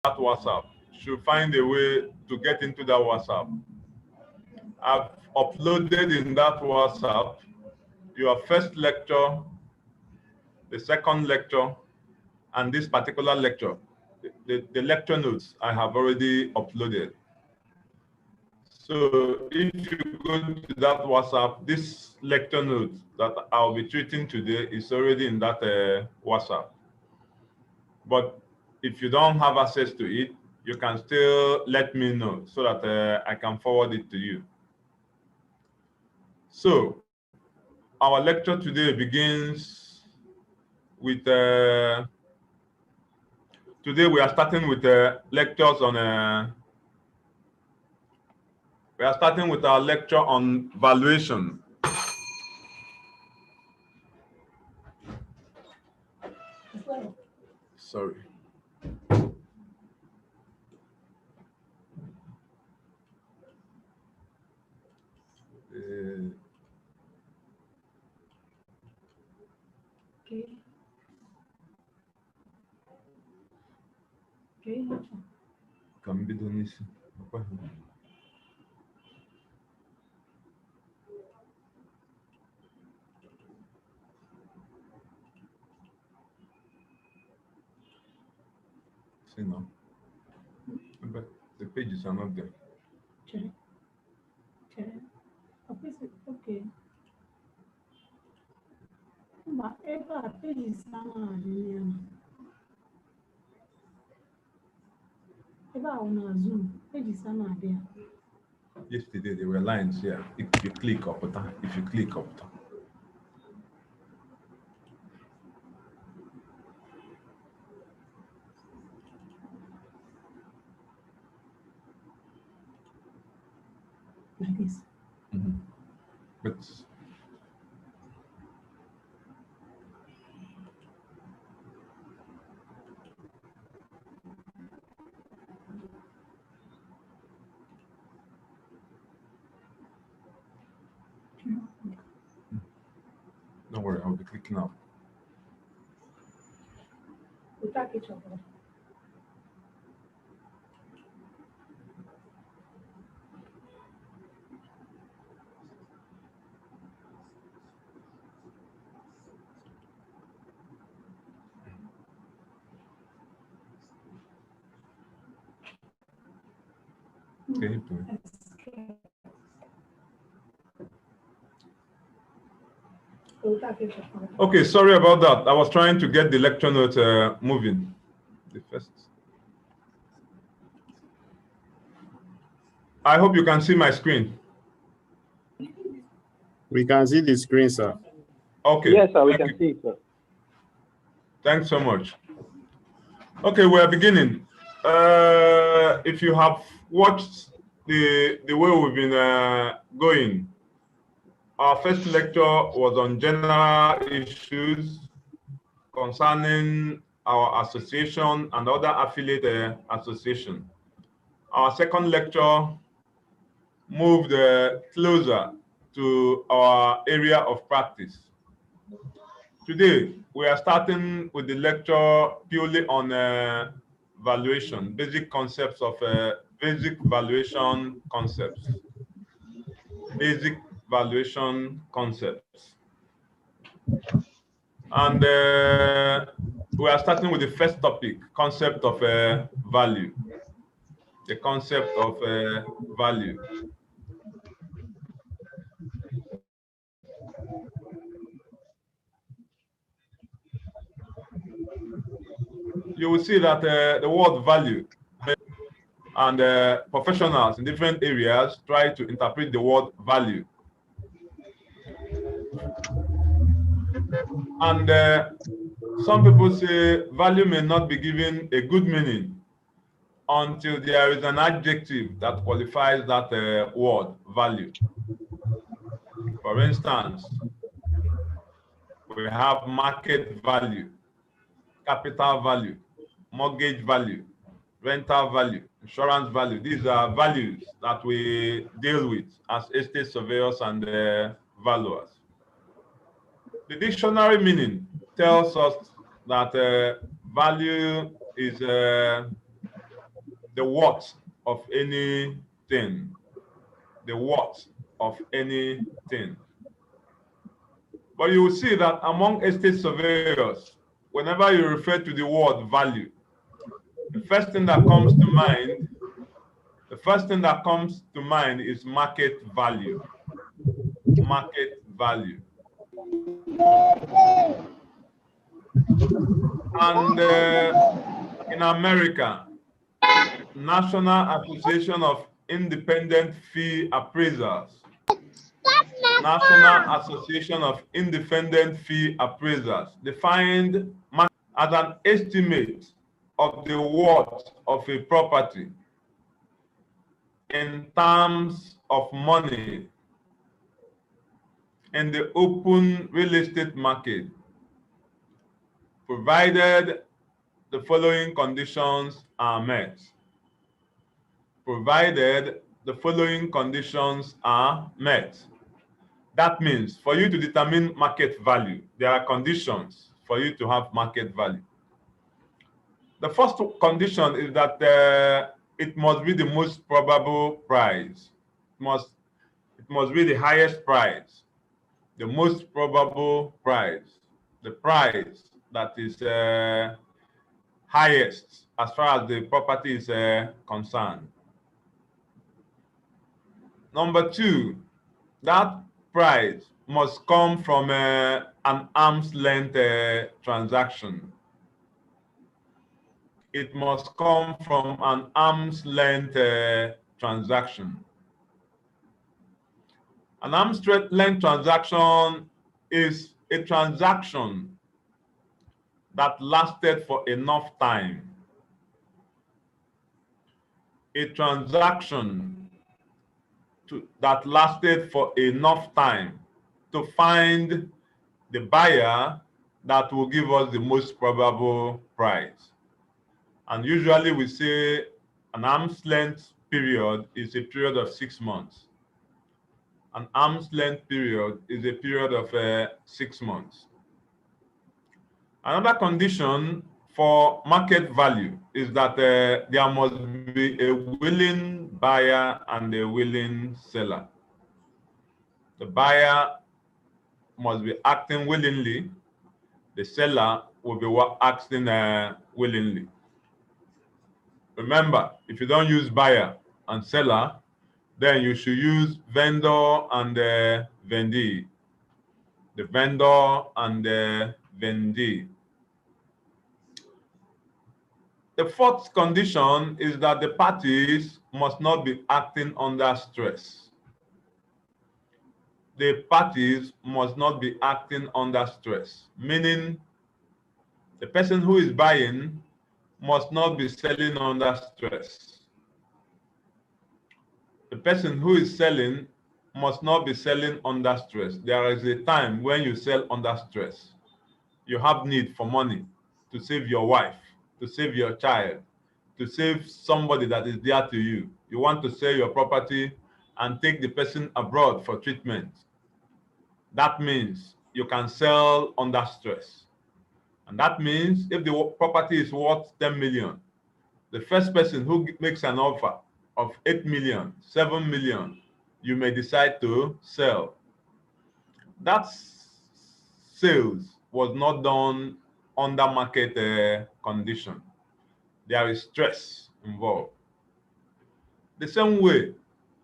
WhatsApp should find a way to get into that WhatsApp. I've uploaded in that WhatsApp your first lecture, the second lecture, and this particular lecture. The lecture notes I have already uploaded. So if you go to that WhatsApp, this lecture note that I'll be treating today is already in that WhatsApp. But if you don't have access to it, you can still let me know so that I can forward it to you. So our lecture today begins with, today we are starting with lectures on, we are starting with our lecture on valuation. Sorry. Can be done this. See now. But the pages are not there. Okay. Okay. But ever pages are on Zoom, pages are not there. Yesterday there were lines here. If you click up, if you click up. Like this. But don't worry, I'll be clicking up. We'll talk each other. Okay, sorry about that. I was trying to get the lecture note moving. The first. I hope you can see my screen. We can see the screen, sir. Okay. Yes, sir, we can see it, sir. Thanks so much. Okay, we're beginning. If you have watched the way we've been going, our first lecture was on general issues concerning our association and other affiliate associations. Our second lecture moved closer to our area of practice. Today, we are starting with the lecture purely on valuation, basic concepts of basic valuation concepts. Basic valuation concepts. And we are starting with the first topic, concept of value. The concept of value. You will see that the word value and professionals in different areas try to interpret the word value. And some people say value may not be given a good meaning until there is an adjective that qualifies that word, value. For instance, we have market value, capital value, mortgage value, rental value, insurance value. These are values that we deal with as estate surveyors and valuers. The dictionary meaning tells us that value is the worth of anything. The worth of anything. But you will see that among estate surveyors, whenever you refer to the word value, the first thing that comes to mind is market value. Market value. And in America, National Association of Independent Fee Appraisers, National Association of Independent Fee Appraisers defined as an estimate of the worth of a property in terms of money in the open real estate market, provided the following conditions are met. Provided the following conditions are met. That means for you to determine market value, there are conditions for you to have market value. The first condition is that it must be the most probable price. It must be the highest price, the most probable price, the price that is highest as far as the property is concerned. Number two, that price must come from an arm's length transaction. It must come from an arm's length transaction. An arm's length transaction is a transaction that lasted for enough time. A transaction that lasted for enough time to find the buyer that will give us the most probable price. And usually we say an arm's length period is a period of 6 months. An arm's length period is a period of 6 months. Another condition for market value is that there must be a willing buyer and a willing seller. The buyer must be acting willingly. The seller will be acting willingly. Remember, if you don't use buyer and seller, then you should use vendor and vendee. The vendor and the vendee. The fourth condition is that the parties must not be acting under stress. The parties must not be acting under stress, meaning the person who is buying must not be selling under stress. The person who is selling must not be selling under stress. There is a time when you sell under stress. You have need for money to save your wife, to save your child, to save somebody that is dear to you. You want to sell your property and take the person abroad for treatment. That means you can sell under stress. And that means if the property is worth 10 million, the first person who makes an offer of 8 million, 7 million, you may decide to sell. That sales was not done under market condition. There is stress involved. The same way,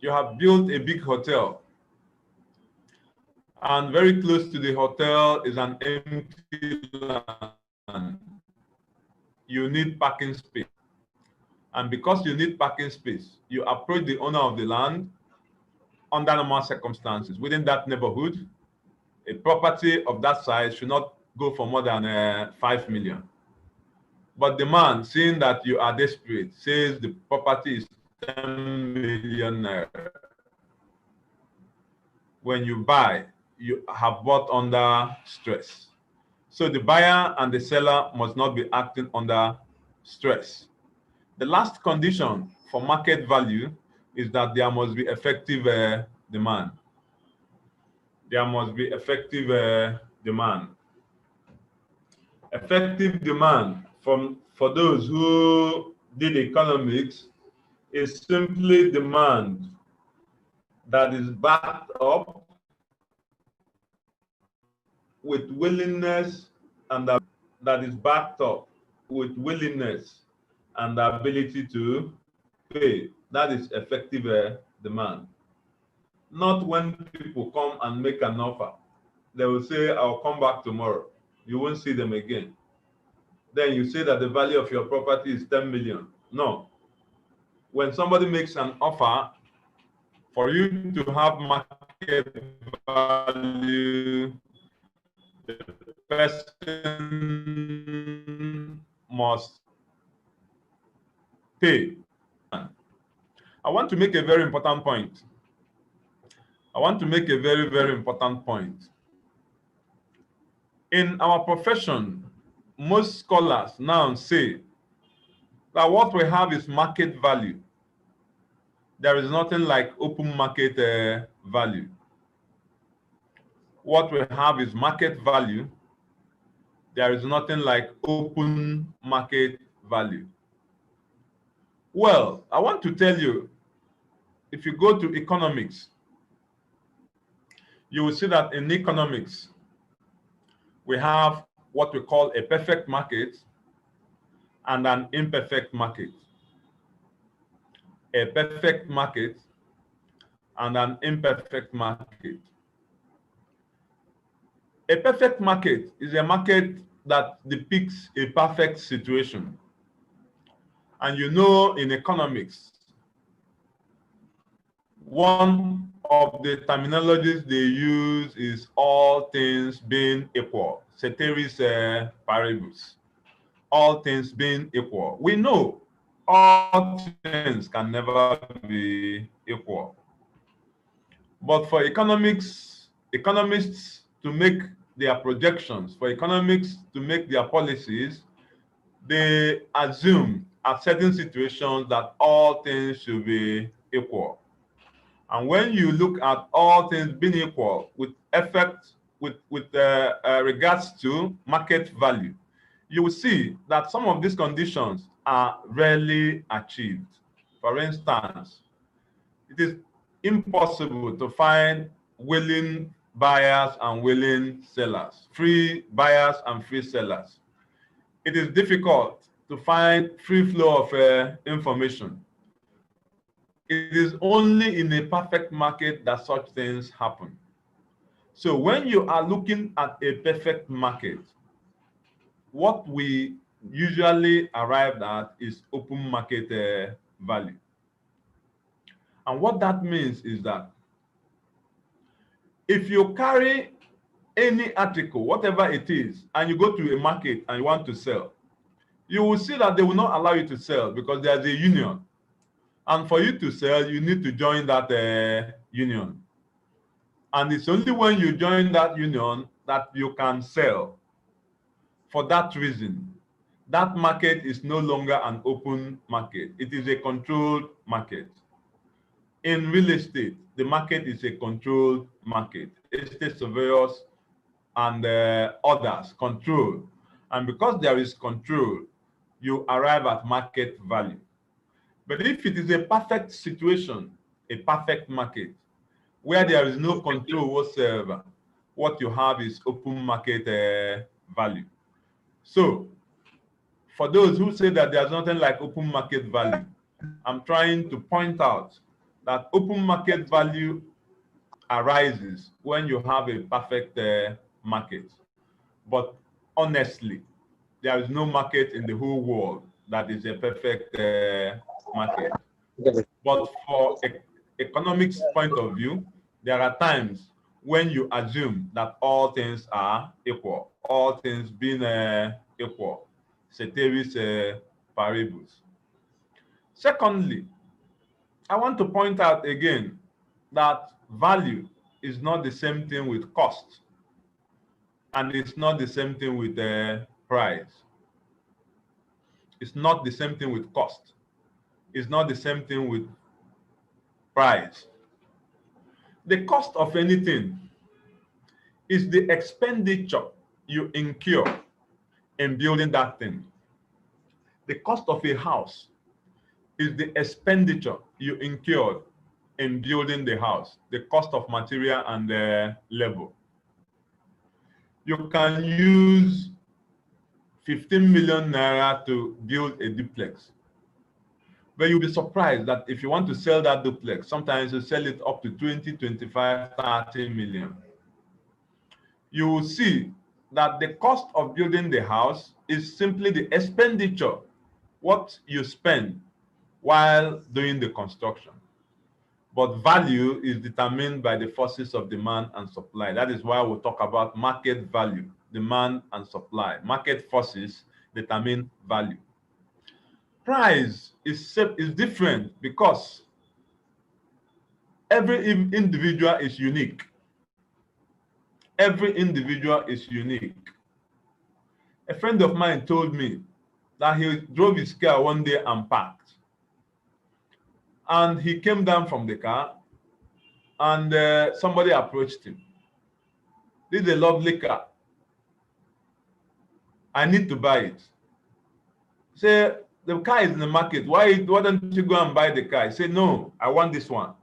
you have built a big hotel, and very close to the hotel is an empty land. You need parking space. And because you need parking space, you approach the owner of the land under normal circumstances. Within that neighborhood, a property of that size should not go for more than 5 million. But the man, seeing that you are desperate, says the property is 10 million naira. When you buy, you have bought under stress. So the buyer and the seller must not be acting under stress. The last condition for market value is that there must be effective demand. There must be effective demand. Effective demand, for those who did economics, is simply demand that is backed up with willingness and that is backed up with willingness and the ability to pay. That is effective demand. Not when people come and make an offer. They will say, I'll come back tomorrow. You won't see them again. Then you say that the value of your property is 10 million. No. When somebody makes an offer, for you to have market value, the person must pay. I want to make a very important point. I want to make a very, very important point. In our profession, most scholars now say that what we have is market value. There is nothing like open market value. What we have is market value. There is nothing like open market value. Well, I want to tell you, if you go to economics, you will see that in economics, we have what we call a perfect market and an imperfect market. A perfect market and an imperfect market. A perfect market is a market that depicts a perfect situation. And you know, in economics, one of the terminologies they use is all things being equal, ceteris paribus, all things being equal. We know all things can never be equal. But for economists to make their projections, for economics to make their policies, they assume at certain situations that all things should be equal. And when you look at all things being equal with regards to market value, you will see that some of these conditions are rarely achieved. For instance, it is impossible to find willing buyers and willing sellers, free buyers and free sellers. It is difficult to find free flow of information. It is only in a perfect market that such things happen. So when you are looking at a perfect market, what we usually arrive at is open market value. And what that means is that if you carry any article, whatever it is, and you go to a market and you want to sell, you will see that they will not allow you to sell because there's a union. And for you to sell, you need to join that union. And it's only when you join that union that you can sell. For that reason, that market is no longer an open market. It is a controlled market. In real estate, the market is a controlled market. Estate surveyors and others control. And because there is control, you arrive at market value. But if it is a perfect situation, a perfect market, where there is no control whatsoever, what you have is open market value. So, for those who say that there's nothing like open market value, I'm trying to point out that open market value arises when you have a perfect market. But honestly, there is no market in the whole world that is a perfect market. But for economics point of view, there are times when you assume that all things are equal, all things being equal, ceteris paribus. Secondly, I want to point out again that value is not the same thing with cost, and it's not the same thing with price. It's not the same thing with cost. It's not the same thing with price. The cost of anything is the expenditure you incur in building that thing. The cost of a house is the expenditure you incurred in building the house, the cost of material and labor. You can use 15 million naira to build a duplex. But you'll be surprised that if you want to sell that duplex, sometimes you sell it up to 20, 25, 30 million. You will see that the cost of building the house is simply the expenditure, what you spend while doing the construction. But value is determined by the forces of demand and supply. That is why we'll talk about market value, demand and supply. Market forces determine value. Price is different because every individual is unique. Every individual is unique. A friend of mine told me that he drove his car one day and parked. And he came down from the car and somebody approached him. This is a lovely car. I need to buy it. Say, the car is in the market. Why don't you go and buy the car? He said, no, I want this one.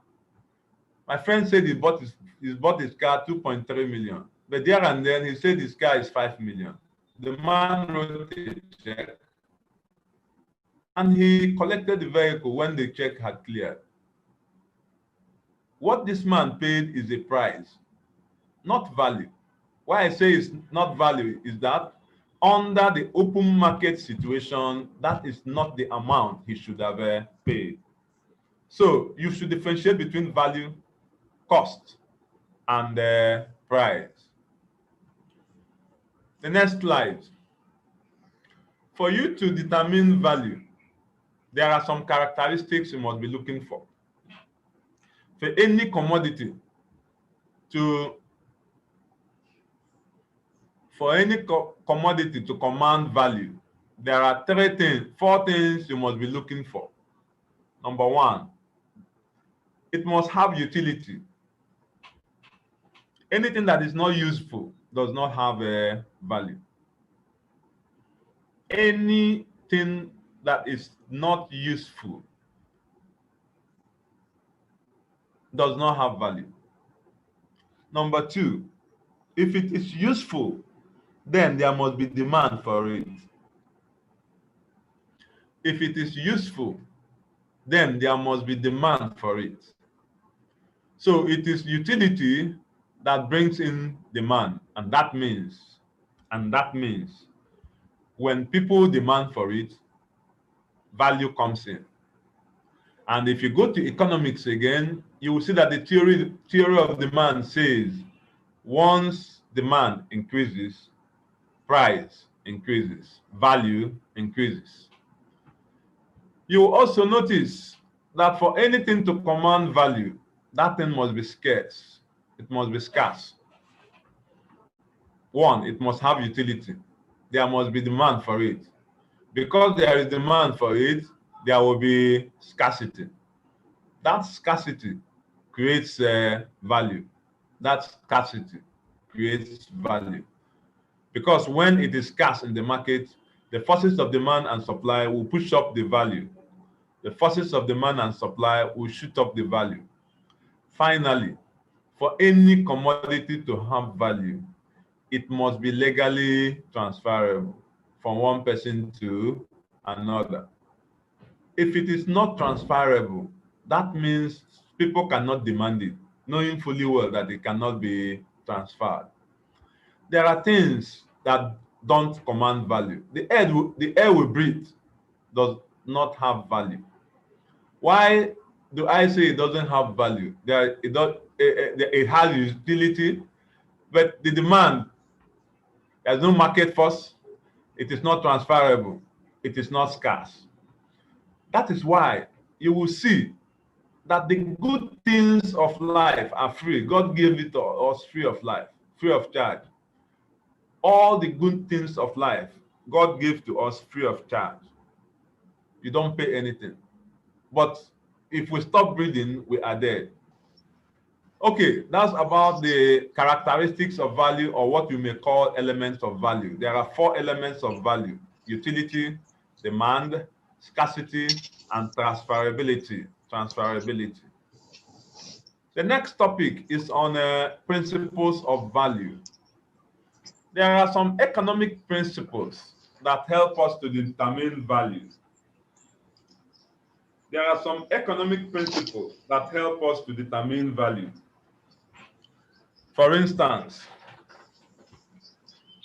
My friend said he bought his car 2.3 million. But there and then he said his car is 5 million. The man wrote a check and he collected the vehicle when the check had cleared. What this man paid is a price, not value. Why I say it's not value is that under the open market situation, that is not the amount he should have paid. So you should differentiate between value, cost, and price. The next slide. For you to determine value, there are some characteristics you must be looking for. For any commodity commodity to command value, there are four things you must be looking for. Number one, it must have utility. Anything that is not useful does not have a value. Anything that is not useful does not have value. Number two, if it is useful, then there must be demand for it. If it is useful, then there must be demand for it. So it is utility that brings in demand, and that means when people demand for it, value comes in. And if you go to economics again, you will see that the theory of demand says once demand increases, price increases, value increases. You will also notice that for anything to command value, that thing must be scarce. It must be scarce. One, it must have utility. There must be demand for it. Because there is demand for it, there will be scarcity. That scarcity creates value. That scarcity creates value. Because when it is scarce in the market, the forces of demand and supply will push up the value. The forces of demand and supply will shoot up the value. Finally, for any commodity to have value, it must be legally transferable from one person to another. If it is not transferable, that means people cannot demand it, knowing fully well that it cannot be transferred. There are things that don't command value. The air we breathe does not have value. Why do I say it doesn't have value? It has utility, but the demand, there's no market force. It is not transferable. It is not scarce. That is why you will see that the good things of life are free. God gave it to us free of life, free of charge. All the good things of life, God gave to us free of charge. You don't pay anything. But if we stop breathing, we are dead. Okay, that's about the characteristics of value, or what we may call elements of value. There are 4 elements of value: utility, demand, scarcity, and transferability. The next topic is on principles of value. There are some economic principles that help us to determine value. There are some economic principles that help us to determine value. For instance,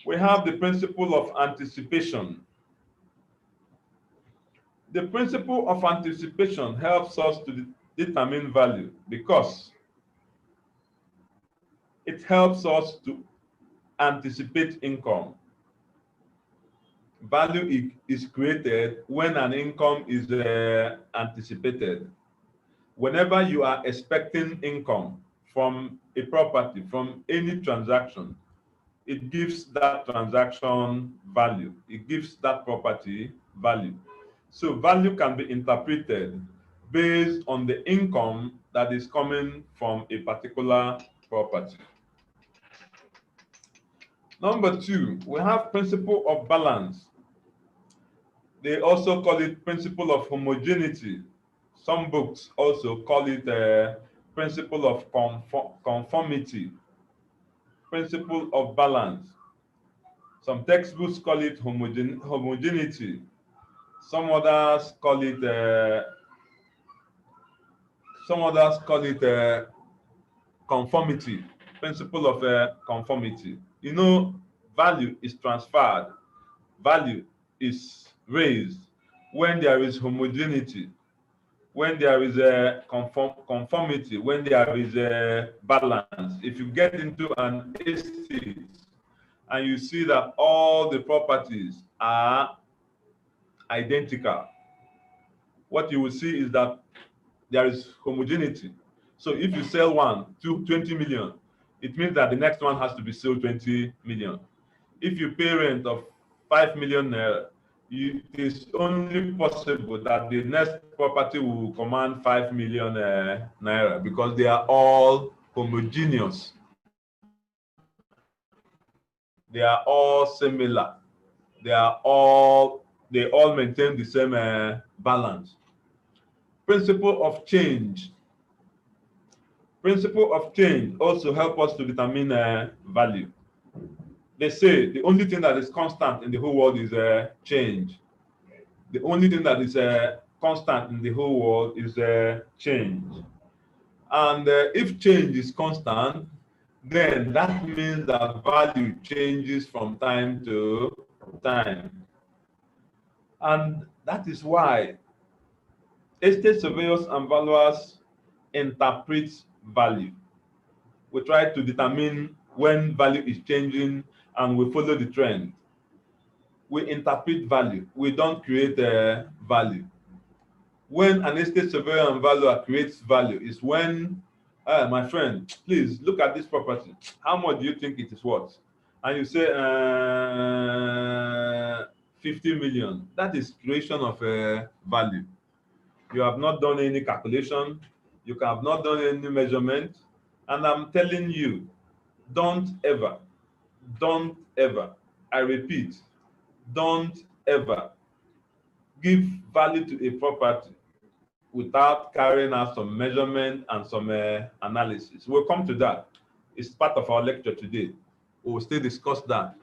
we have the principle of anticipation. The principle of anticipation helps us to determine value because it helps us to anticipate income. Value is created when an income is anticipated. Whenever you are expecting income from a property, from any transaction, it gives that transaction value. It gives that property value. So value can be interpreted based on the income that is coming from a particular property. Number two, we have principle of balance. They also call it principle of homogeneity. Some books also call it principle of conformity, principle of balance. Some textbooks call it homogeneity. Some others call it conformity, principle of conformity. You know, value is transferred, value is raised when there is homogeneity, when there is a conformity, when there is a balance. If you get into an estate and you see that all the properties are identical, what you will see is that there is homogeneity. So if you sell one to 20 million, it means that the next one has to be sold 20 million. If you pay rent of 5 million naira, it is only possible that the next property will command 5 million naira because they are all homogeneous. They are all similar. They all maintain the same balance. Principle of change. Principle of change also help us to determine value. They say the only thing that is constant in the whole world is change. The only thing that is constant in the whole world is change. And if change is constant, then that means that value changes from time to time. And that is why estate surveyors and valuers interpret value. We try to determine when value is changing and we follow the trend. We interpret value. We don't create value. When an estate surveyor and valuer creates value is when, my friend, please look at this property. How much do you think it is worth? And you say 50 million. That is creation of value. You have not done any calculation. You have not done any measurement. And I'm telling you, don't ever, I repeat, don't ever give value to a property without carrying out some measurement and some analysis. We'll come to that. It's part of our lecture today. We'll still discuss that.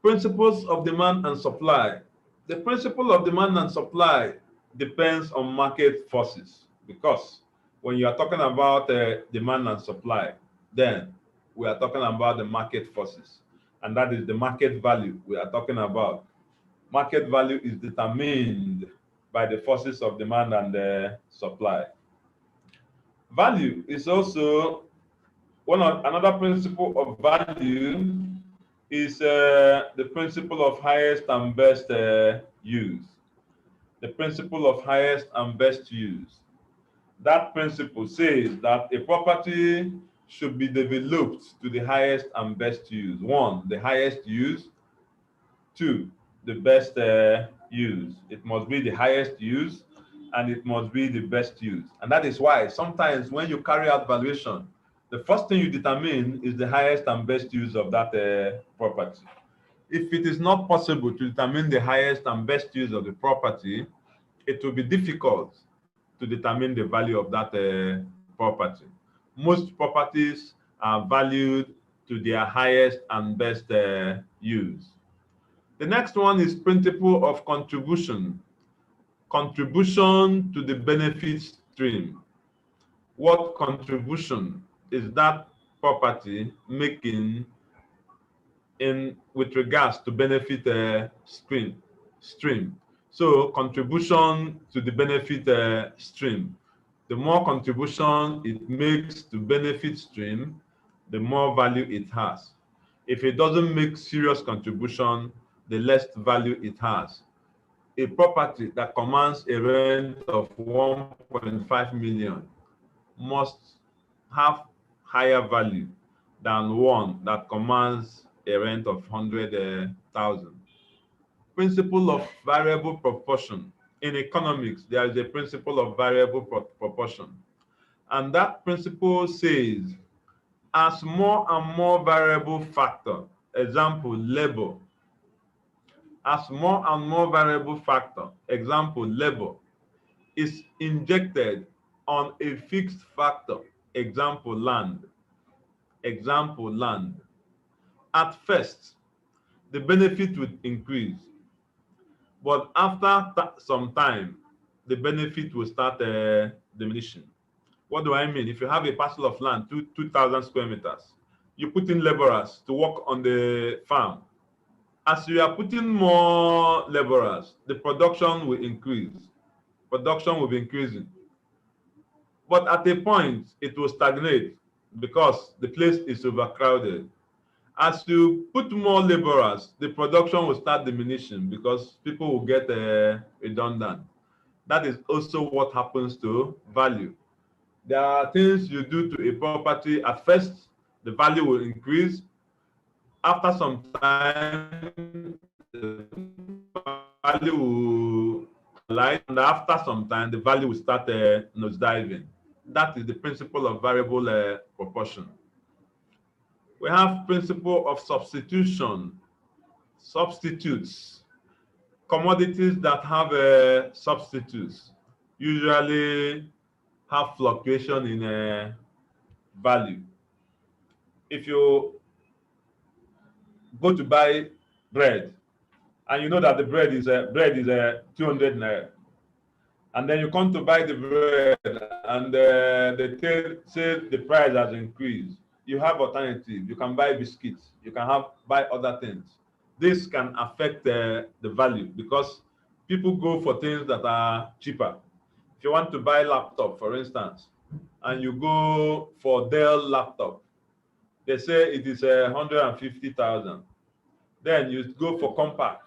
Principles of demand and supply. The principle of demand and supply depends on market forces, because when you are talking about demand and supply, then we are talking about the market forces, and that is the market value we are talking about. Market value is determined by the forces of demand and supply. Value is also another principle of value is the principle of highest and best use. The principle of highest and best use. That principle says that a property should be developed to the highest and best use. One, the highest use. Two, the best use. It must be the highest use and it must be the best use. And that is why sometimes when you carry out valuation, the first thing you determine is the highest and best use of that property. If it is not possible to determine the highest and best use of the property, it will be difficult to determine the value of that property. Most properties are valued to their highest and best use. The next one is principle of contribution. Contribution to the benefit stream. What contribution is that property making in with regards to benefit stream? So contribution to the benefit stream. The more contribution it makes to benefit stream, the more value it has. If it doesn't make serious contribution, the less value it has. A property that commands a rent of 1.5 million must have higher value than one that commands a rent of 100,000. Principle of variable proportion. In economics, there is a principle of variable proportion. And that principle says, as more and more variable factor, example, labor, as more and more variable factor, example, labor, is injected on a fixed factor, example, land, at first, the benefit would increase. But after some time, the benefit will start diminishing. What do I mean? If you have a parcel of land, 2,000 square meters, you put in laborers to work on the farm. As you are putting more laborers, the production will increase. Production will be increasing. But at a point, it will stagnate because the place is overcrowded. As you put more laborers, the production will start diminishing because people will get redundant. That is also what happens to value. There are things you do to a property. At first, the value will increase. After some time, the value will rise, and after some time, the value will start nosediving. That is the principle of variable proportion. We have principle of substitution. Substitutes. Commodities that have substitutes usually have fluctuation in value. If you go to buy bread and you know that the bread is 200 naira, and then you come to buy the bread and they say the price has increased, you have alternative. You can buy biscuits, you can buy other things. This can affect the value because people go for things that are cheaper. If you want to buy laptop, for instance, and you go for Dell laptop, they say it is 150,000. Then you go for compact,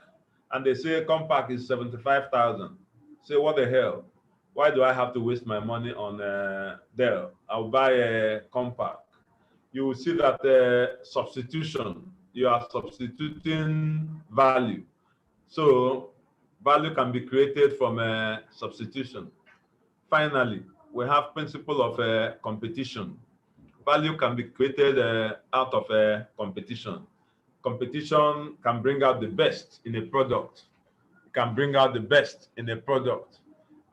and they say compact is 75,000. Say, what the hell? Why do I have to waste my money on Dell? I'll buy a compact. You will see that substitution, you are substituting value. So value can be created from substitution. Finally, we have principle of competition. Value can be created out of competition. Competition can bring out the best in a product. It can bring out the best in a product.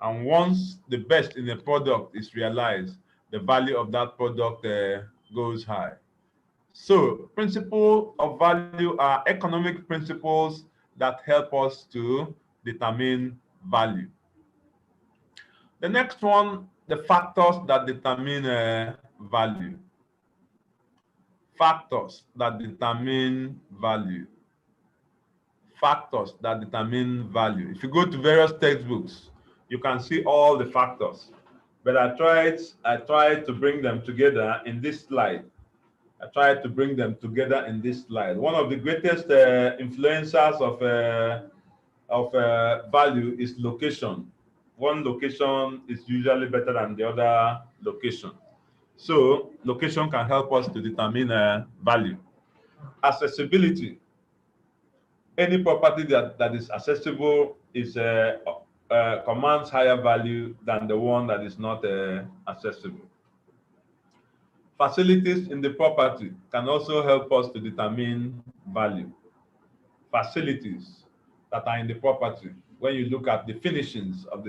And once the best in a product is realized, the value of that product goes high. So principles of value are economic principles that help us to determine value. The next one, the factors that determine value. Factors that determine value. Factors that determine value. If you go to various textbooks, you can see all the factors. But I tried to bring them together in this slide. One of the greatest influencers of value is location. One location is usually better than the other location. So location can help us to determine value. Accessibility. Any property that is accessible is commands higher value than the one that is not accessible. Facilities in the property can also help us to determine value. Facilities. that are in the property. When you look at the finishings of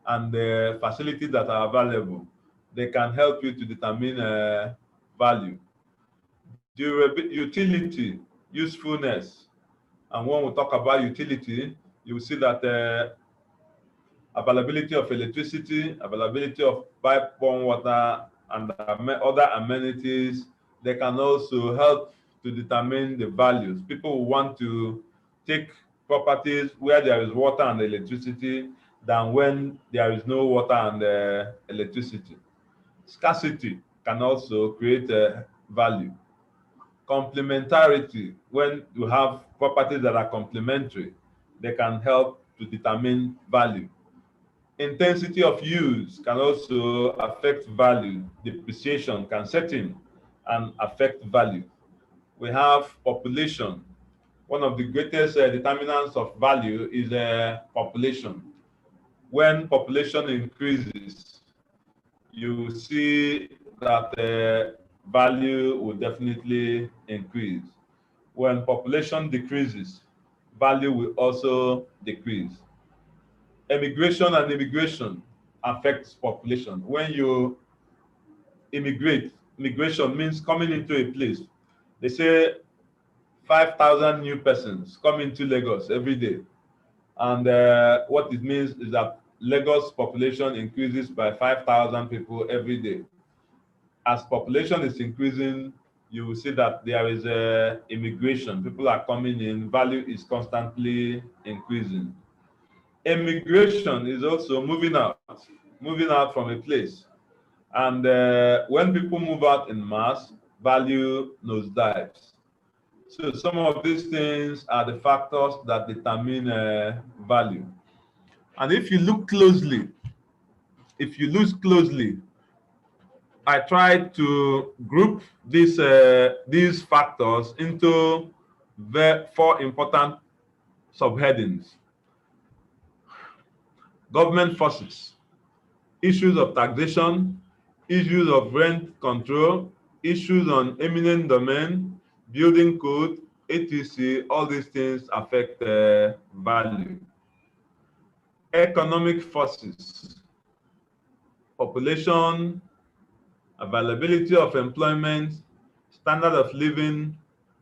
and the facilities that are available, they can help you to determine value. Utility, usefulness, and when we talk about utility, you will see that availability of electricity, availability of pipe-borne water, and other amenities, they can also help to determine the values. People will want to take properties where there is water and electricity than when there is no water and electricity. Scarcity can also create a value. Complementarity, when you have properties that are complementary, they can help to determine value. Intensity of use can also affect value. Depreciation can set in and affect value. We have population. One of the greatest determinants of value is population. When population increases, you see that value will definitely increase. When population decreases, value will also decrease. Emigration and immigration affects population. When you immigrate, immigration means coming into a place. They say 5,000 new persons come into Lagos every day. And what it means is that Lagos population increases by 5,000 people every day. As population is increasing, you will see that there is immigration. People are coming in, value is constantly increasing. Immigration is also moving out from a place. And when people move out in mass, value nosedives. So some of these things are the factors that determine value. And if you look closely, I tried to group these factors into the 4 important subheadings. Government forces, issues of taxation, issues of rent control, issues on eminent domain, building code, etc. All these things affect value. Economic forces, population, availability of employment, standard of living,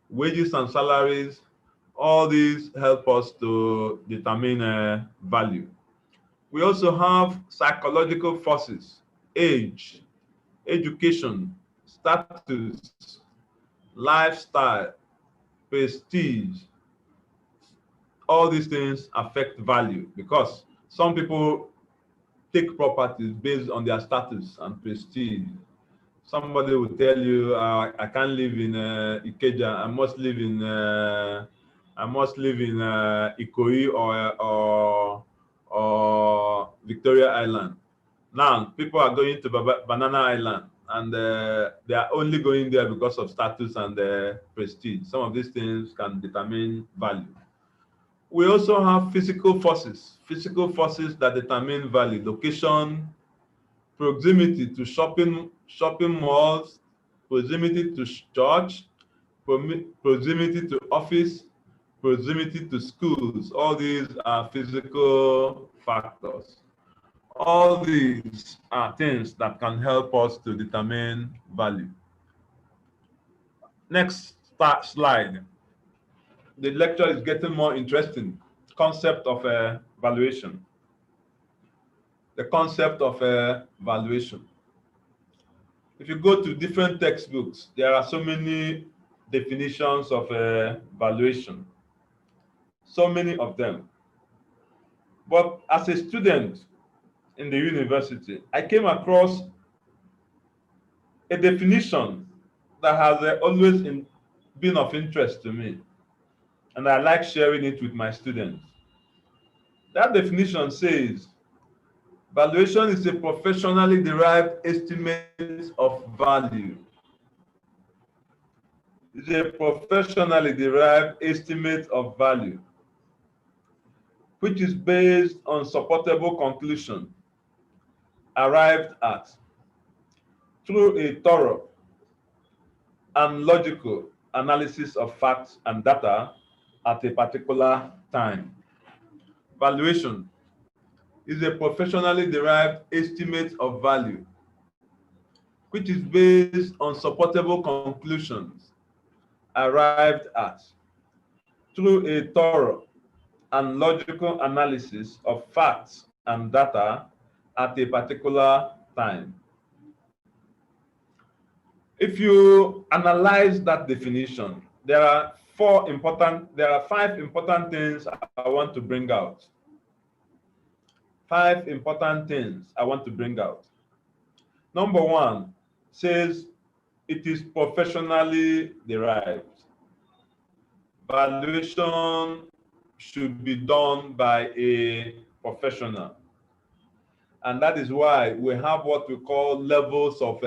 wages and salaries, all these help us to determine value. We also have psychological forces, age, education, status, lifestyle, prestige. All these things affect value because some people take properties based on their status and prestige. Somebody will tell you, I can't live in Ikeja. I must live in Ikoyi or Victoria Island. Now people are going to Banana Island, and they are only going there because of status and prestige. Some of these things can determine value. We also have physical forces that determine value. Location, proximity to shopping malls, proximity to church, proximity to office, proximity to schools. All these are physical factors. All these are things that can help us to determine value. Next slide. The lecture is getting more interesting. Concept of valuation. The concept of valuation. If you go to different textbooks, there are so many definitions of valuation. So many of them. But as a student in the university, I came across a definition that has always been of interest to me, and I like sharing it with my students. That definition says, valuation is a professionally derived estimate of value. It's a professionally derived estimate of value, which is based on supportable conclusion arrived at through a thorough and logical analysis of facts and data at a particular time. Valuation is a professionally derived estimate of value, which is based on supportable conclusions arrived at through a thorough and logical analysis of facts and data at a particular time. If you analyze that definition, there are 5 important things I want to bring out. 5 important things I want to bring out. Number 1 says it is professionally derived. Valuation should be done by a professional. And that is why we have what we call levels of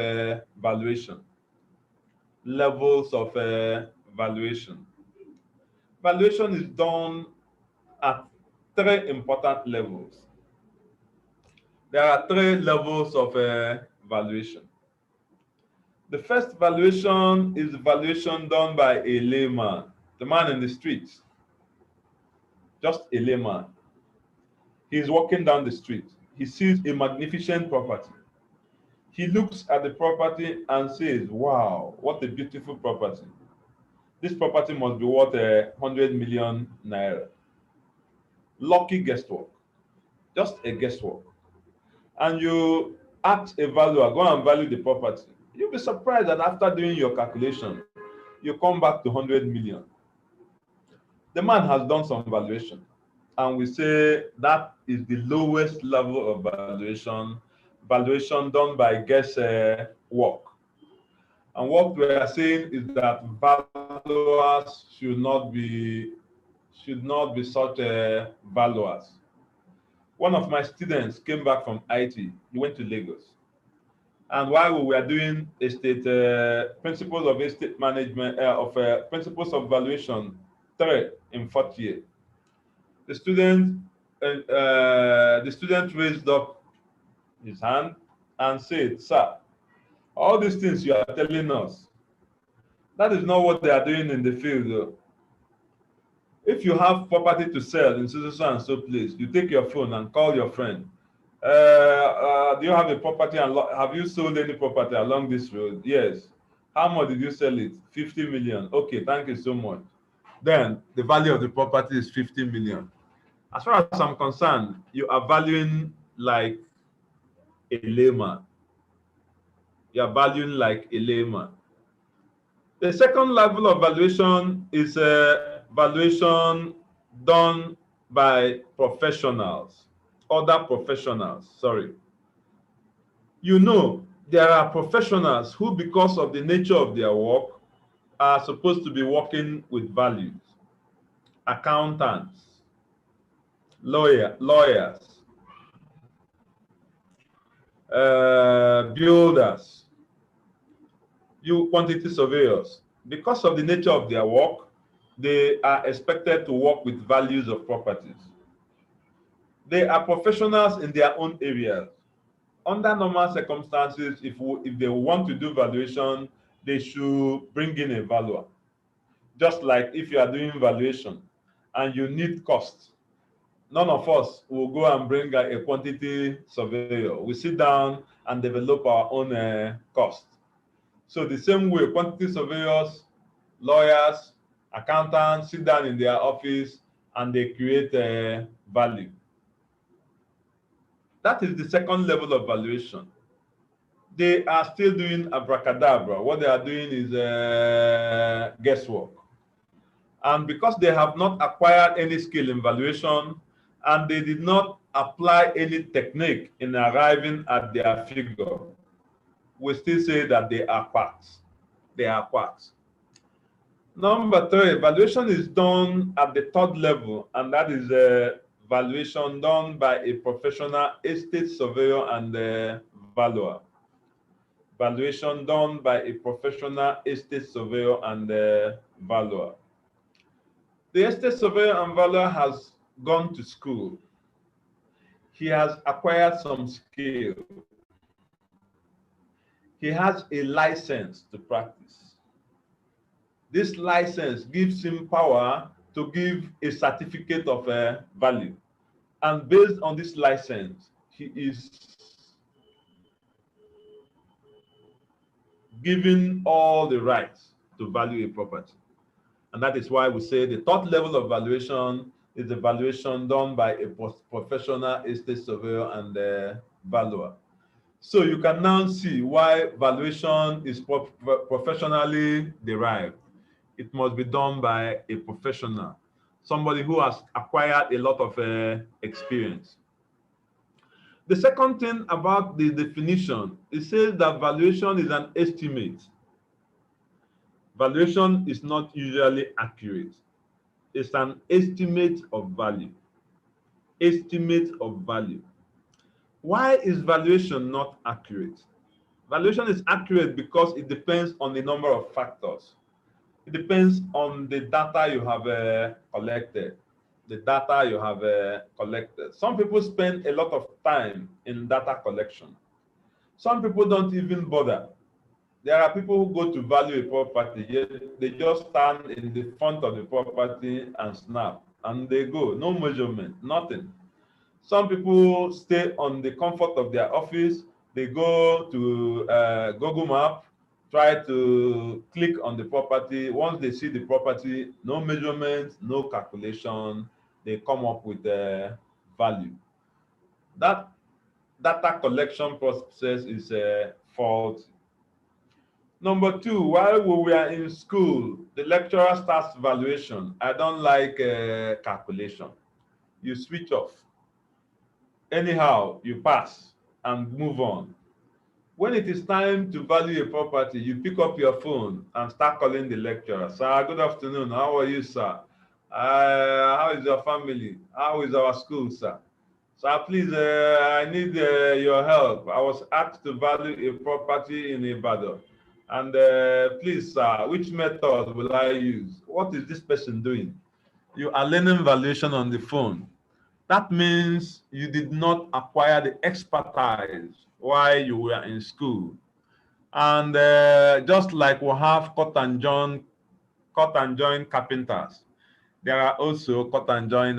valuation. Levels of valuation. Valuation is done at 3 important levels. There are 3 levels of valuation. The first valuation is valuation done by a layman, the man in the streets, just a layman. He's walking down the street. He sees a magnificent property. He looks at the property and says, wow, what a beautiful property. This property must be worth 100 million naira. Lucky guesswork, just a guesswork. And you ask a valuer, go and value the property. You'll be surprised that after doing your calculation, you come back to 100 million. The man has done some valuation, and we say that is the lowest level of valuation, valuation done by guesswork. And what we are saying is that valuers should not be such valuers. One of my students came back from IT. He went to Lagos. And while we were doing estate principles of estate management, principles of valuation 3 in 4th year, the student raised up his hand and said, "Sir, all these things you are telling us, that is not what they are doing in the field, though. If you have property to sell in so and so place, you take your phone and call your friend. Do you have a property and have you sold any property along this road? Yes. How much did you sell it? 50 million. Okay, thank you so much. Then the value of the property is 50 million. As far as I'm concerned, you are valuing like a layman. You are valuing like a layman. The second level of valuation is valuation done by professionals, other professionals, sorry. You know, there are professionals who, because of the nature of their work, are supposed to be working with values. Accountants, lawyers, builders, quantity surveyors. Because of the nature of their work, they are expected to work with values of properties. They are professionals in their own areas. Under normal circumstances, if they want to do valuation, they should bring in a valuer. Just like if you are doing valuation and you need cost, none of us will go and bring a quantity surveyor. We sit down and develop our own cost. So the same way, quantity surveyors, lawyers, accountants sit down in their office and they create value. That is the second level of valuation. They are still doing abracadabra. What they are doing is guesswork. And because they have not acquired any skill in valuation and they did not apply any technique in arriving at their figure, we still say that they are quacks. They are quacks. Number 3, valuation is done at the 3rd level, and that is valuation done by a professional estate surveyor and valuer. Valuation done by a professional estate surveyor and valuer. The estate surveyor and valuer has gone to school. He has acquired some skill. He has a license to practice. This license gives him power to give a certificate of value. And based on this license, he is given all the rights to value a property. And that is why we say the third level of valuation is the valuation done by a professional estate surveyor and valuer. So you can now see why valuation is professionally derived. It must be done by a professional, somebody who has acquired a lot of experience. The second thing about the definition, it says that valuation is an estimate. Valuation is not usually accurate. It's an estimate of value. Estimate of value. Why is valuation not accurate? Valuation is accurate because it depends on a number of factors. It depends on the data you have collected. The data you have collected. Some people spend a lot of time in data collection. Some people don't even bother. There are people who go to value a property, yet they just stand in the front of the property and snap, and they go, no measurement, nothing. Some people stay on the comfort of their office. They go to Google Map, try to click on the property. Once they see the property, no measurement, no calculation, they come up with the value. That data collection process is faulty. Number two, while we were in school, the lecturer starts valuation. I don't like calculation. You switch off. Anyhow, you pass and move on. When it is time to value a property, you pick up your phone and start calling the lecturer. Sir, good afternoon. How are you, sir? How is your family? How is our school, sir? Sir, please, I need your help. I was asked to value a property in Ibadan. And please, sir, which method will I use? What is this person doing? You are learning valuation on the phone. That means you did not acquire the expertise while you were in school. And just like we have cut and join carpenters, there are also cut and join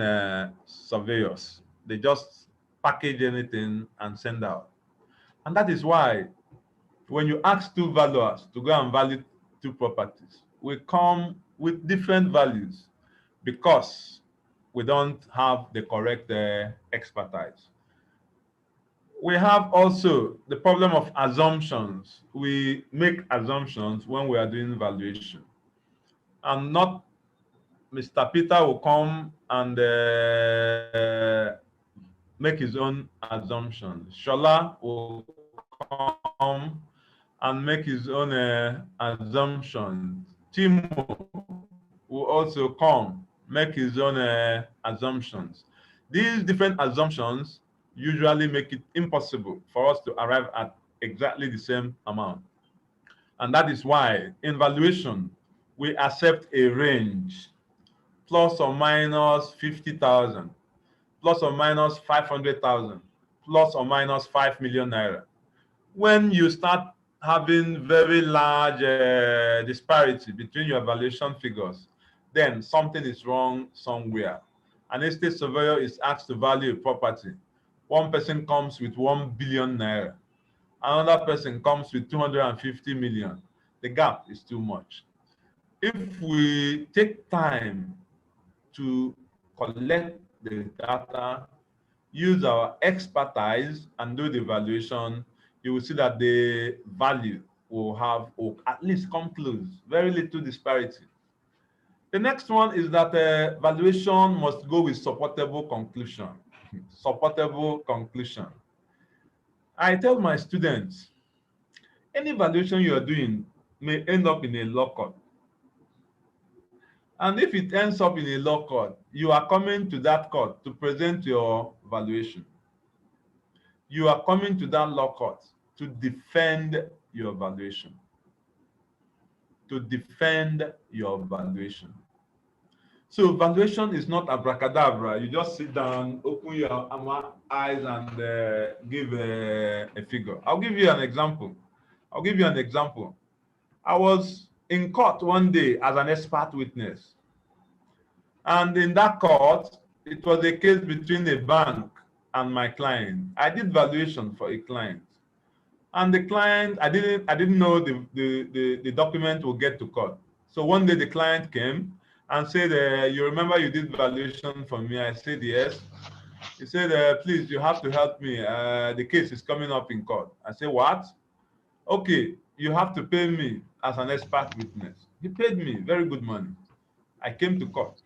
surveyors. They just package anything and send out. And that is why when you ask two valuers to go and value two properties, we come with different values because we don't have the correct expertise. We have also the problem of assumptions. We make assumptions when we are doing valuation. And not Mr. Peter will come and make his own assumptions. Shola will come and make his own assumptions. Timo will also come, make his own assumptions. These different assumptions usually make it impossible for us to arrive at exactly the same amount. And that is why in valuation, we accept a range, plus or minus 50,000, plus or minus 500,000, plus or minus 5 million naira. When you start having very large disparity between your valuation figures, then something is wrong somewhere. An estate surveyor is asked to value a property. One person comes with 1 billion naira. Another person comes with 250 million. The gap is too much. If we take time to collect the data, use our expertise and do the valuation, you will see that the value will have, or at least come close, very little disparity. The next one is that valuation must go with supportable conclusion. Supportable conclusion. I tell my students, any valuation you are doing may end up in a law court. And if it ends up in a law court, you are coming to that court to present your valuation. You are coming to that law court to defend your valuation. To defend your valuation. So valuation is not abracadabra. You just sit down, open your eyes and give a figure. I'll give you an example. I was in court one day as an expert witness. And in that court, it was a case between a bank and my client. I did valuation for a client. And the client, I didn't know the document will get to court. So one day the client came and said, you remember you did valuation for me? I said, yes. He said, please, you have to help me. The case is coming up in court. I said, what? Okay, you have to pay me as an expert witness. He paid me very good money. I came to court.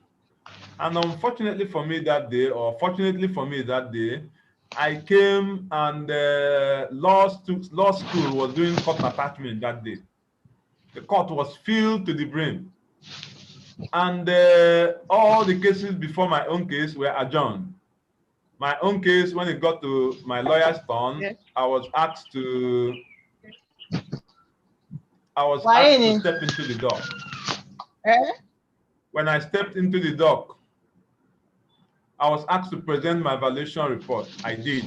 And unfortunately for me that day, or fortunately for me that day, I came and law school was doing court attachment that day. The court was filled to the brim. And all the cases before my own case were adjourned. My own case, when it got to my lawyer's turn, I was asked to step into the dock. When I stepped into the dock, I was asked to present my valuation report. I did.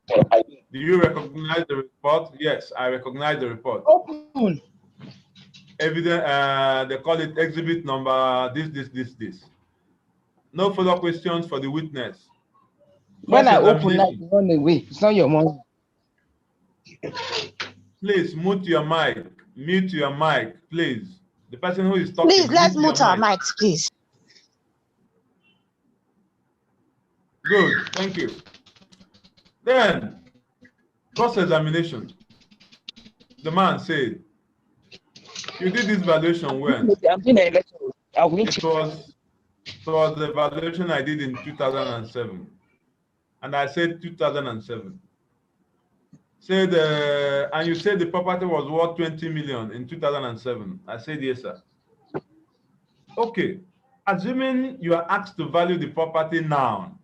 Do you recognize the report? Yes, I recognize the report. Evidence, they call it exhibit number this. No further questions for the witness. When I open that, run away. It's not your money. Please mute your mic. Mute your mic, please. The person who is talking. Please, let's mute our mics, please. Good, thank you. Then, cross-examination. The man said, you did this valuation when? It was the valuation I did in 2007. And I said 2007. Said, and you said the property was worth 20 million in 2007. I said, yes, sir. Okay, assuming you are asked to value the property now,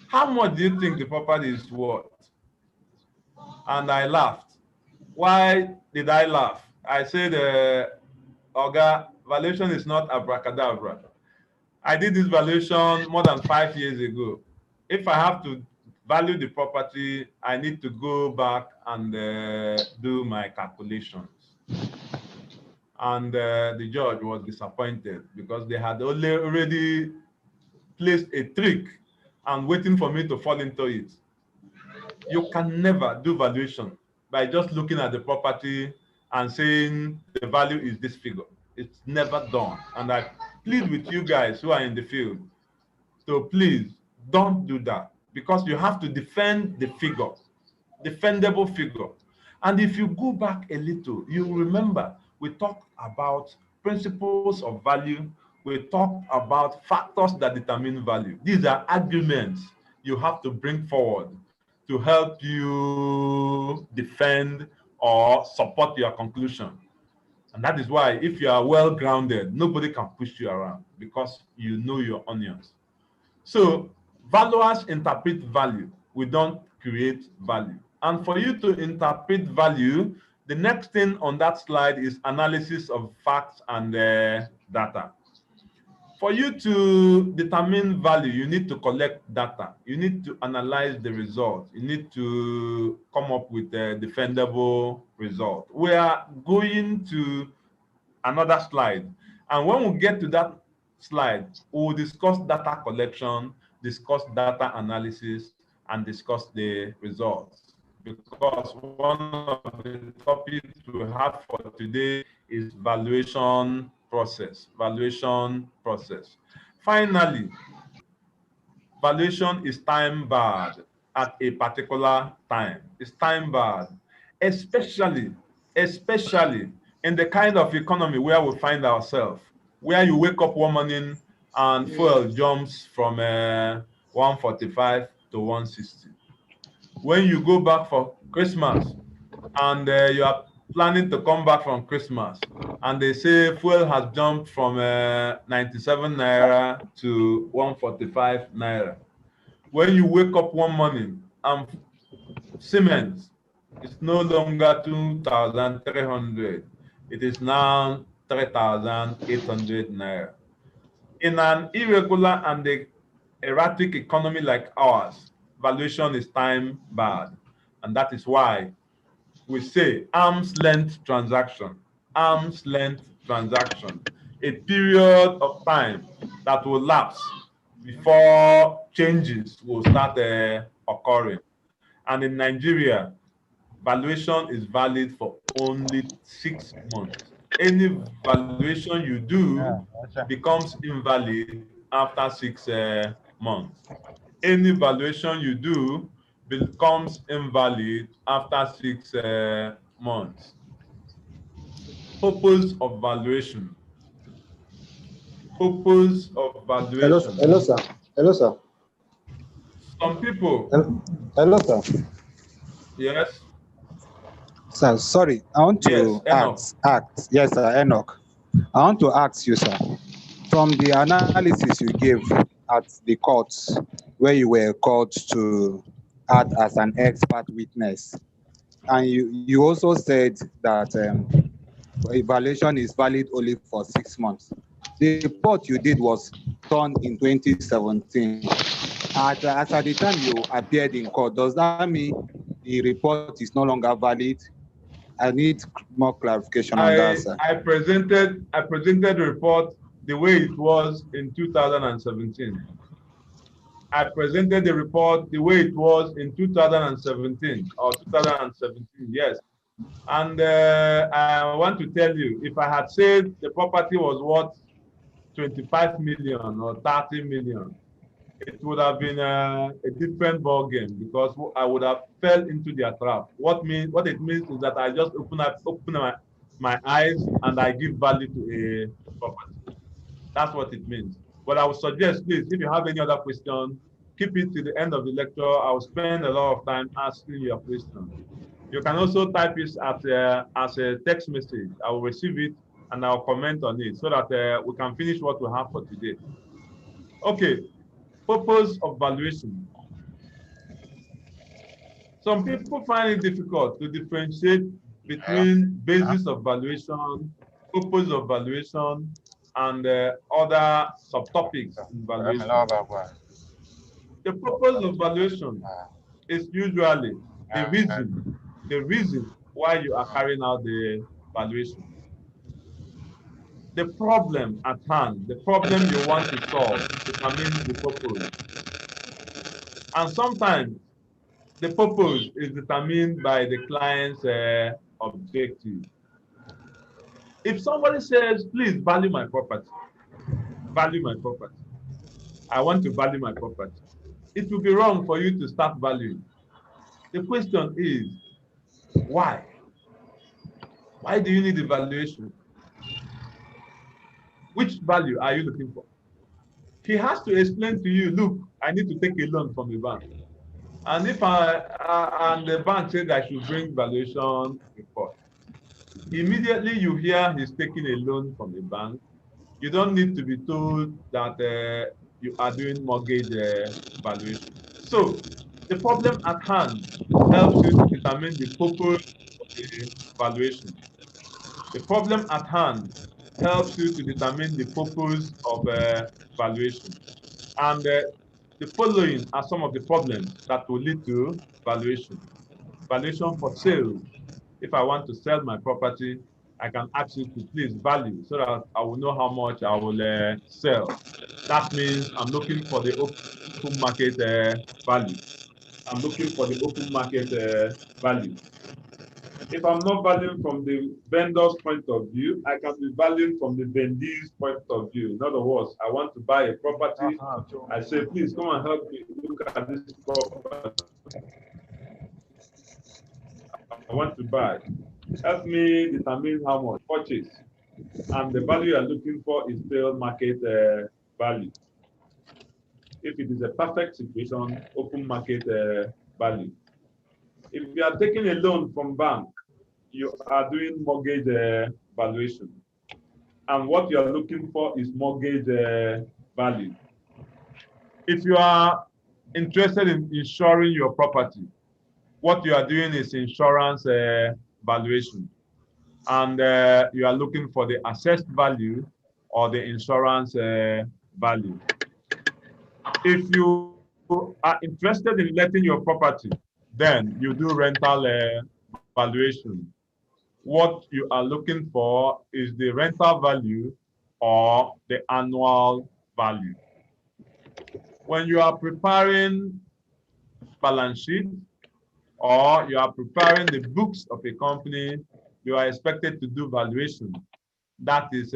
how much do you think the property is worth? And I laughed. Why did I laugh? I said, Oga, valuation is not abracadabra. I did this valuation more than 5 years ago. If I have to value the property, I need to go back and do my calculations. And the judge was disappointed because they had already placed a trick and waiting for me to fall into it. You can never do valuation by just looking at the property and saying the value is this figure. It's never done. And I plead with you guys who are in the field, so please don't do that, because you have to defend the figure, defendable figure. And if you go back a little, you remember we talked about principles of value. We talked about factors that determine value. These are arguments you have to bring forward to help you defend or support your conclusion. And that is why if you are well grounded, nobody can push you around because you know your onions. So valuers interpret value. We don't create value. And for you to interpret value, the next thing on that slide is analysis of facts and data. For you to determine value, you need to collect data. You need to analyze the result. You need to come up with a defendable result. We are going to another slide. And when we get to that slide, we'll discuss data collection, discuss data analysis, and discuss the results. Because one of the topics we have for today is valuation process. Valuation process. Finally, valuation is time barred at a particular time. It's time barred, especially in the kind of economy where we find ourselves, where you wake up one morning and fuel jumps from 145 to 160. When you go back for Christmas and you are planning to come back from Christmas and they say fuel has jumped from 97 naira to 145 naira. When you wake up one morning and cement is no longer 2,300, it is now 3,800 naira. In an irregular and erratic economy like ours, valuation is time barred. And that is why we say arm's length transaction, a period of time that will lapse before changes will start occurring. And in Nigeria, valuation is valid for only 6 months. Any valuation you do becomes invalid after 6 months. Any valuation you do becomes invalid after 6 months. Purpose of valuation. Purpose of valuation. Hello, sir. Hello, sir. Some people. Hello, sir. Yes. Sir, sorry. I want to ask. Yes, sir, Enoch. I want to ask you, sir. From the analysis you gave at the courts where you were called to act as an expert witness, and you also said that evaluation is valid only for 6 months. The report you did was done in 2017. As at the time you appeared in court, does that mean the report is no longer valid? I need more clarification on that, sir. I presented the report the way it was in 2017. I presented the report the way it was in 2017 or 2017, yes. And I want to tell you, if I had said the property was worth 25 million or 30 million, it would have been a different ball game because I would have fell into their trap. What it means is that I just open my eyes and I give value to a property. That's what it means. But I would suggest, please, if you have any other question, keep it to the end of the lecture. I will spend a lot of time asking your question. You can also type it as a text message. I will receive it and I'll comment on it so that we can finish what we have for today. Okay. Purpose of valuation. Some people find it difficult to differentiate between basis of valuation, purpose of valuation, and other subtopics in valuation. The purpose of valuation is usually the reason why you are carrying out the valuation. The problem at hand, the problem you want to solve, determines the purpose. And sometimes the purpose is determined by the client's objective. If somebody says, please value my property, I want to value my property, it will be wrong for you to start valuing. The question is, why? Why do you need evaluation? Which value are you looking for? He has to explain to you, look, I need to take a loan from the bank. And if and the bank says I should bring valuation report, immediately you hear he's taking a loan from the bank. You don't need to be told that you are doing mortgage valuation. So the problem at hand helps you to determine the purpose of the valuation. The problem at hand helps you to determine the purpose of valuation. And the following are some of the problems that will lead to valuation. Valuation for sale. If I want to sell my property, I can ask you to please value so that I will know how much I will sell. That means I'm looking for the open market value. I'm looking for the open market value. If I'm not valuing from the vendor's point of view, I can be valuing from the vendee's point of view. In other words, I want to buy a property. I say, please come and help me look at this property. I want to buy. Help me determine how much purchase. And the value you're looking for is still market value. If it is a perfect situation, open market value. If you are taking a loan from bank, you are doing mortgage valuation. And what you are looking for is mortgage value. If you are interested in insuring your property, what you are doing is insurance valuation. And you are looking for the assessed value or the insurance value. If you are interested in letting your property, then you do rental valuation. What you are looking for is the rental value or the annual value. When you are preparing balance sheet or you are preparing the books of a company, you are expected to do valuation. That is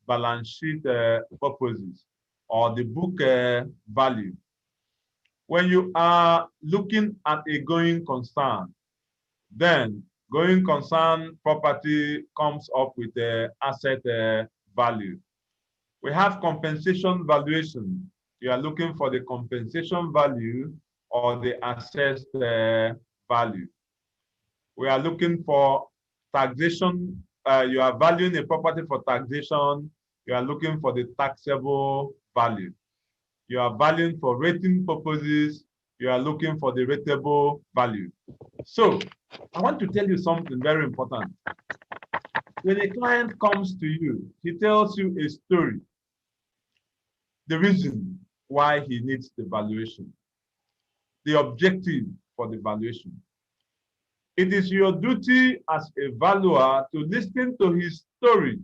balance sheet purposes or the book value. When you are looking at a going concern, then going concern property comes up with asset value. We have compensation valuation. You are looking for the compensation value or the assessed value. We are looking for taxation. You are valuing a property for taxation. You are looking for the taxable value. You are valuing for rating purposes. You are looking for the rateable value. So I want to tell you something very important. When a client comes to you, he tells you a story, the reason why he needs the valuation, the objective for the valuation. It is your duty as a valuer to listen to his story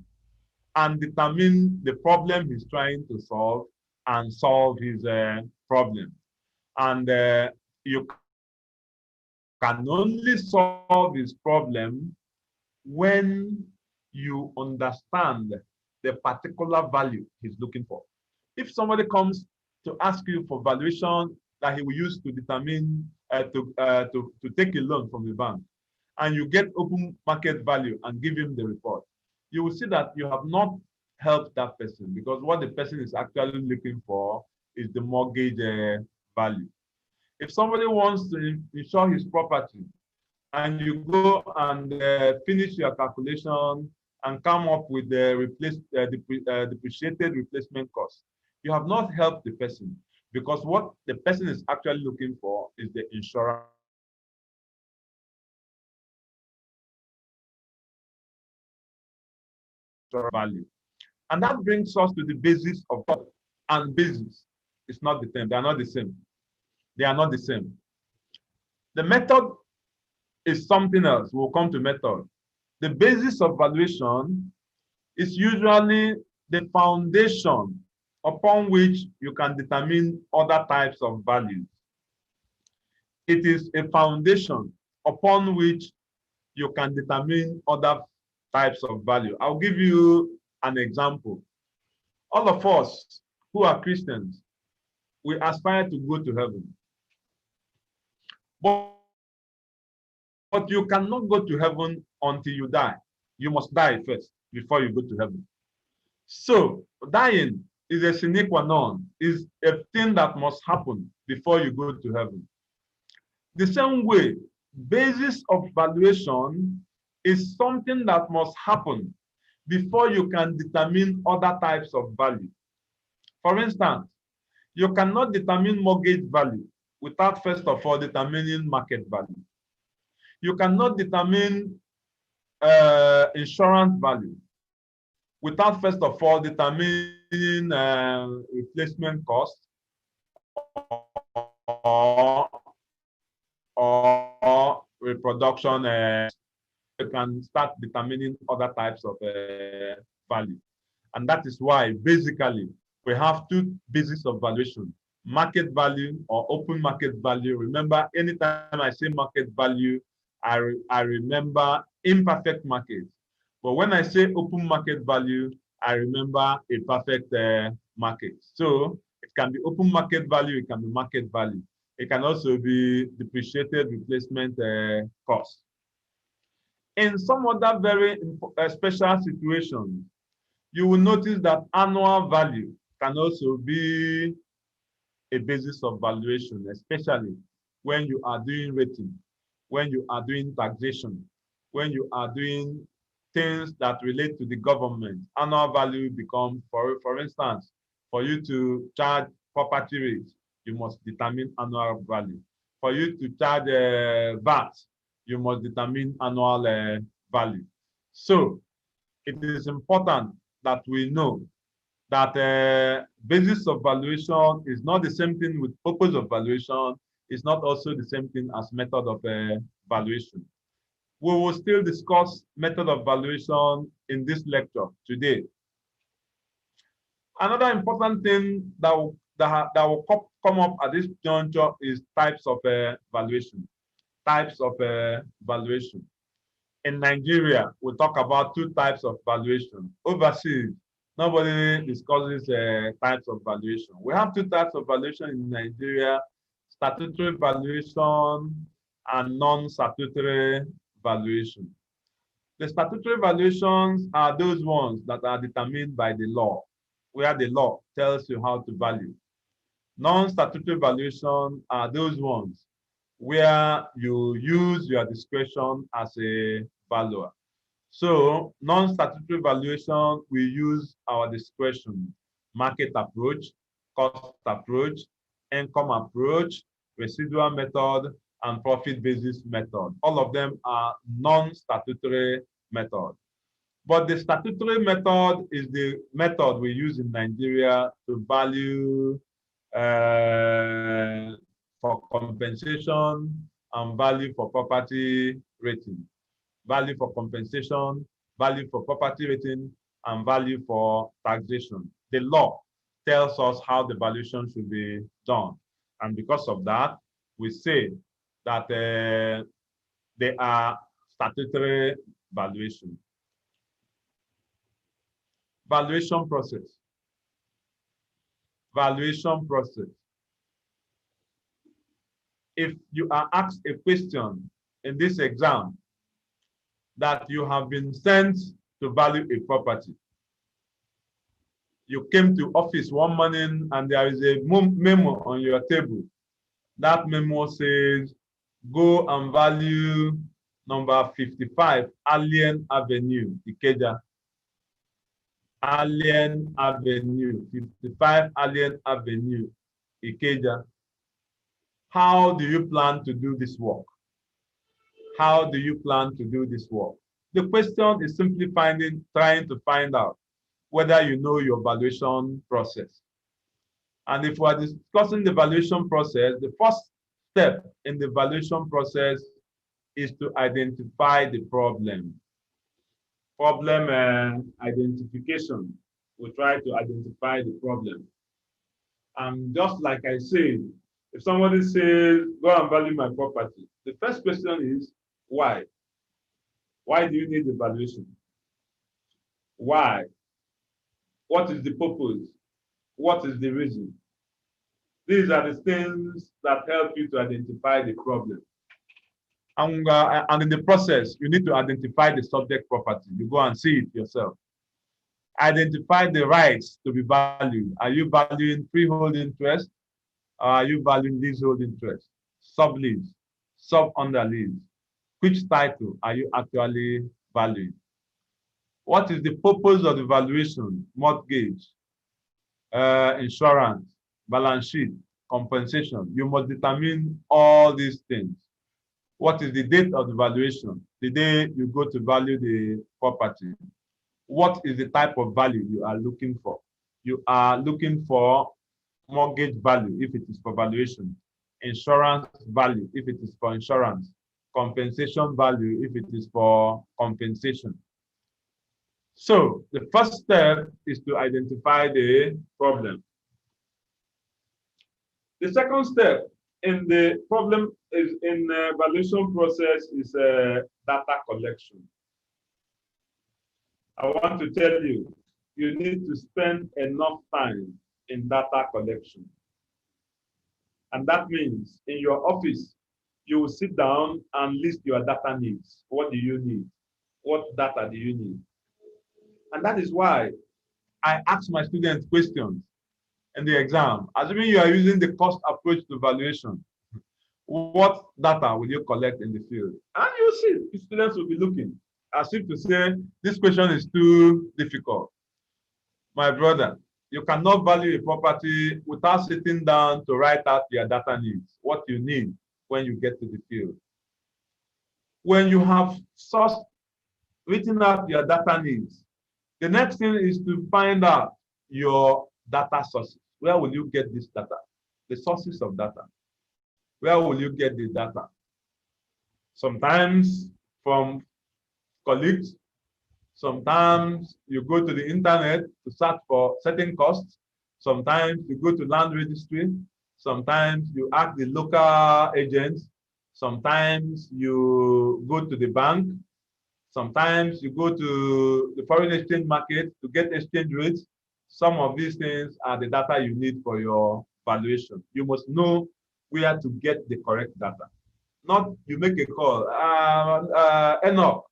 and determine the problem he's trying to solve and solve his problem. And you can only solve his problem when you understand the particular value he's looking for. If somebody comes to ask you for valuation that he will use to determine to take a loan from the bank, and you get open market value and give him the report, you will see that you have not helped that person, because what the person is actually looking for is the mortgage value. If somebody wants to insure his property and you go and finish your calculation and come up with the depreciated replacement cost, you have not helped the person, because what the person is actually looking for is the insurance value. And that brings us to the basis of God and basis. It's not the same. They are not the same. They are not the same. The method is something else. We'll come to method. The basis of valuation is usually the foundation upon which you can determine other types of values. It is a foundation upon which you can determine other types of value. I'll give you an example. All of us who are Christians, we aspire to go to heaven. But you cannot go to heaven until you die. You must die first before you go to heaven. So dying is a sine qua non, is a thing that must happen before you go to heaven. The same way, basis of valuation is something that must happen before you can determine other types of value. For instance, you cannot determine mortgage value without first of all determining market value. You cannot determine insurance value without first of all determining replacement cost or reproduction. You can start determining other types of value. And that is why basically we have two bases of valuation: market value or open market value. Remember, anytime I say market value, I remember imperfect markets. But when I say open market value, I remember a perfect market. So it can be open market value, it can be market value. It can also be depreciated replacement cost. In some other very special situations, you will notice that annual value can also be a basis of valuation, especially when you are doing rating, when you are doing taxation, when you are doing things that relate to the government. Annual value becomes, for instance, for you to charge property rates, you must determine annual value. For you to charge VAT, you must determine annual value. So it is important that we know that basis of valuation is not the same thing with purpose of valuation. It's not also the same thing as method of valuation. We will still discuss method of valuation in this lecture today. Another important thing that that will come up at this juncture is types of valuation. Types of valuation. In Nigeria, we talk about two types of valuation. Overseas, nobody discusses types of valuation. We have two types of valuation in Nigeria: statutory valuation and non-statutory valuation. The statutory valuations are those ones that are determined by the law, where the law tells you how to value. Non-statutory valuation are those ones where you use your discretion as a valuer. So non-statutory valuation, we use our discretion: market approach, cost approach, income approach, residual method, and profit basis method. All of them are non-statutory method. But the statutory method is the method we use in Nigeria to value for compensation and value for property rating. Value for compensation, value for property rating, and value for taxation. The law tells us how the valuation should be done. And because of that, we say that they are statutory valuation. Valuation process. Valuation process. If you are asked a question in this exam that you have been sent to value a property, you came to office one morning and there is a memo on your table. That memo says, go and value number 55, Alien Avenue, Ikeja. Alien Avenue, 55 Alien Avenue, Ikeja. How do you plan to do this work? How do you plan to do this work? The question is simply trying to find out whether you know your valuation process. And if we are discussing the valuation process, the first step in the valuation process is to identify the problem. Problem identification. We try to identify the problem. And just like I said, if somebody says, go and value my property, the first question is, why? Why do you need the valuation? Why? What is the purpose? What is the reason? These are the things that help you to identify the problem. And in the process, you need to identify the subject property. You go and see it yourself. Identify the rights to be valued. Are you valuing freehold interest? Or are you valuing leasehold interest? Sublease, sub-under-lease. Which title are you actually valuing? What is the purpose of the valuation? Mortgage, insurance, balance sheet, compensation. You must determine all these things. What is the date of the valuation? The day you go to value the property. What is the type of value you are looking for? You are looking for mortgage value if it is for valuation, insurance value if it is for insurance, compensation value if it is for compensation. So the first step is to identify the problem. The second step in the problem is in the valuation process is data collection. I want to tell you, you need to spend enough time in data collection. And that means in your office, you will sit down and list your data needs. What do you need? What data do you need? And that is why I ask my students questions in the exam. Assuming you are using the cost approach to valuation, what data will you collect in the field? And you see, the students will be looking as if to say, this question is too difficult. My brother, you cannot value a property without sitting down to write out your data needs, what you need when you get to the field. When you have written out your data needs, the next thing is to find out your data sources. Where will you get this data? The sources of data. Where will you get the data? Sometimes from colleagues, sometimes you go to the internet to search for certain costs. Sometimes you go to land registry. Sometimes you ask the local agents. Sometimes you go to the bank. Sometimes you go to the foreign exchange market to get exchange rates. Some of these things are the data you need for your valuation. You must know where to get the correct data. Not you make a call. Enoch,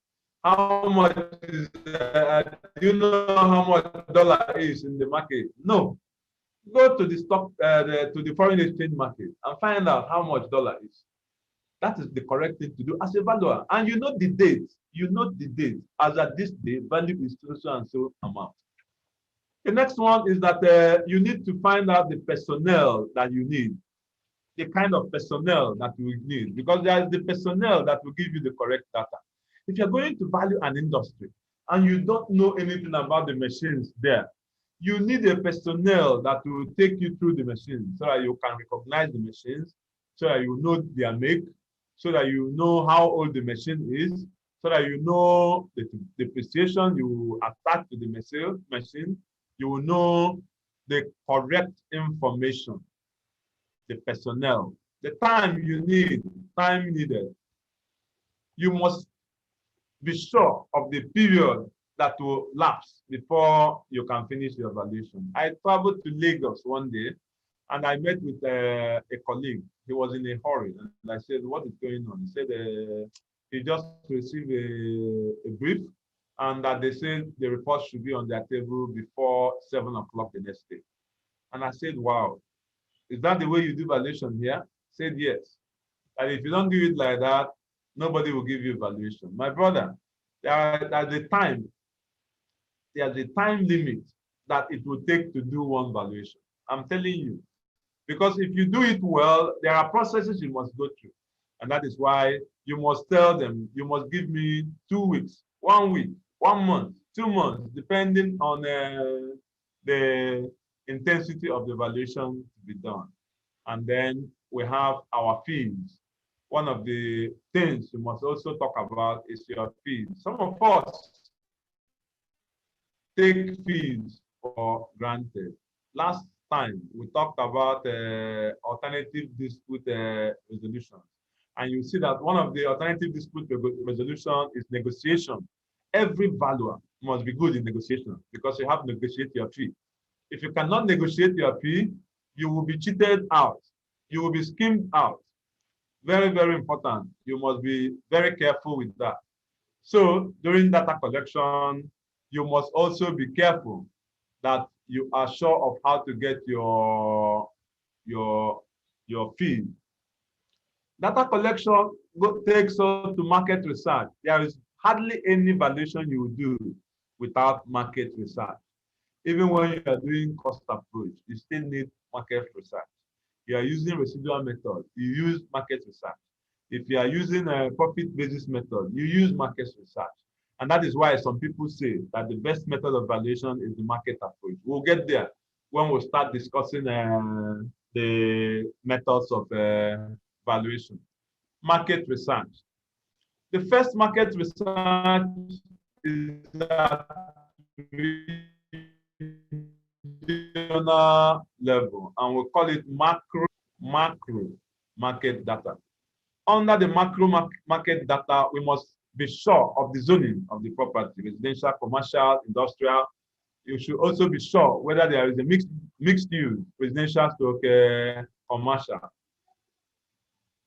how much is, do you know how much dollar is in the market? No. Go to the stock, to the foreign exchange market and find out how much dollar is. That is the correct thing to do as a valuer. And you know the date. You know the date. As at this day, value is so and so amount. The next one is that you need to find out the personnel that you need, the kind of personnel that you need, because there is the personnel that will give you the correct data. If you're going to value an industry and you don't know anything about the machines there, you need a personnel that will take you through the machines so that you can recognize the machines, so that you know their make, so that you know how old the machine is, so that you know the depreciation you attach to the machine, you will know the correct information, the personnel, the time you need, time needed. You must be sure of the period that will lapse before you can finish your evaluation. I traveled to Lagos one day and I met with a colleague. He was in a hurry and I said, what is going on? He said he just received a brief and that they said the report should be on their table before 7 o'clock the next day. And I said, wow, is that the way you do valuation here? He said, yes. And if you don't do it like that, nobody will give you valuation. My brother, there's a time limit that it will take to do one valuation. I'm telling you. Because if you do it well, there are processes you must go through. And that is why you must tell them, you must give me 2 weeks, 1 week, 1 month, 2 months, depending on the intensity of the valuation to be done. And then we have our fees. One of the things you must also talk about is your fees. Some of us take fees for granted. Last time we talked about alternative dispute resolution, and you see that one of the alternative dispute resolution is negotiation. Every valuer must be good in negotiation because you have to negotiate your fee. If you cannot negotiate your fee, you will be cheated out. You will be schemed out. Very, very important. You must be very careful with that. So during data collection, you must also be careful that you are sure of how to get your fee. Data collection takes us to market research. There is hardly any valuation you will do without market research. Even when you are doing cost approach, you still need market research. You are using residual method, you use market research. If you are using a profit basis method, you use market research. And that is why some people say that the best method of valuation is the market approach. We'll get there when we start discussing the methods of valuation. Market research. The first market research is at regional level, and we call it macro market data. Under the macro market data, we must be sure of the zoning of the property, residential, commercial, industrial. You should also be sure whether there is a mixed use, residential to commercial.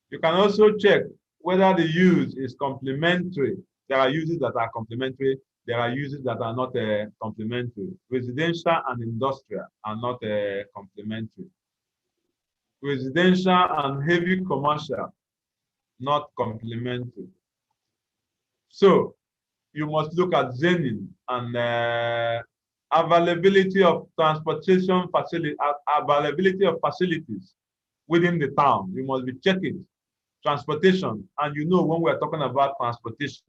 You can also check whether the use is complementary. There are uses that are complementary. There are uses that are not complementary. Residential and industrial are not complementary. Residential and heavy commercial, not complementary. So you must look at zoning and availability of transportation facility, availability of facilities within the town. You must be checking transportation. And you know, when we're talking about transportation,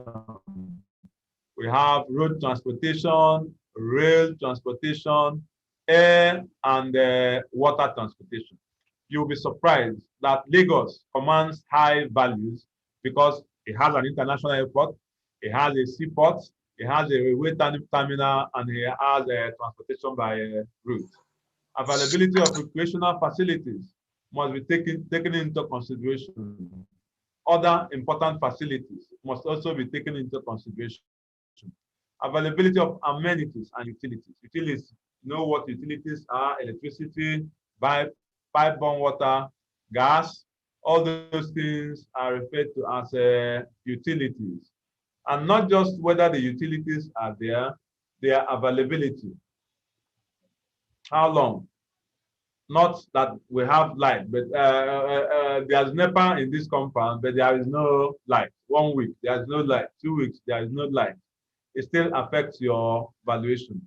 we have road transportation, rail transportation, air and water transportation. You'll be surprised that Lagos commands high values because it has an international airport, it has a seaport, it has a railway terminal, and it has a transportation by route. Availability of recreational facilities must be taken into consideration. Other important facilities must also be taken into consideration. Availability of amenities and utilities. Utilities, you know what utilities are: electricity, pipe-borne water, gas. All those things are referred to as utilities. And not just whether the utilities are there, their availability. How long? Not that we have light, but there's NEPA in this compound, but there is no light. 1 week, there is no light. 2 weeks, there is no light. It still affects your valuation.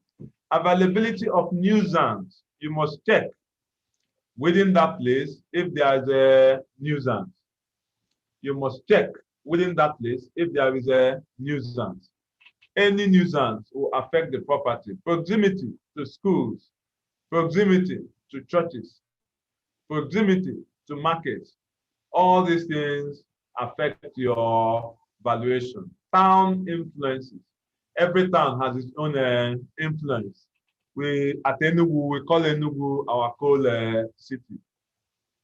Availability of nuisance. You must check within that place if there is a nuisance. You must check within that place if there is a nuisance. Any nuisance will affect the property. Proximity to schools, proximity to churches, proximity to markets. All these things affect your valuation. Town influences. Every town has its own influence. At Enugu, we call Enugu our coal city.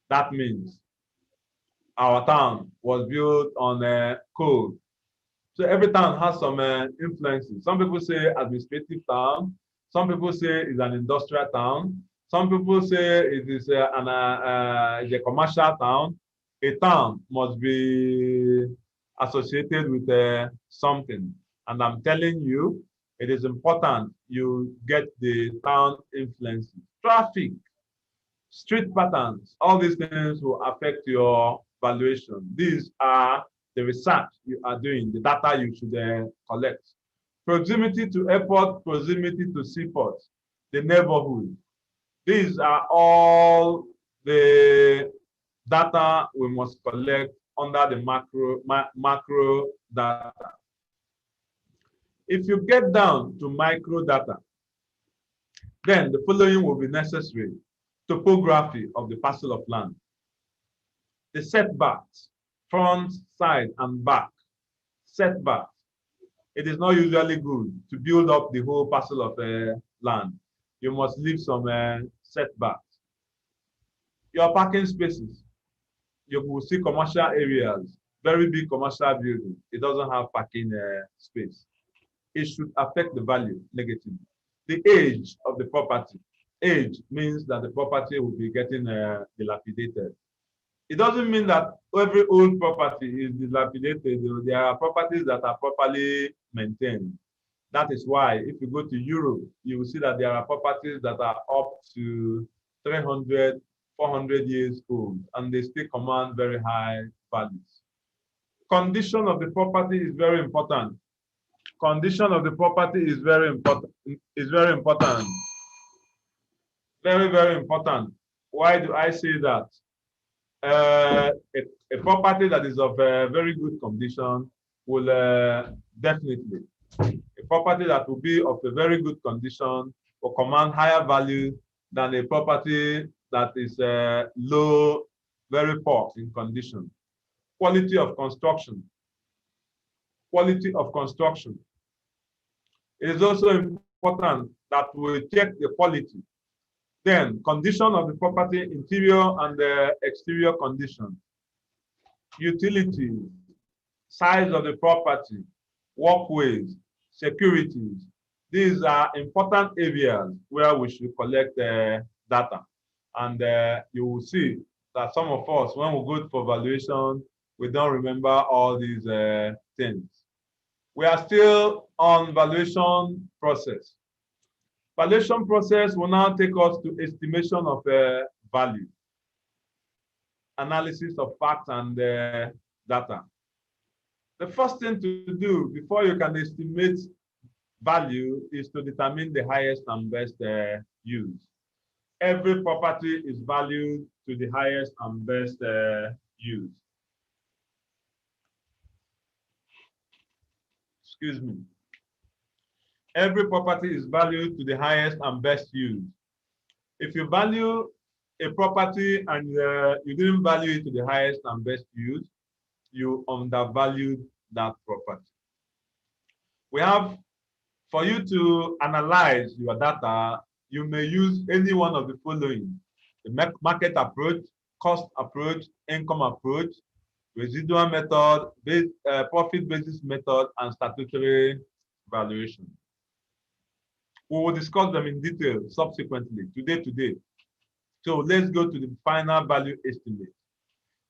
That means our town was built on coal. So every town has some influences. Some people say administrative town. Some people say it's an industrial town. Some people say it is a commercial town. A town must be associated with something. And I'm telling you, it is important you get the town influences. Traffic, street patterns, all these things will affect your valuation. These are the research you are doing, the data you should collect. Proximity to airport, proximity to seaports, the neighborhood. These are all the data we must collect under the macro data. If you get down to micro data, then the following will be necessary. Topography of the parcel of land, the setbacks, front, side, and back. Setbacks. It is not usually good to build up the whole parcel of land. You must leave some setbacks. Your parking spaces. You will see commercial areas, very big commercial building. It doesn't have parking space. It should affect the value negatively. The age of the property. Age means that the property will be getting dilapidated. It doesn't mean that every old property is dilapidated. There are properties that are properly maintained. That is why if you go to Europe, you will see that there are properties that are up to 300, 400 years old, and they still command very high values. Condition of the property is very important. Condition of the property is very important. Very, very important. Why do I say that? A property that is of very good condition will definitely, a property that will be of a very good condition will command higher value than a property that is low, very poor in condition. Quality of construction. Quality of construction. It is also important that we check the quality. Then, condition of the property, interior and exterior condition. Utilities, size of the property, walkways, securities. These are important areas where we should collect data. And you will see that some of us, when we go for valuation, we don't remember all these things. We are still on valuation process. Valuation process will now take us to estimation of value, analysis of facts and data. The first thing to do before you can estimate value is to determine the highest and best use. Every property is valued to the highest and best use. Excuse me. Every property is valued to the highest and best use. If you value a property and you didn't value it to the highest and best use, you undervalued that property. We have, for you to analyze your data, you may use any one of the following: the market approach, cost approach, income approach, residual method, profit basis method, and statutory valuation. We will discuss them in detail subsequently, today. So let's go to the final value estimate.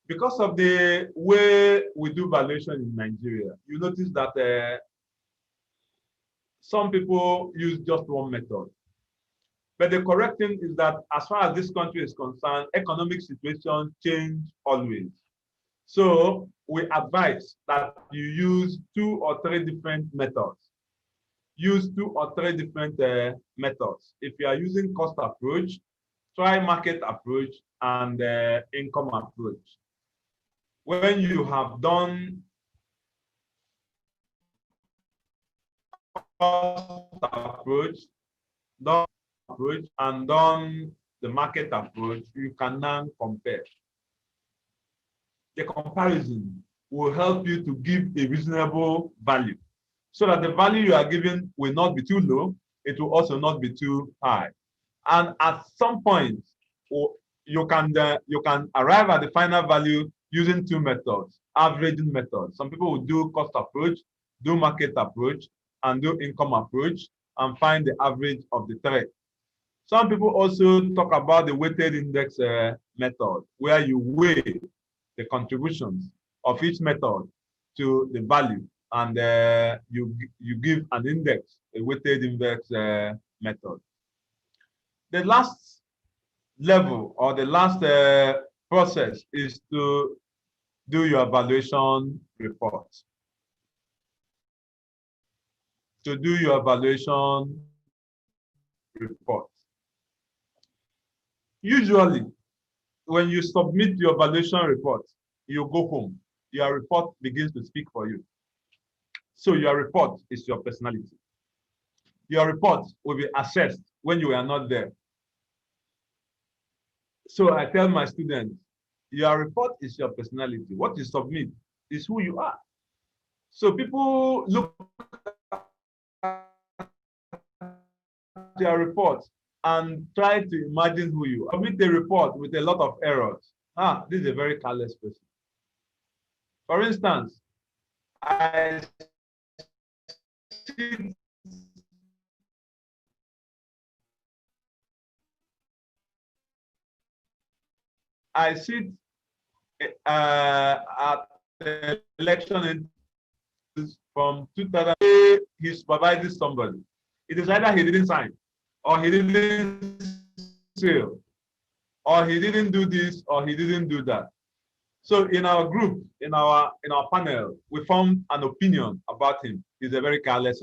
Because of the way we do valuation in Nigeria, you notice that some people use just one method. But the correct thing is that as far as this country is concerned, economic situation change always. So we advise that you use 2 or 3 different methods. Use 2 or 3 different methods. If you are using cost approach, try market approach and income approach. When you have done cost approach, and done the market approach, you can now compare. The comparison will help you to give a reasonable value, so that the value you are giving will not be too low, it will also not be too high. And at some point, you can arrive at the final value using 2 methods, averaging methods. Some people will do cost approach, do market approach, and do income approach, and find the average of the 3. Some people also talk about the weighted index method, where you weigh the contributions of each method to the value, and you give an index, a weighted index method. The last level or the last process is to do your evaluation report. To do your evaluation report. Usually, when you submit your evaluation report, you go home, your report begins to speak for you. So your report is your personality. Your report will be assessed when you are not there. So I tell my students, your report is your personality. What you submit is who you are. So people look at your report and try to imagine who you are. Submit a report with a lot of errors. This is a very careless person. For instance, I sit at the election from 2000. He supervises somebody. It is either he didn't sign, or he didn't seal, or he didn't do this, or he didn't do that. So in our group, in our panel, we formed an opinion about him. He's a very careless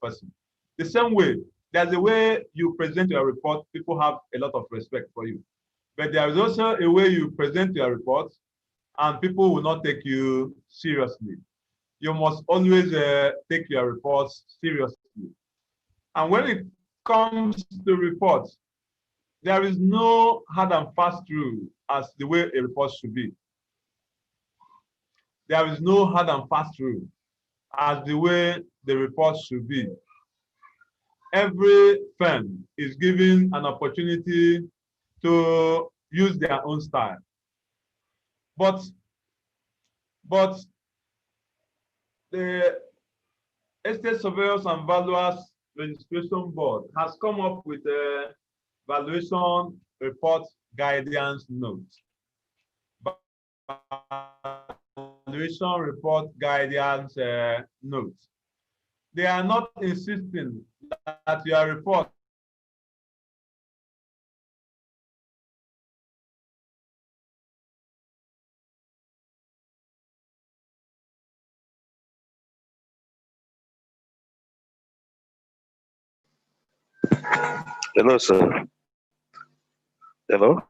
person. The same way, there's a way you present your report, people have a lot of respect for you. But there is also a way you present your report and people will not take you seriously. You must always take your reports seriously. And when it comes to reports, there is no hard and fast rule as the way a report should be. There is no hard and fast rule as the way the report should be. Every firm is given an opportunity to use their own style. But the Estate Surveyors and Valuers Registration Board has come up with a valuation report guidance note. Valuation report guidance note. They are not insisting that your report Hello, sir. Hello?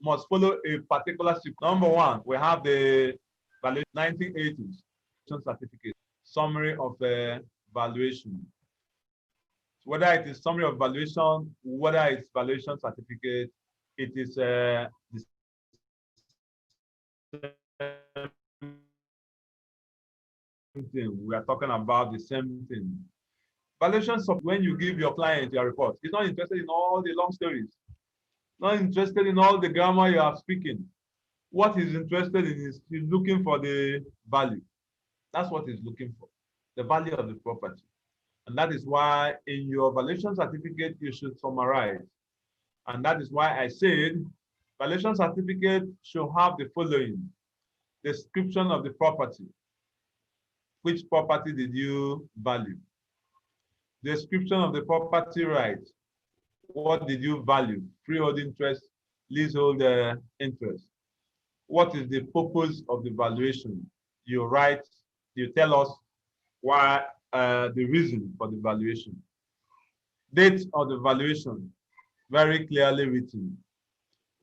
must follow a particular sequence. Number 1, we have the 1980s certificate, summary of valuation. Whether it is summary of valuation, whether it's valuation certificate, it is the same thing. We are talking about the same thing. Valuation when you give your client your report, he's not interested in all the long stories, not interested in all the grammar you are speaking. What he's interested in is he's looking for the value. That's what he's looking for, the value of the property. And that is why in your valuation certificate, you should summarize. And that is why I said valuation certificate should have the following: description of the property. Which property did you value? Description of the property right. What did you value? Freehold interest, leasehold interest. What is the purpose of the valuation? You write, you tell us why the reason for the valuation. Date of the valuation, very clearly written.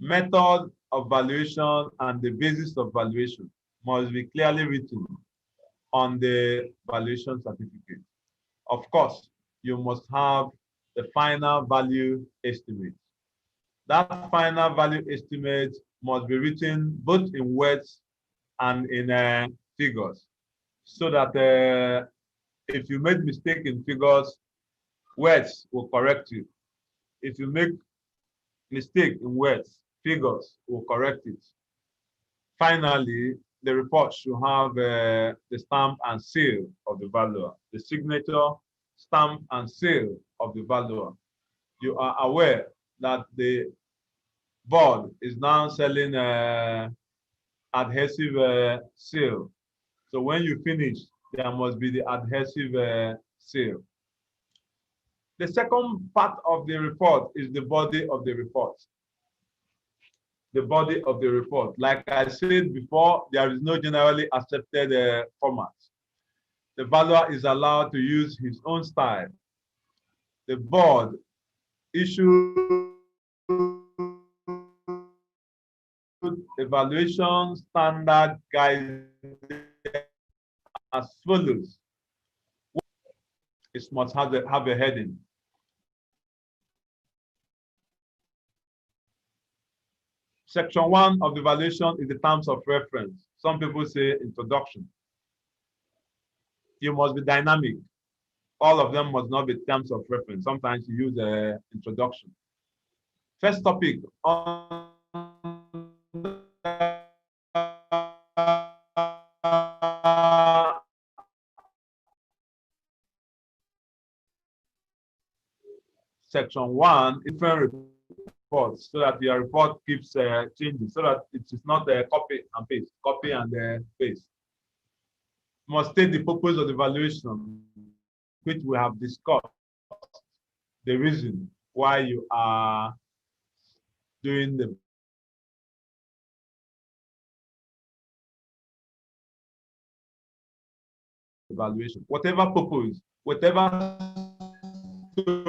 Method of valuation and the basis of valuation must be clearly written on the valuation certificate. Of course, you must have the final value estimate. That final value estimate must be written both in words and in figures, so that if you made mistake in figures, words will correct you. If you make mistake in words, figures will correct it. Finally, the report should have the stamp and seal of the valuer, the signature, stamp and seal of the valuer. You are aware that the board is now selling adhesive seal. So when you finish, there must be the adhesive seal. The second part of the report is the body of the report. The body of the report. Like I said before, there is no generally accepted format. The valuer is allowed to use his own style. The board issued evaluation standard guidance as follows. It must have a heading. Section 1 of the valuation is the terms of reference. Some people say introduction. You must be dynamic. All of them must not be terms of reference. Sometimes you use introduction. First topic on section 1, different reports, so that your report keeps changing, so that it is not a copy and paste, copy and paste. You must state the purpose of the valuation, which we have discussed, the reason why you are doing the evaluation. Whatever purpose, whatever story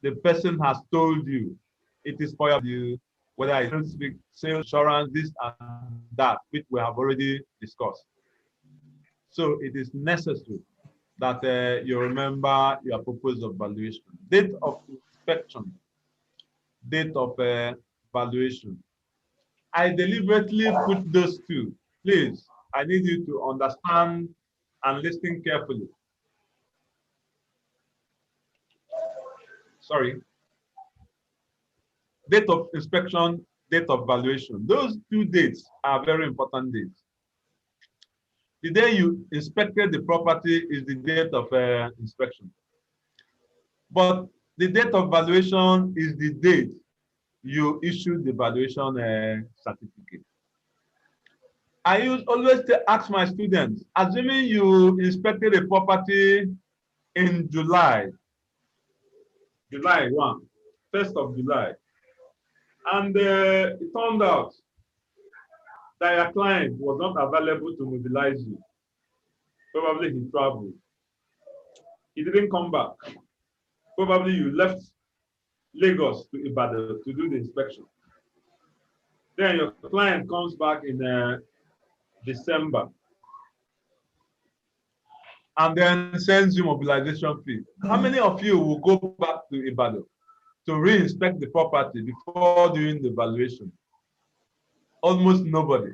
the person has told you, it is for you, whether it's sales, insurance, this and that, which we have already discussed. So it is necessary that you remember your purpose of valuation. Date of inspection, date of valuation. I deliberately put those two. Please, I need you to understand and listen carefully. Sorry. Date of inspection, date of valuation. Those two dates are very important dates. The day you inspected the property is the date of inspection. But the date of valuation is the date you issued the valuation certificate. I always ask my students, assuming you inspected a property in July 1, 1st of July, and it turned out that your client was not available to mobilize you. Probably he traveled. He didn't come back. Probably you left Lagos to Ibadan to do the inspection. Then your client comes back in December and then sends you mobilization fee. How many of you will go back to Ibadan to re-inspect the property before doing the valuation? Almost nobody.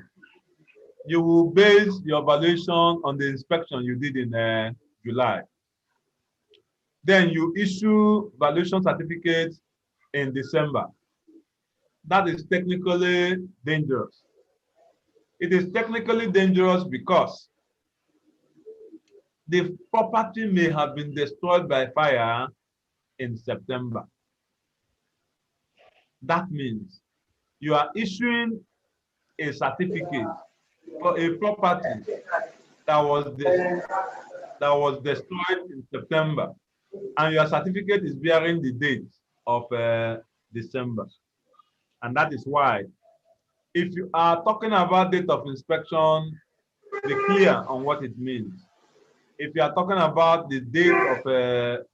You will base your valuation on the inspection you did in July. Then you issue valuation certificates in December. That is technically dangerous. It is technically dangerous because the property may have been destroyed by fire in September. That means you are issuing a certificate for a property that was destroyed in September, and your certificate is bearing the date of December. And that is why, if you are talking about date of inspection, be clear on what it means. If you are talking about the date of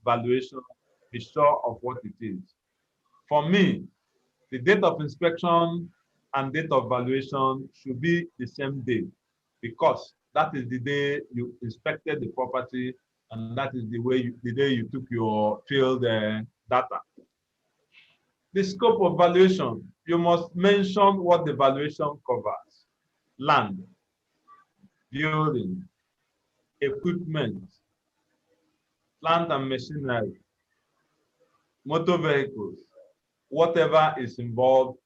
valuation, be sure of what it is. For me, the date of inspection and date of valuation should be the same day, because that is the day you inspected the property, and that is the day you took your field data. The scope of valuation, you must mention what the valuation covers: land, building, equipment, plant and machinery, motor vehicles, whatever is involved,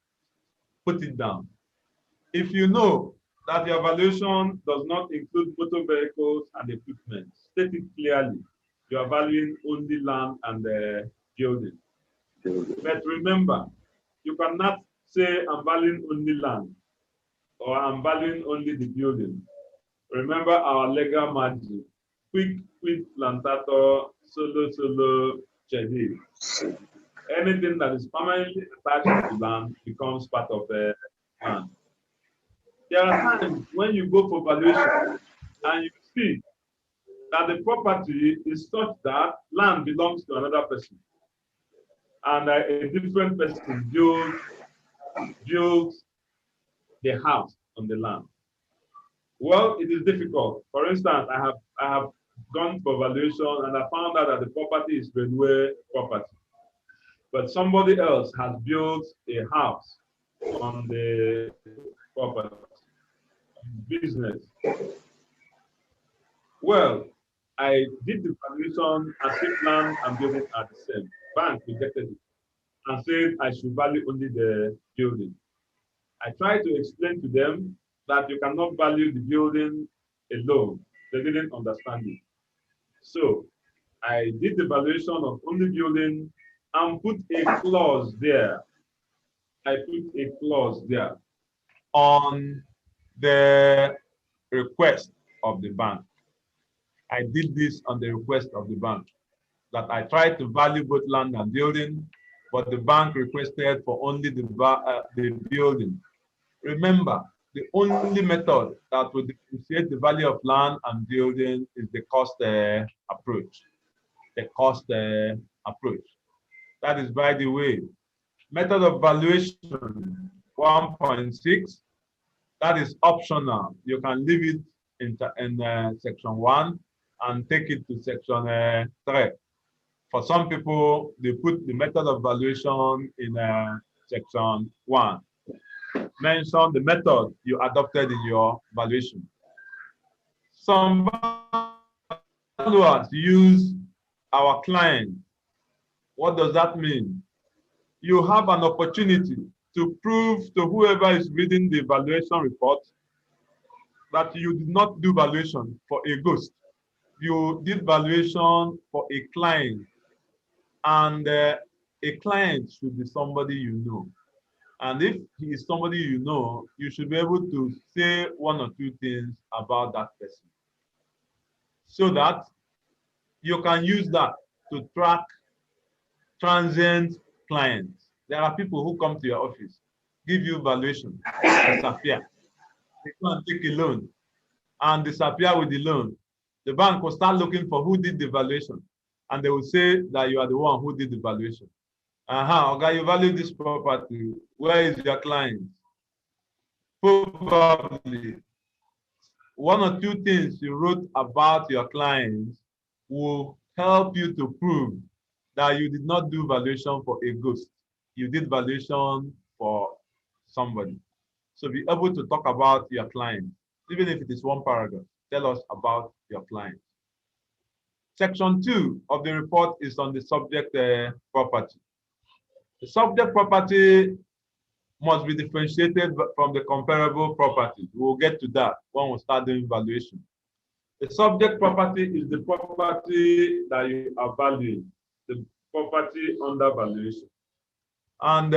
put it down. If you know that your valuation does not include motor vehicles and equipment, state it clearly. You are valuing only land and building. But remember, you cannot say I'm valuing only land or I'm valuing only the building. Remember our legal margin: quick plantator, solo chedi. Anything that is permanently attached to land becomes part of the land. There are times when you go for valuation and you see that the property is such that land belongs to another person, and a different person builds the house on the land. Well, it is difficult. For instance, I have gone for valuation and I found out that the property is railway property, but somebody else has built a house on the property, business. Well, I did the valuation as if land and building are the same. Bank rejected it and said I should value only the building. I tried to explain to them that you cannot value the building alone. They didn't understand it. So I did the valuation of only building and put a clause there. I put a clause there on the request of the bank. I did this on the request of the bank, that I tried to value both land and building, but the bank requested for only the building. Remember, the only method that will differentiate the value of land and building is the cost approach. The cost approach. That is, by the way, method of valuation 1.6. That is optional. You can leave it in section 1 and take it to section 3. For some people, they put the method of valuation in section 1. Mention the method you adopted in your valuation. Some valuers use our client. What does that mean? You have an opportunity to prove to whoever is reading the valuation report that you did not do valuation for a ghost. You did valuation for a client, and a client should be somebody you know. And if he is somebody you know, you should be able to say one or two things about that person, so that you can use that to track transient clients. There are people who come to your office, give you valuation, disappear. They go and take a loan and disappear with the loan. The bank will start looking for who did the valuation, and they will say that you are the one who did the valuation. Okay, you value this property. Where is your client? Probably one or two things you wrote about your clients will help you to prove that you did not do valuation for a ghost. You did valuation for somebody. So be able to talk about your client, even if it is one paragraph. Tell us about your client. Section 2 of the report is on the subject property. The subject property must be differentiated from the comparable property. We'll get to that when we start doing valuation. The subject property is the property that you are valuing, the property under valuation. And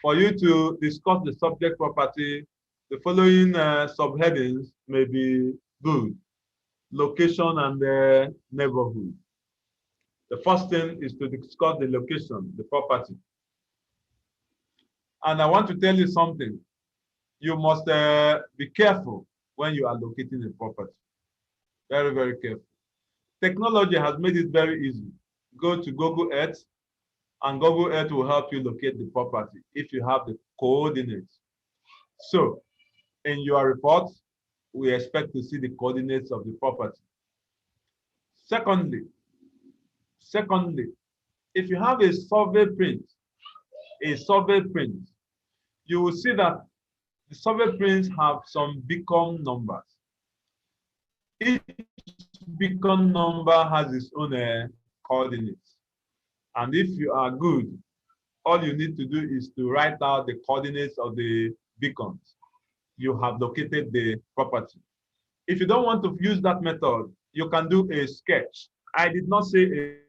for you to discuss the subject property, the following subheadings may be good: location and neighborhood. The first thing is to discuss the location, the property. And I want to tell you something. You must be careful when you are locating a property. Very, very careful. Technology has made it very easy. Go to Google Earth, and Google Earth will help you locate the property if you have the coordinates. So, in your report, we expect to see the coordinates of the property. Secondly, if you have a survey print, you will see that the survey prints have some beacon numbers. Each beacon number has its own coordinates. And if you are good, all you need to do is to write out the coordinates of the beacons. You have located the property. If you don't want to use that method, you can do a sketch. I did not say a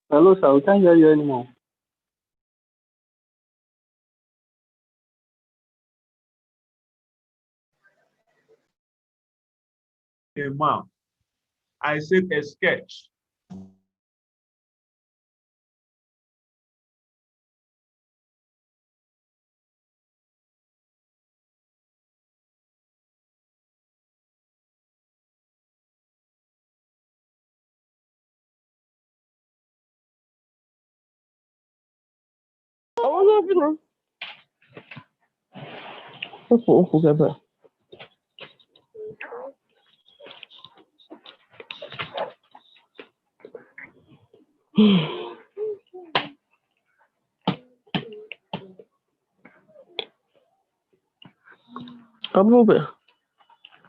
Hello, sir. We can't hear you anymore. map. I said a sketch.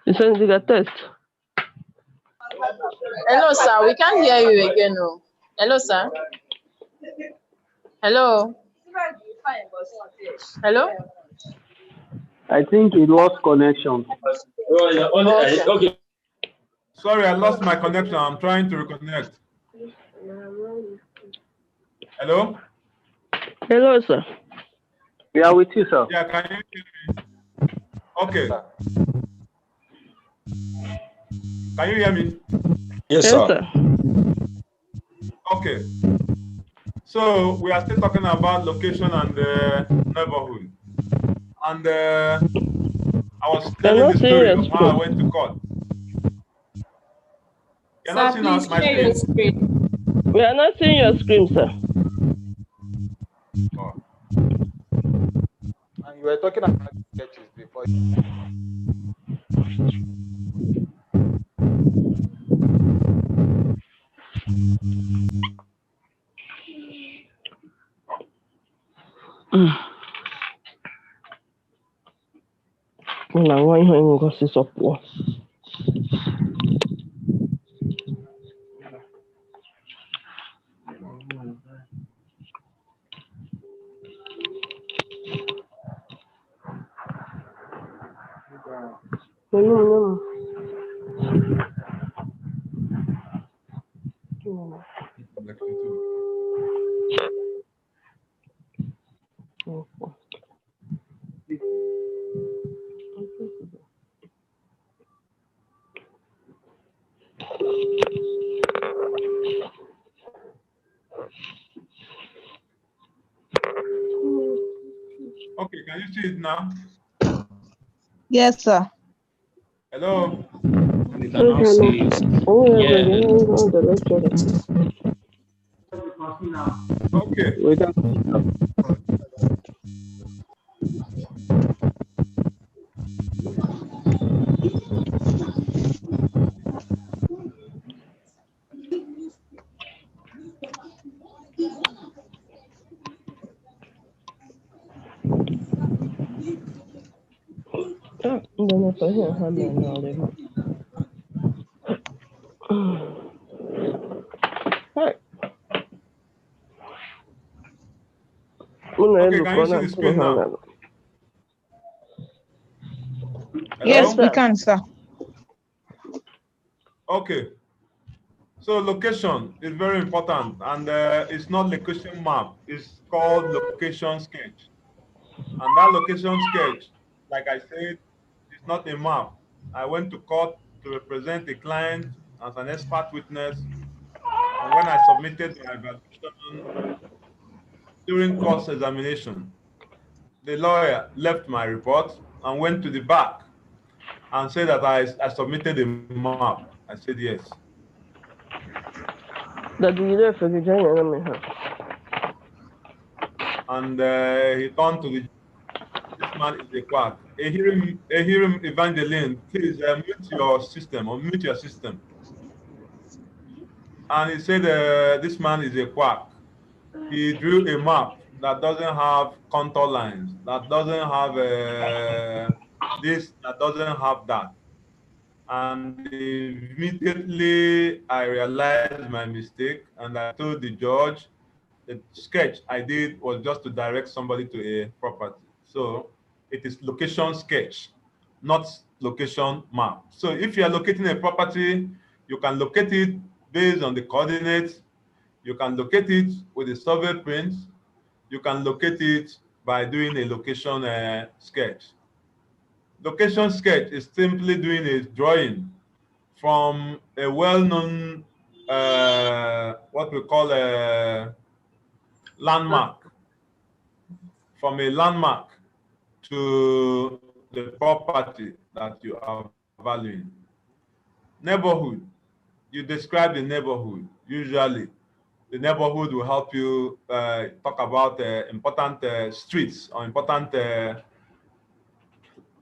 You send the test. Hello, sir. We can't hear you again. No. Hello, sir. Hello. Hello. I think he lost connection. Okay. Sorry, I lost my connection. I'm trying to reconnect. Hello? Hello, sir. We are with you, sir. Yeah, can you hear me? Okay. Can you hear me? Yes, sir. Okay. So we are still talking about location and neighborhood. And I was telling the story of how I went to court. You're not seeing my screen? We are not seeing your screen, sir. Oh. And you were talking about sketches before. Okay, can you see it now? Yes, sir. Hello? We cannot see it. Okay. We can. Okay, can you see the screen now? Yes, we can, sir. Okay. So location is very important, and it's not location map. It's called location sketch. And that location sketch, like I said, is not a map. I went to court to represent the client as an expert witness, and when I submitted my evaluation during cross examination, the lawyer left my report and went to the back and said that I submitted a map. I said yes. And he turned to this man is a quack. Ehirim Evangeline, please mute your system or mute your system. And he said this man is a quack. He drew a map that doesn't have contour lines, that doesn't have this, that doesn't have that. And immediately I realized my mistake, and I told the judge the sketch I did was just to direct somebody to a property. So it is location sketch, not location map. So if you are locating a property, you can locate it based on the coordinates. You can locate it with a survey print. You can locate it by doing a location sketch. Location sketch is simply doing a drawing from a well-known, what we call a landmark, from a landmark to the property that you are valuing. Neighborhood, you describe the neighborhood. Usually, the neighborhood will help you talk about important streets or important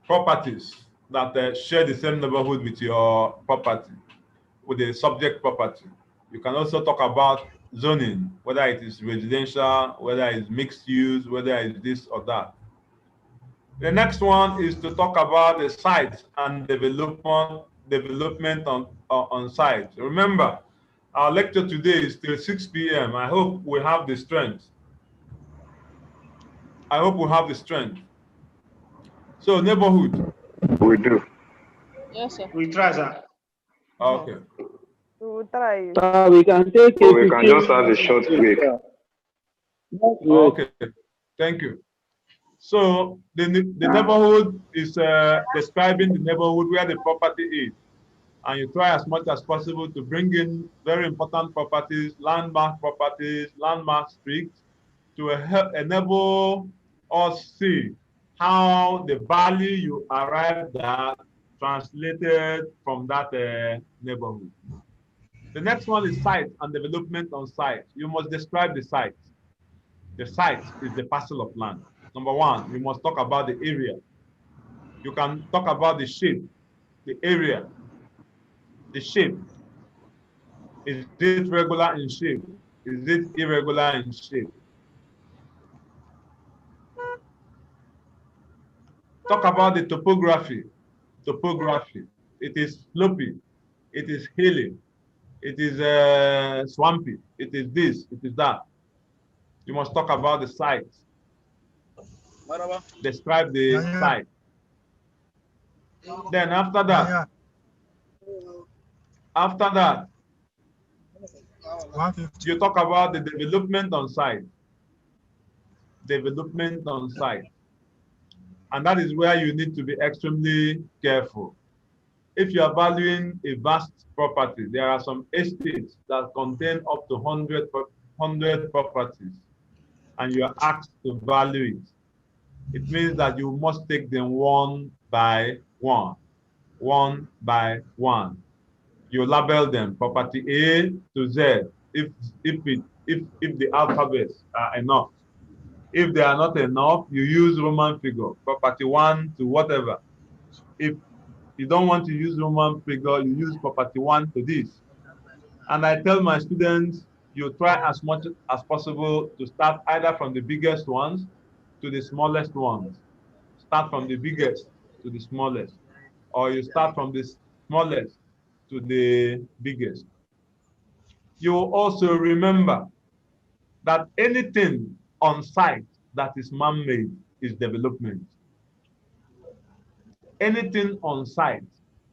properties that share the same neighborhood with your property, with the subject property. You can also talk about zoning, whether it is residential, whether it's mixed use, whether it's this or that. The next one is to talk about the site and development on site. Remember, our lecture today is till 6 p.m. I hope we have the strength. I hope we have the strength. So neighborhood. We do. Yes, sir. We try, sir. Okay. We can take But we can just have a short break. Okay. Thank you. So the neighborhood is describing the neighborhood where the property is. And you try as much as possible to bring in very important properties, landmark streets, to enable us see how the value you arrived at translated from that neighborhood. The next one is site and development on site. You must describe the site. The site is the parcel of land. Number one, you must talk about the area. You can talk about the shape, the area, the shape. Is it regular in shape? Is it irregular in shape? Talk about the topography. Topography. It is slopy. It is hilly. It is swampy. It is this. It is that. You must talk about the site. Describe the site. Then after that, you talk about the development on site. Development on site. And that is where you need to be extremely careful. If you are valuing a vast property, there are some estates that contain up to 100 properties, and you are asked to value it. It means that you must take them one by one. You label them property A to Z if the alphabets are enough. If they are not enough, you use Roman figure, property 1 to whatever. If you don't want to use Roman figure, you use property 1 to this. And I tell my students, you try as much as possible to start either from the biggest ones to the smallest ones. Start from the biggest to the smallest. or you start from the smallest to the biggest. You will also remember that anything on site that is man-made is development. Anything on site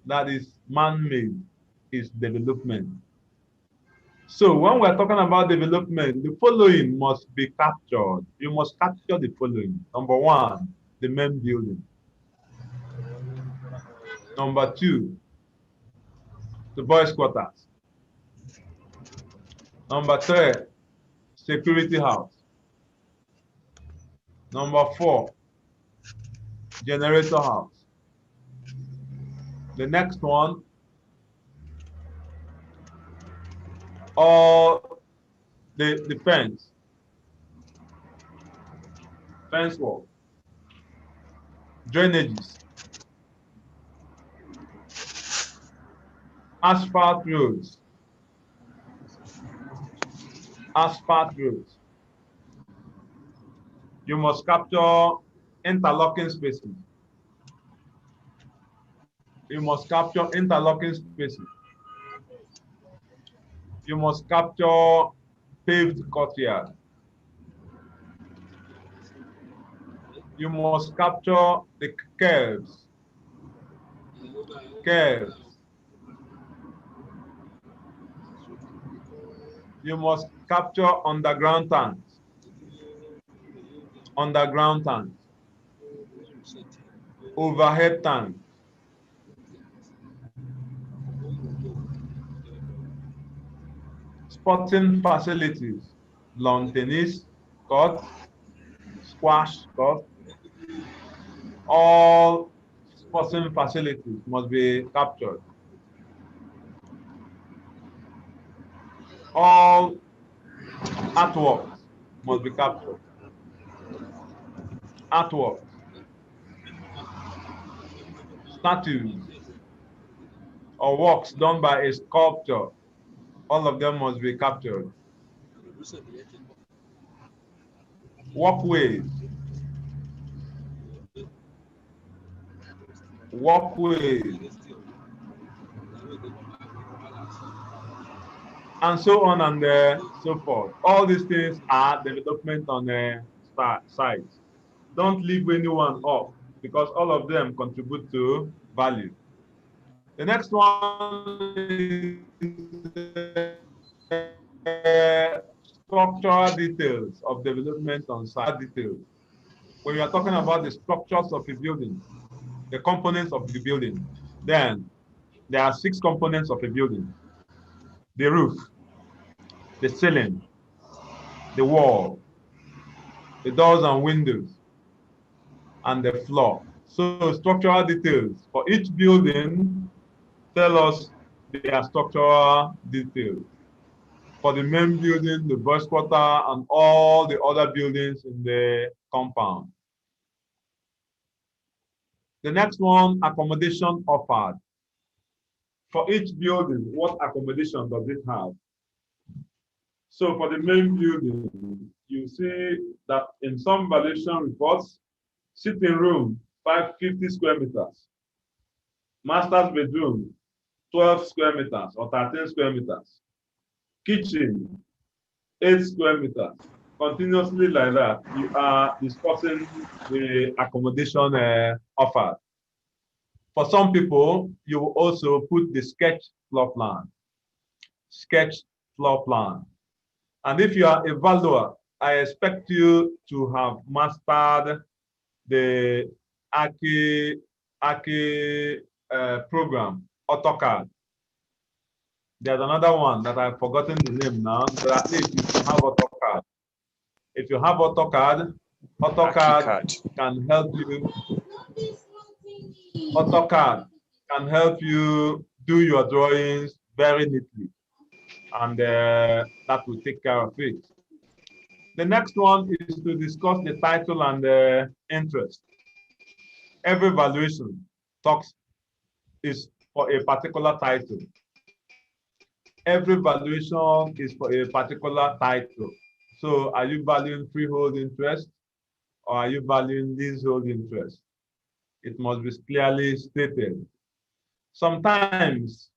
that is man-made is development. So when we're talking about development, the following must be captured. You must capture the following. Number one, the main building. Number two, the boys' quarters. Number three, security house. Number four, generator house. The next one, all the fence wall, drainages, asphalt roads, You must capture interlocking spaces. You must capture interlocking spaces. You must capture paved courtyard. You must capture the curves. You must capture underground tanks. Overhead tanks. Sporting facilities, lawn tennis court, squash court, all sporting facilities must be captured. All artworks must be captured. Artworks, statues, or works done by a sculptor, all of them must be captured. Walkways, and so on and so forth. All these things are development on the site. Don't leave anyone off because all of them contribute to value. The next one is structural details of development on site details. When you are talking about the structures of a building, the components of the building, then there are 6 components of a building: the roof, the ceiling, the wall, the doors and windows, and the floor. So structural details for each building tell us their structural details. For the main building, the boys' quarter, and all the other buildings in the compound. The next one, accommodation offered. For each building, what accommodation does it have? So for the main building, you see that in some valuation reports, sitting room, 550 square meters. Master's bedroom, 12 square meters or 13 square meters. Kitchen, 8 square meters. Continuously like that, you are discussing the accommodation offered. For some people, you will also put the sketch floor plan. And if you are a valuer, I expect you to have mastered the Aki program, AutoCAD. There's another one that I've forgotten the name now, but at least you should have AutoCAD. If you have AutoCAD can help you. AutoCAD can help you do your drawings very neatly, and that will take care of it. The next one is to discuss the title and the interest. Every valuation is for a particular title. Every valuation is for a particular title. So are you valuing freehold interest or are you valuing leasehold interest? It must be clearly stated Sometimes,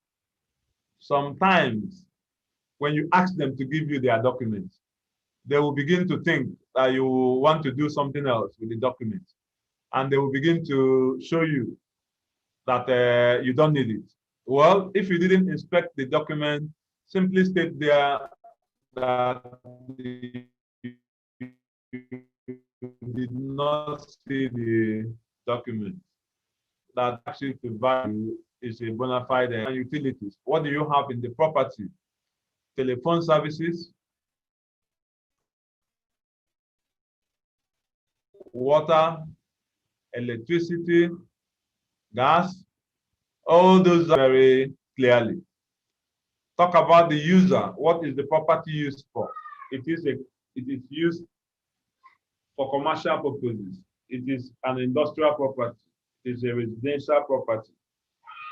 when you ask them to give you their documents, they will begin to think that you want to do something else with the documents. And they will begin to show you that you don't need it. Well, if you didn't inspect the document, simply state there that you did not see the document. That actually the value is a bona fide utilities. What do you have in the property? Telephone services, water, electricity, gas, all those are very clearly. Talk about the user. What is the property used for? It is used for commercial purposes. It is an industrial property. It is a residential property.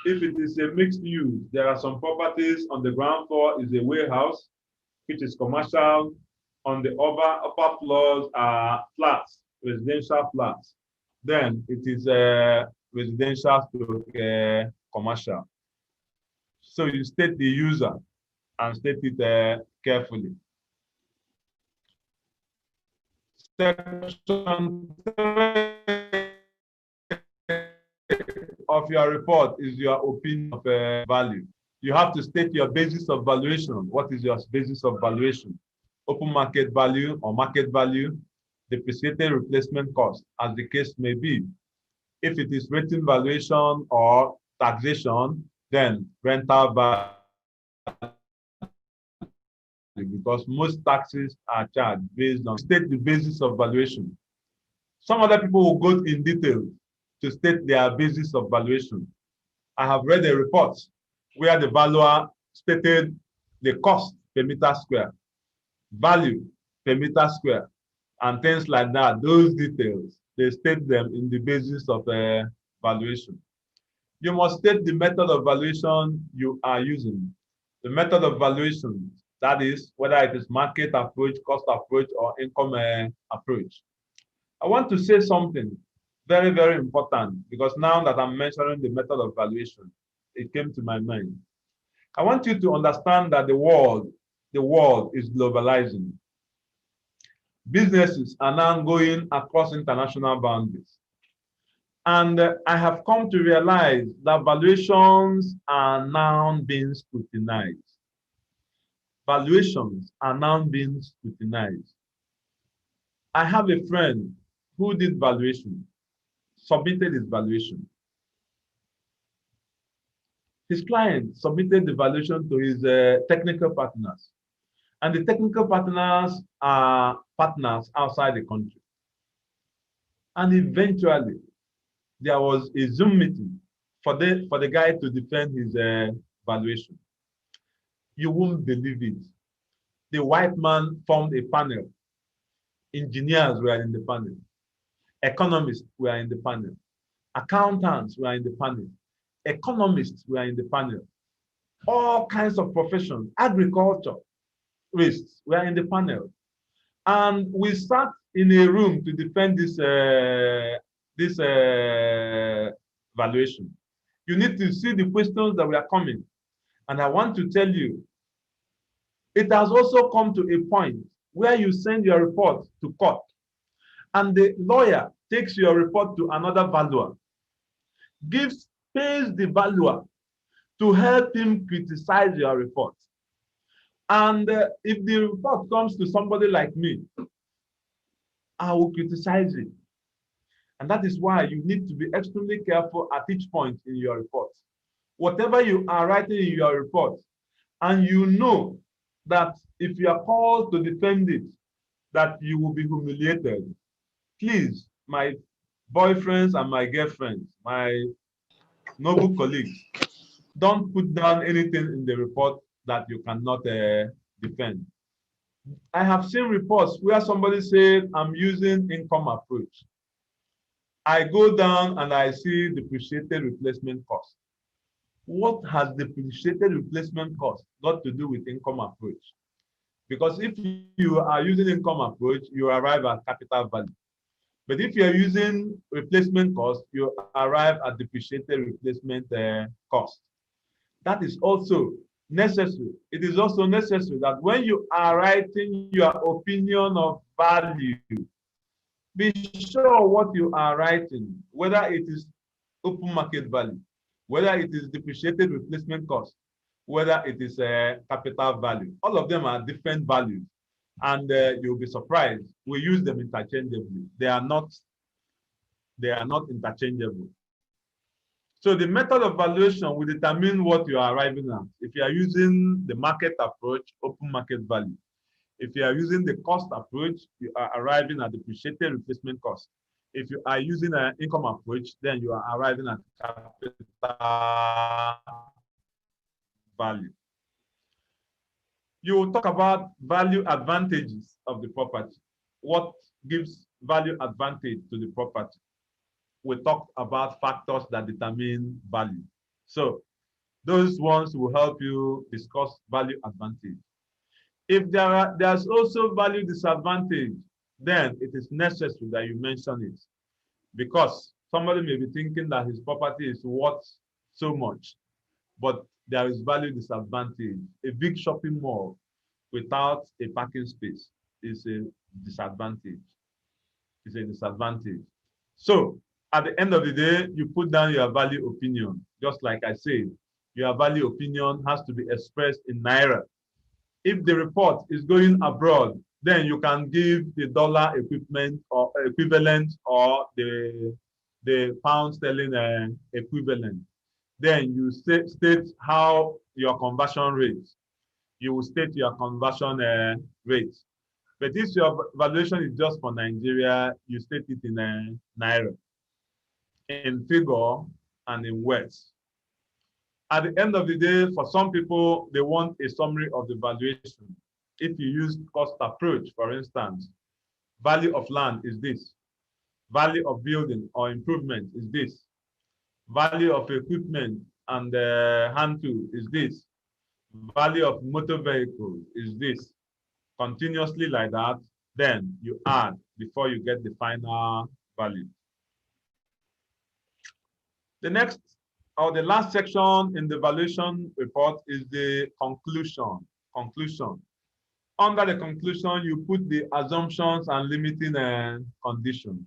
If it is a mixed use, there are some properties on the ground floor is a warehouse, which is commercial. On the upper floors are flats, residential flats. Then it is residential to commercial. So you state the user and state it carefully. Section 3 of your report is your opinion of value. You have to state your basis of valuation. What is your basis of valuation? Open market value or market value, depreciated replacement cost, as the case may be. If it is rating valuation or taxation, then rental value, because most taxes are charged based on state the basis of valuation. Some other people will go in detail to state their basis of valuation. I have read a report where the valuer stated the cost per meter square, value per meter square, and things like that. Those details, they state them in the basis of valuation. You must state the method of valuation you are using. The method of valuation, that is, whether it is market approach, cost approach, or income approach. I want to say something very, very important, because now that I'm mentioning the method of valuation, it came to my mind. I want you to understand that the world is globalizing. Businesses are now going across international boundaries. And I have come to realize that valuations are now being scrutinized. Valuations are now being scrutinized. I have a friend who did valuation, submitted his valuation. His client submitted the valuation to his technical partners. And the technical partners are partners outside the country. And eventually, there was a Zoom meeting for the guy to defend his valuation. You won't believe it. The white man formed a panel. Engineers were in the panel. Economists were in the panel. Accountants were in the panel. Economists were in the panel. All kinds of professions, agriculture, risks were in the panel. And we sat in a room to defend this valuation. You need to see the questions that were coming. And I want to tell you, it has also come to a point where you send your report to court, and the lawyer takes your report to another valuer, pays the valuer to help him criticize your report. And if the report comes to somebody like me, I will criticize it. And that is why you need to be extremely careful at each point in your report. Whatever you are writing in your report, and you know that if you are called to defend it, that you will be humiliated, please, my boyfriends and my girlfriends, my noble colleagues, don't put down anything in the report that you cannot defend. I have seen reports where somebody said, I'm using income approach. I go down and I see depreciated replacement cost. What has depreciated replacement cost got to do with income approach? Because if you are using income approach, you arrive at capital value. But if you're using replacement cost, you arrive at depreciated replacement cost. That is also necessary. It is also necessary that when you are writing your opinion of value, be sure what you are writing, whether it is open market value, whether it is depreciated replacement cost, whether it is capital value. All of them are different values, and you'll be surprised. We use them interchangeably. They are not interchangeable. So the method of valuation will determine what you are arriving at. If you are using the market approach, open market value. If you are using the cost approach, you are arriving at depreciated replacement cost. If you are using an income approach, then you are arriving at capital value. You will talk about value advantages of the property. What gives value advantage to the property? We talked about factors that determine value. So those ones will help you discuss value advantage. If there's also value disadvantage, then it is necessary that you mention it, because somebody may be thinking that his property is worth so much, but there is value disadvantage. A big shopping mall without a parking space is a disadvantage. It's a disadvantage. So at the end of the day, you put down your value opinion. Just like I said, your value opinion has to be expressed in Naira. If the report is going abroad, then you can give the dollar equivalent or the pound sterling equivalent. Then you state how your conversion rate. You will state your conversion rate. But if your valuation is just for Nigeria, you state it in Naira, in figure, and in words. At the end of the day, for some people, they want a summary of the valuation. If you use cost approach, for instance, value of land is this. Value of building or improvement is this. Value of equipment and hand tool is this. Value of motor vehicle is this. Continuously like that, then you add before you get the final value. The next or the last section in the valuation report is the conclusion. Under the conclusion, you put the assumptions and limiting conditions.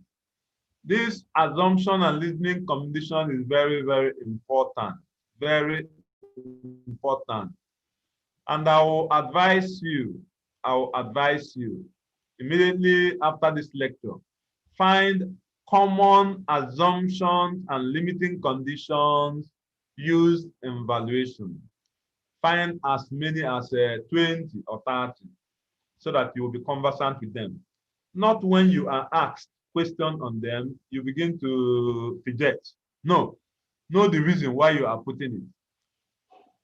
This assumption and limiting condition is very, very important. Very important. And I will advise you immediately after this lecture, find common assumptions and limiting conditions used in valuation. Find as many as 20 or 30 so that you will be conversant with them. Not when you are asked questions on them, you begin to fidget. No, know the reason why you are putting it.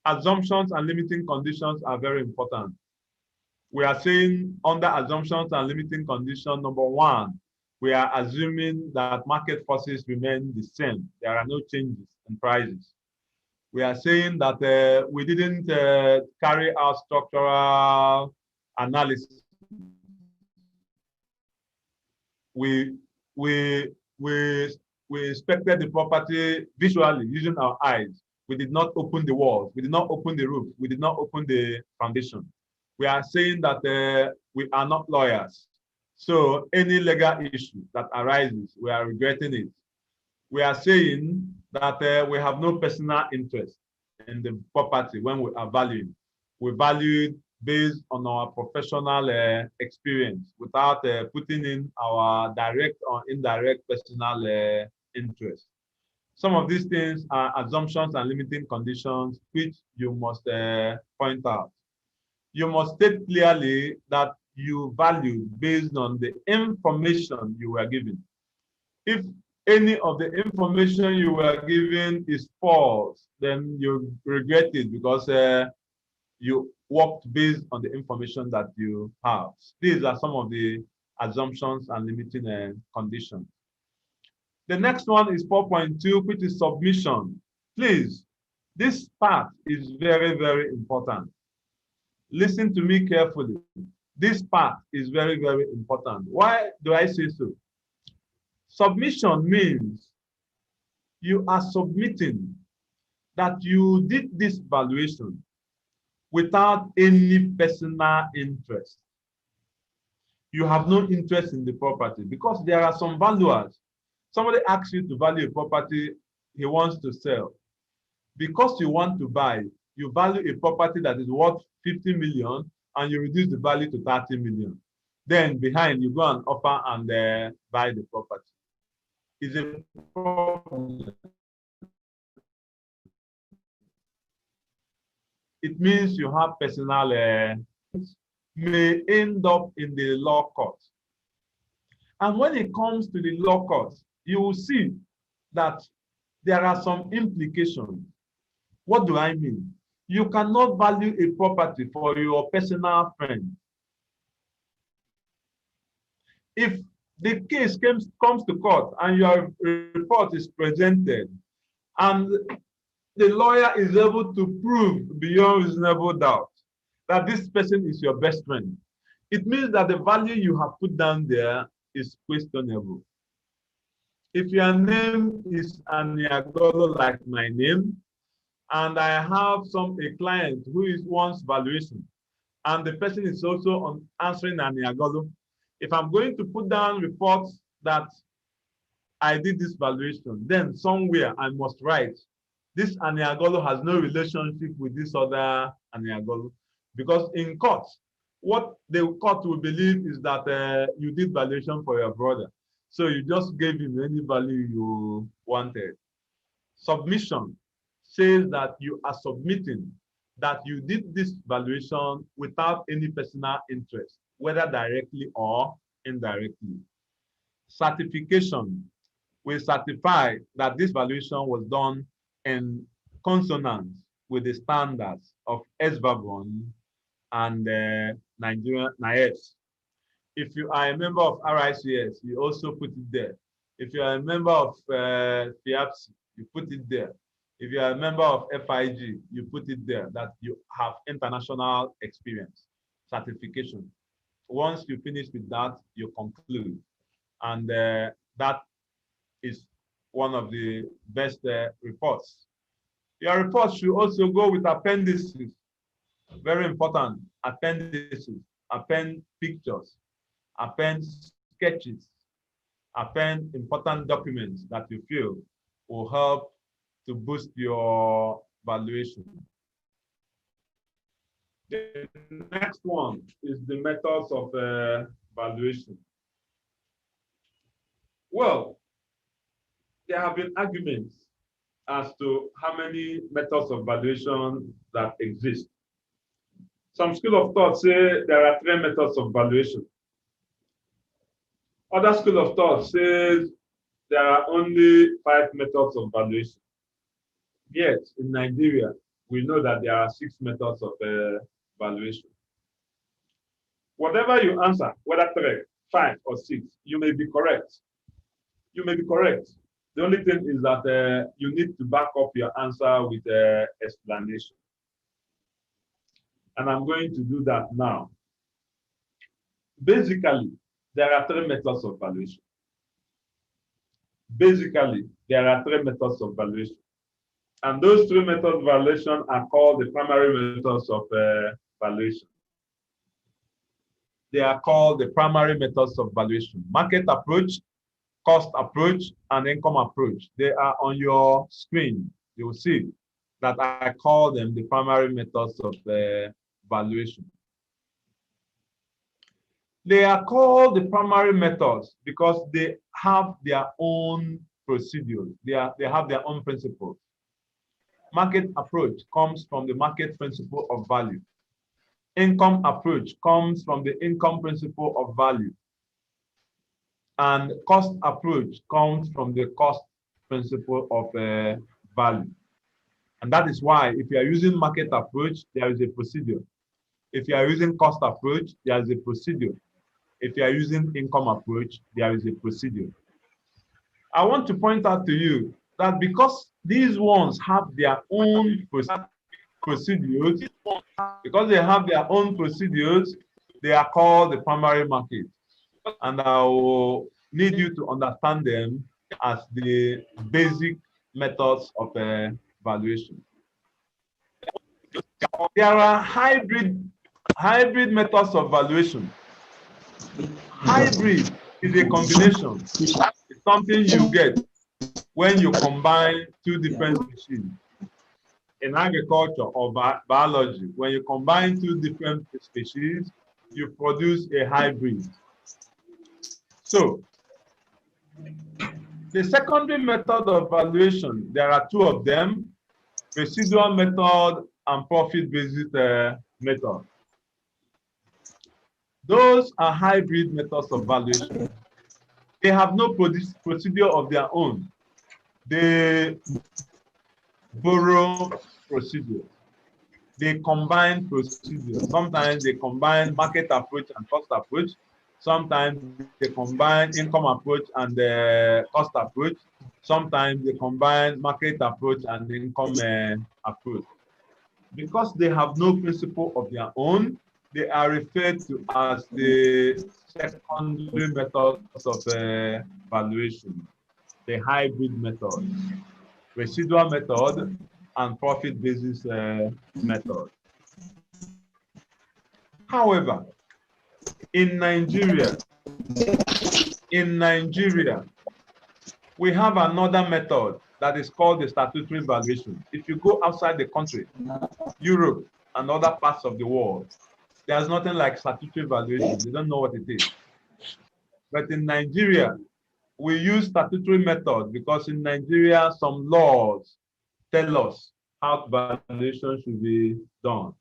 Assumptions and limiting conditions are very important. We are saying under assumptions and limiting condition, number one, we are assuming that market forces remain the same. There are no changes in prices. We are saying that we didn't carry out structural analysis. We inspected the property visually using our eyes. We did not open the walls. We did not open the roof. We did not open the foundation. We are saying that we are not lawyers. So any legal issue that arises, we are regretting it. We are saying that we have no personal interest in the property when we are valuing. We value it based on our professional experience without putting in our direct or indirect personal interest. Some of these things are assumptions and limiting conditions which you must point out. You must state clearly that you value based on the information you were given. If any of the information you were given is false, then you regret it because you worked based on the information that you have. These are some of the assumptions and limiting conditions. The next one is 4.2, which is submission. Please, this part is very, very important. Listen to me carefully. This part is very, very important. Why do I say so? Submission means you are submitting that you did this valuation without any personal interest. You have no interest in the property because there are some valuers. Somebody asks you to value a property he wants to sell. Because you want to buy, you value a property that is worth 50 million and you reduce the value to 30 million. Then behind, you go and offer and buy the property. It's a problem. It means you have personal may end up in the law court. And when it comes to the law court, you will see that there are some implications. What do I mean? You cannot value a property for your personal friend. If the case comes to court and your report is presented and the lawyer is able to prove beyond reasonable doubt that this person is your best friend, it means that the value you have put down there is questionable. If your name is Aniagolo like my name, and I have a client who wants valuation, and the person is also answering Aniagolo, if I'm going to put down reports that I did this valuation, then somewhere I must write, this Aniagolo has no relationship with this other Aniagolo. Because in court, what the court will believe is that you did valuation for your brother. So you just gave him any value you wanted. Submission says that you are submitting that you did this valuation without any personal interest, whether directly or indirectly. Certification will certify that this valuation was done in consonance with the standards of SBABON and Nigerian NIESV. If you are a member of RICS, you also put it there. If you are a member of FIAPSI, you put it there. If you are a member of FIG, you put it there that you have international experience, certification. Once you finish with that, you conclude. And that is one of the best reports. Your report should also go with appendices. Very important, appendices, append pictures, append sketches, append important documents that you feel will help to boost your valuation. The next one is the methods of valuation. Well, there have been arguments as to how many methods of valuation that exist. Some school of thought say there are 3 methods of valuation. Other school of thought says there are only 5 methods of valuation. Yet, in Nigeria, we know that there are 6 methods of valuation. Whatever you answer, whether 3, 5, or 6, you may be correct. You may be correct. The only thing is that you need to back up your answer with explanation. And I'm going to do that now. Basically, there are 3 methods of valuation. Basically, there are 3 methods of valuation. And those 3 methods of valuation are called the primary methods of valuation. They are called the primary methods of valuation: market approach, cost approach, and income approach. They are on your screen. You will see that I call them the primary methods of valuation. They are called the primary methods because they have their own procedures. They have their own principles. Market approach comes from the market principle of value. Income approach comes from the income principle of value. And cost approach comes from the cost principle of value. And that is why if you are using market approach, there is a procedure. If you are using cost approach, there is a procedure. If you are using income approach, there is a procedure. I want to point out to you that because these ones have their own procedures, because they have their own procedures, they are called the primary market. And I will need you to understand them as the basic methods of valuation. There are hybrid methods of valuation. Hybrid is a combination. It's something you get when you combine two different species. In agriculture or biology, when you combine two different species, you produce a hybrid. So, the secondary method of valuation, there are two of them, residual method and profit-based method. Those are hybrid methods of valuation. They have no procedure of their own. They borrow procedures. They combine procedures. Sometimes they combine market approach and cost approach. Sometimes they combine income approach and cost approach. Sometimes they combine market approach and income approach. Because they have no principle of their own, they are referred to as the secondary methods of valuation, the hybrid method, residual method, and profit basis method. However, in Nigeria, we have another method that is called the statutory valuation. If you go outside the country, Europe and other parts of the world, there's nothing like statutory valuation. They don't know what it is. But in Nigeria, we use statutory method because in Nigeria, some laws tell us how valuation should be done.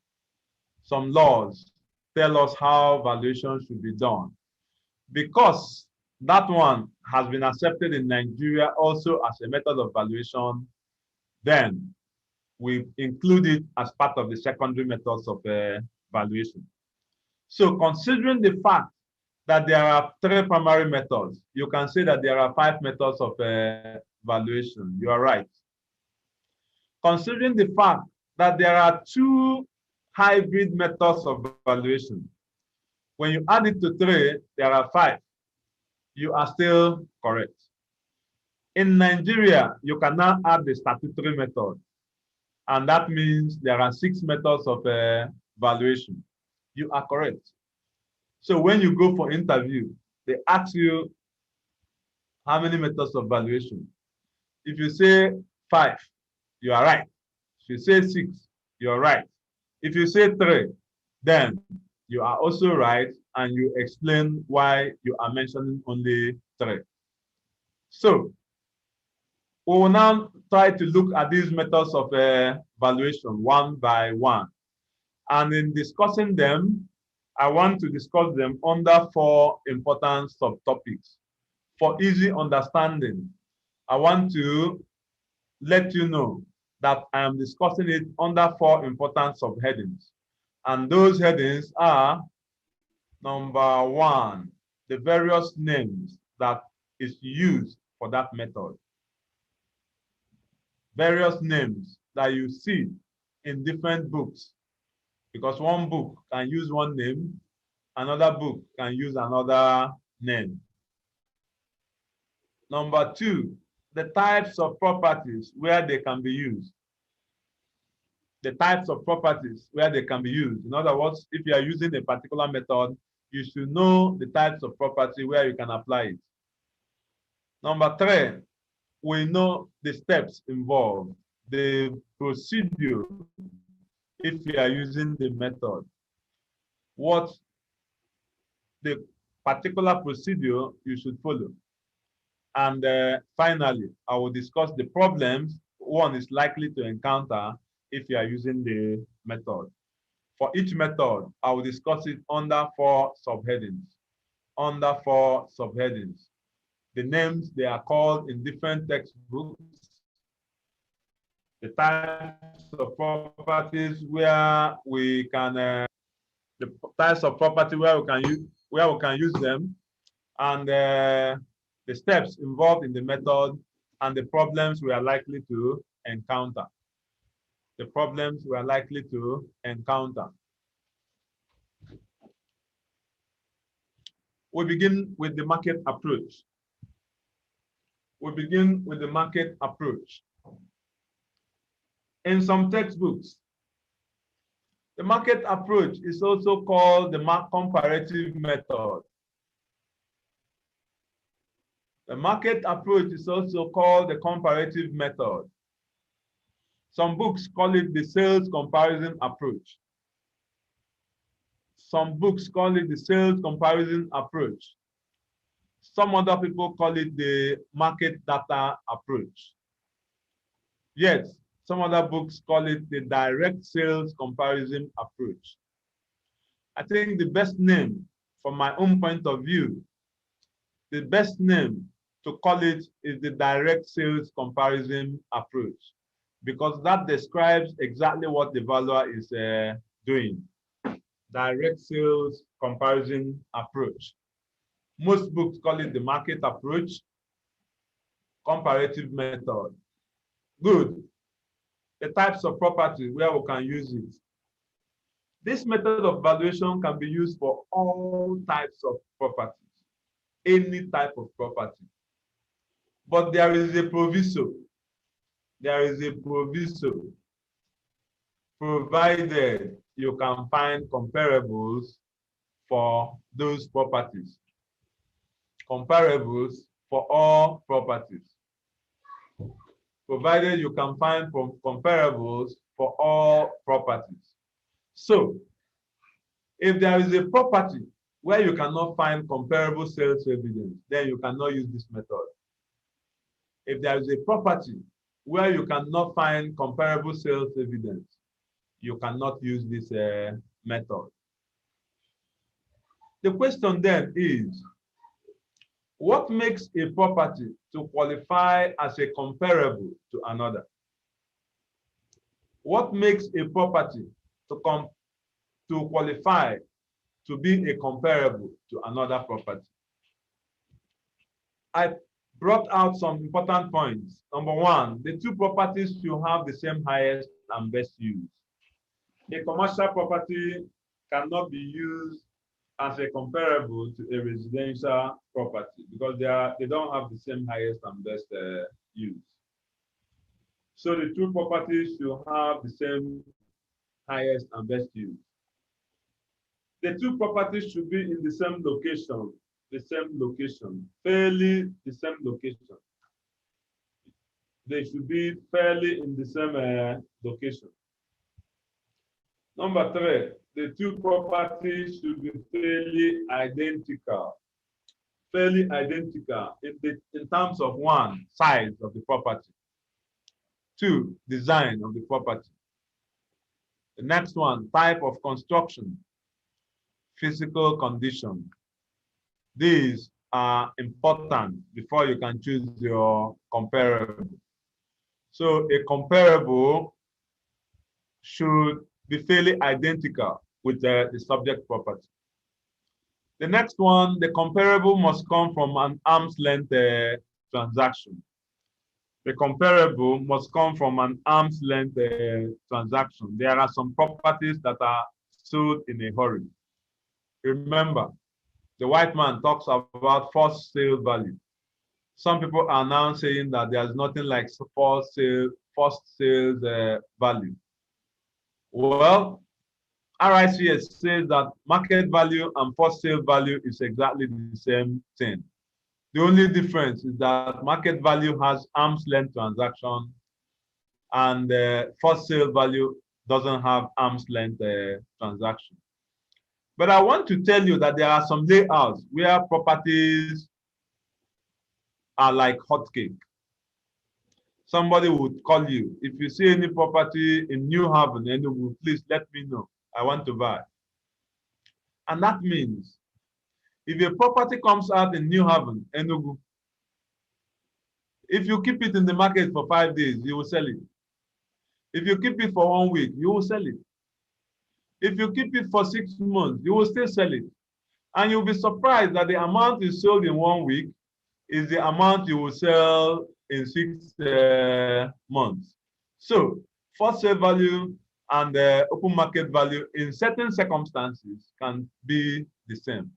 Some laws tell us how valuation should be done. Because that one has been accepted in Nigeria also as a method of valuation, then we include it as part of the secondary methods of valuation. So considering the fact that there are three primary methods, you can say that there are 5 methods of valuation. You are right. Considering the fact that there are 2 hybrid methods of valuation, when you add it to 3, there are 5. You are still correct. In Nigeria, you can now add the statutory method, and that means there are 6 methods of valuation. You are correct. So when you go for interview, they ask you how many methods of valuation. If you say 5, you are right. If you say 6, you are right. If you say 3, then you are also right, and you explain why you are mentioning only 3. So we will now try to look at these methods of valuation one by one. And in discussing them, I want to discuss them under 4 important subtopics. For easy understanding, I want to let you know that I am discussing it under 4 important subheadings. And those headings are: number 1, the various names that is used for that method. Various names that you see in different books, because one book can use one name, another book can use another name. Number 2, the types of properties where they can be used. The types of properties where they can be used. In other words, if you are using a particular method, you should know the types of property where you can apply it. Number 3, we know the steps involved, the procedure if you are using the method, what the particular procedure you should follow. And finally, I will discuss the problems one is likely to encounter if you are using the method. For each method, I will discuss it under 4 subheadings. Under 4 subheadings. The names, they are called in different textbooks. The types of properties where we can, the types of property where we can use them, and the steps involved in the method, and the problems we are likely to encounter. The problems we are likely to encounter. We begin with the market approach. we begin with the market approach. In some textbooks, the market approach is also called the comparative method. The market approach is also called the comparative method. Some books call it the sales comparison approach. Some books call it the sales comparison approach. Some other people call it the market data approach. Yet, some other books call it the direct sales comparison approach. I think the best name, from my own point of view, the best name to call it is the direct sales comparison approach, because that describes exactly what the valuer is doing. Direct sales comparison approach. Most books call it the market approach, comparative method. Good. The types of properties where we can use it. This method of valuation can be used for all types of properties, any type of property. But there is a proviso. There is a proviso, provided you can find comparables for those properties. Comparables for all properties. Provided you can find comparables for all properties. So, if there is a property where you cannot find comparable sales evidence, then you cannot use this method. If there is a property where you cannot find comparable sales evidence, you cannot use this method. The question then is, what makes a property to qualify as a comparable to another? What makes a property to qualify to be a comparable to another property? I brought out some important points. Number one, the two properties should have the same highest and best use. A commercial property cannot be used as a comparable to a residential property because they don't have the same highest and best use. So the two properties should have the same highest and best use. The two properties should be in the same location, fairly the same location. They should be fairly in the same location. Number three, the two properties should be fairly identical. Fairly identical in terms of one, size of the property. Two, design of the property. The next one, type of construction, physical condition. These are important before you can choose your comparable. So a comparable should be fairly identical with the subject property. The next one, the comparable must come from an arm's length transaction. The comparable must come from an arm's length transaction. There are some properties that are sold in a hurry. Remember, the white man talks about first sale value. Some people are now saying that there's nothing like first sales value. Well, RICS says that market value and first sale value is exactly the same thing. The only difference is that market value has arm's length transaction and first sale value doesn't have arm's length transaction. But I want to tell you that there are some layouts where properties are like hotcake. Somebody would call you. If you see any property in New Haven, Enugu, please let me know. I want to buy. And that means if a property comes out in New Haven, Enugu, if you keep it in the market for 5 days, you will sell it. If you keep it for 1 week, you will sell it. If you keep it for 6 months, you will still sell it. And you'll be surprised that the amount you sold in 1 week is the amount you will sell in 6 months. So, first sale value and open market value in certain circumstances can be the same.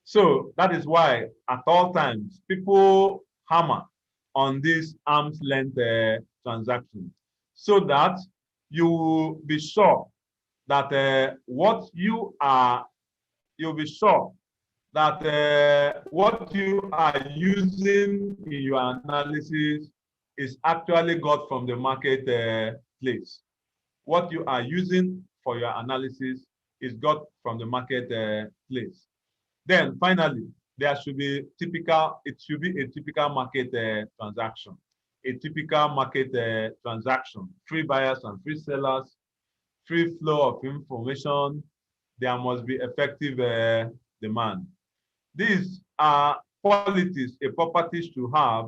So, that is why at all times, people hammer on this arm's length transaction, so that you will be sure that what you are using in your analysis is actually got from the market place. What you are using for your analysis is got from the market place. Then finally, it should be a typical market transaction. A typical market transaction, free buyers and free sellers, free flow of information. There must be effective demand. These are qualities a property should have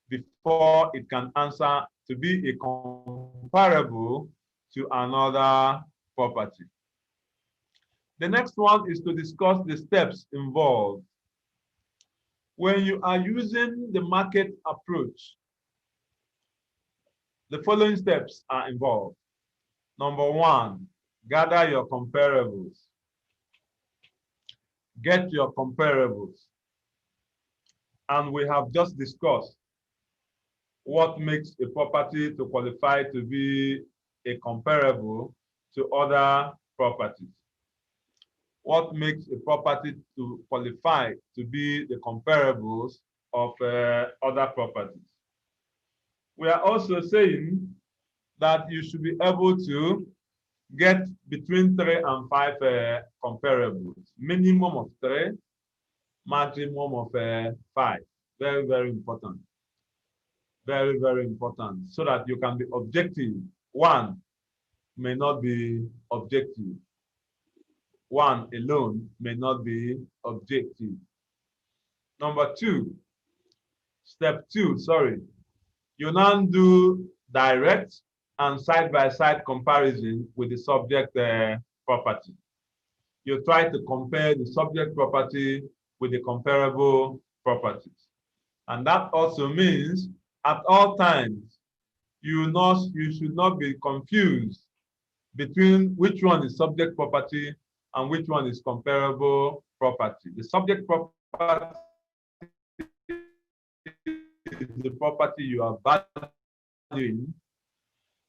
before it can answer to be a comparable to another property. The next one is to discuss the steps involved. When you are using the market approach, the following steps are involved. Number one, gather your comparables. Get your comparables. And we have just discussed what makes a property to qualify to be a comparable to other properties. What makes a property to qualify to be the comparables of other properties. We are also saying that you should be able to get between 3 and 5 comparables. Minimum of 3, maximum of 5. Very, very important. Very, very important. So that you can be objective. One may not be objective. One alone may not be objective. Number two, step 2, sorry. You now do direct and side-by-side comparison with the subject property. You try to compare the subject property with the comparable properties. And that also means at all times, you should not be confused between which one is subject property and which one is comparable property. The subject property is the property you are valuing.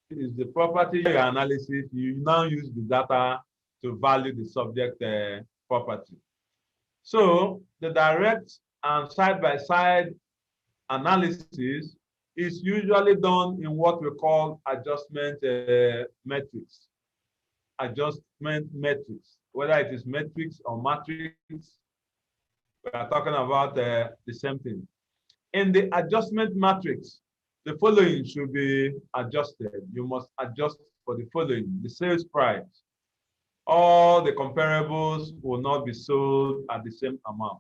It is the property your analysis. You now use the data to value the subject property. So the direct and side-by-side analysis is usually done in what we call adjustment metrics. Adjustment metrics, whether it is metrics or matrix, we are talking about the same thing. In the adjustment matrix, the following should be adjusted. You must adjust for the following: the sales price. All the comparables will not be sold at the same amount.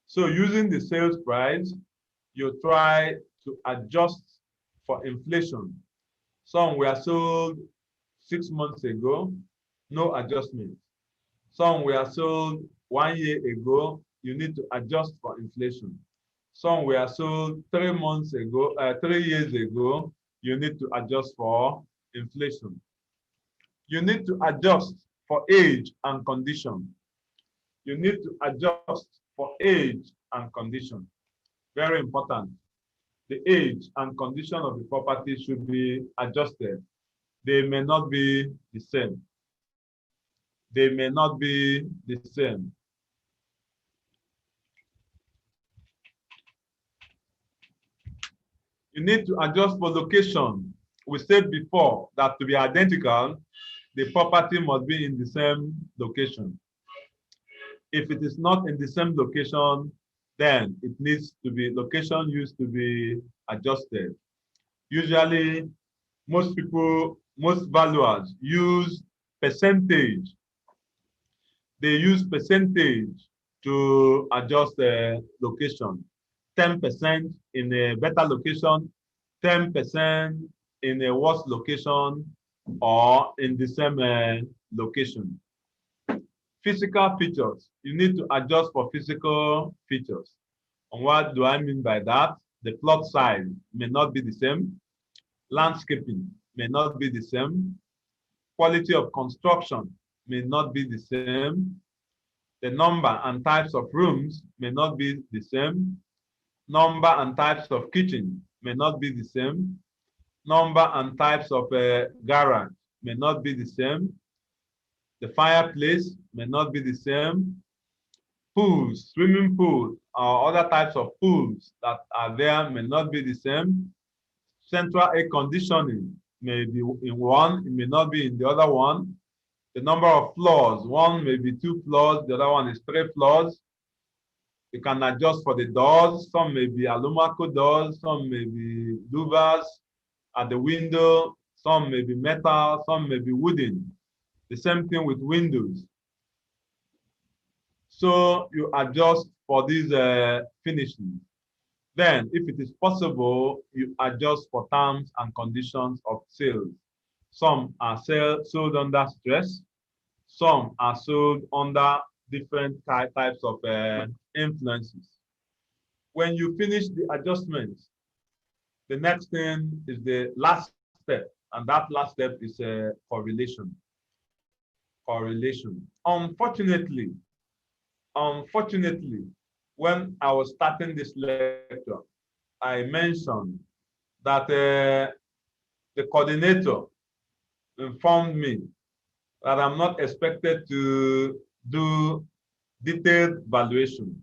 So using the sales price, you try to adjust for inflation. Some were sold 6 months ago, no adjustment. Some were sold 1 year ago, you need to adjust for inflation. Some were sold 3 months ago, 3 years ago, you need to adjust for inflation. You need to adjust for age and condition. You need to adjust for age and condition. Very important. The age and condition of the property should be adjusted. They may not be the same. They may not be the same. You need to adjust for location. We said before that to be identical, the property must be in the same location. If it is not in the same location, then it needs to be, location used to be adjusted. Usually, most valuers use percentage. They use percentage to adjust the location. 10% in a better location, 10% in a worse location, or in the same location. Physical features. You need to adjust for physical features. And what do I mean by that? The plot size may not be the same. Landscaping may not be the same. Quality of construction may not be the same. The number and types of rooms may not be the same. Number and types of kitchen may not be the same. Number and types of garage may not be the same. The fireplace may not be the same. Pools, swimming pools, or other types of pools that are there may not be the same. Central air conditioning may be in one, it may not be in the other one. The number of floors, one may be 2 floors, the other one is 3 floors. You can adjust for the doors. Some may be alumaco doors, some may be louvers at the window, some may be metal, some may be wooden. The same thing with windows. So you adjust for these finishings. Then, if it is possible, you adjust for terms and conditions of sales. Some are sold under stress. Some are sold under different types of influences. When you finish the adjustments, the next thing is the last step, and that last step is correlation. Correlation. Unfortunately, when I was starting this lecture, I mentioned that the coordinator informed me that I'm not expected to do detailed valuation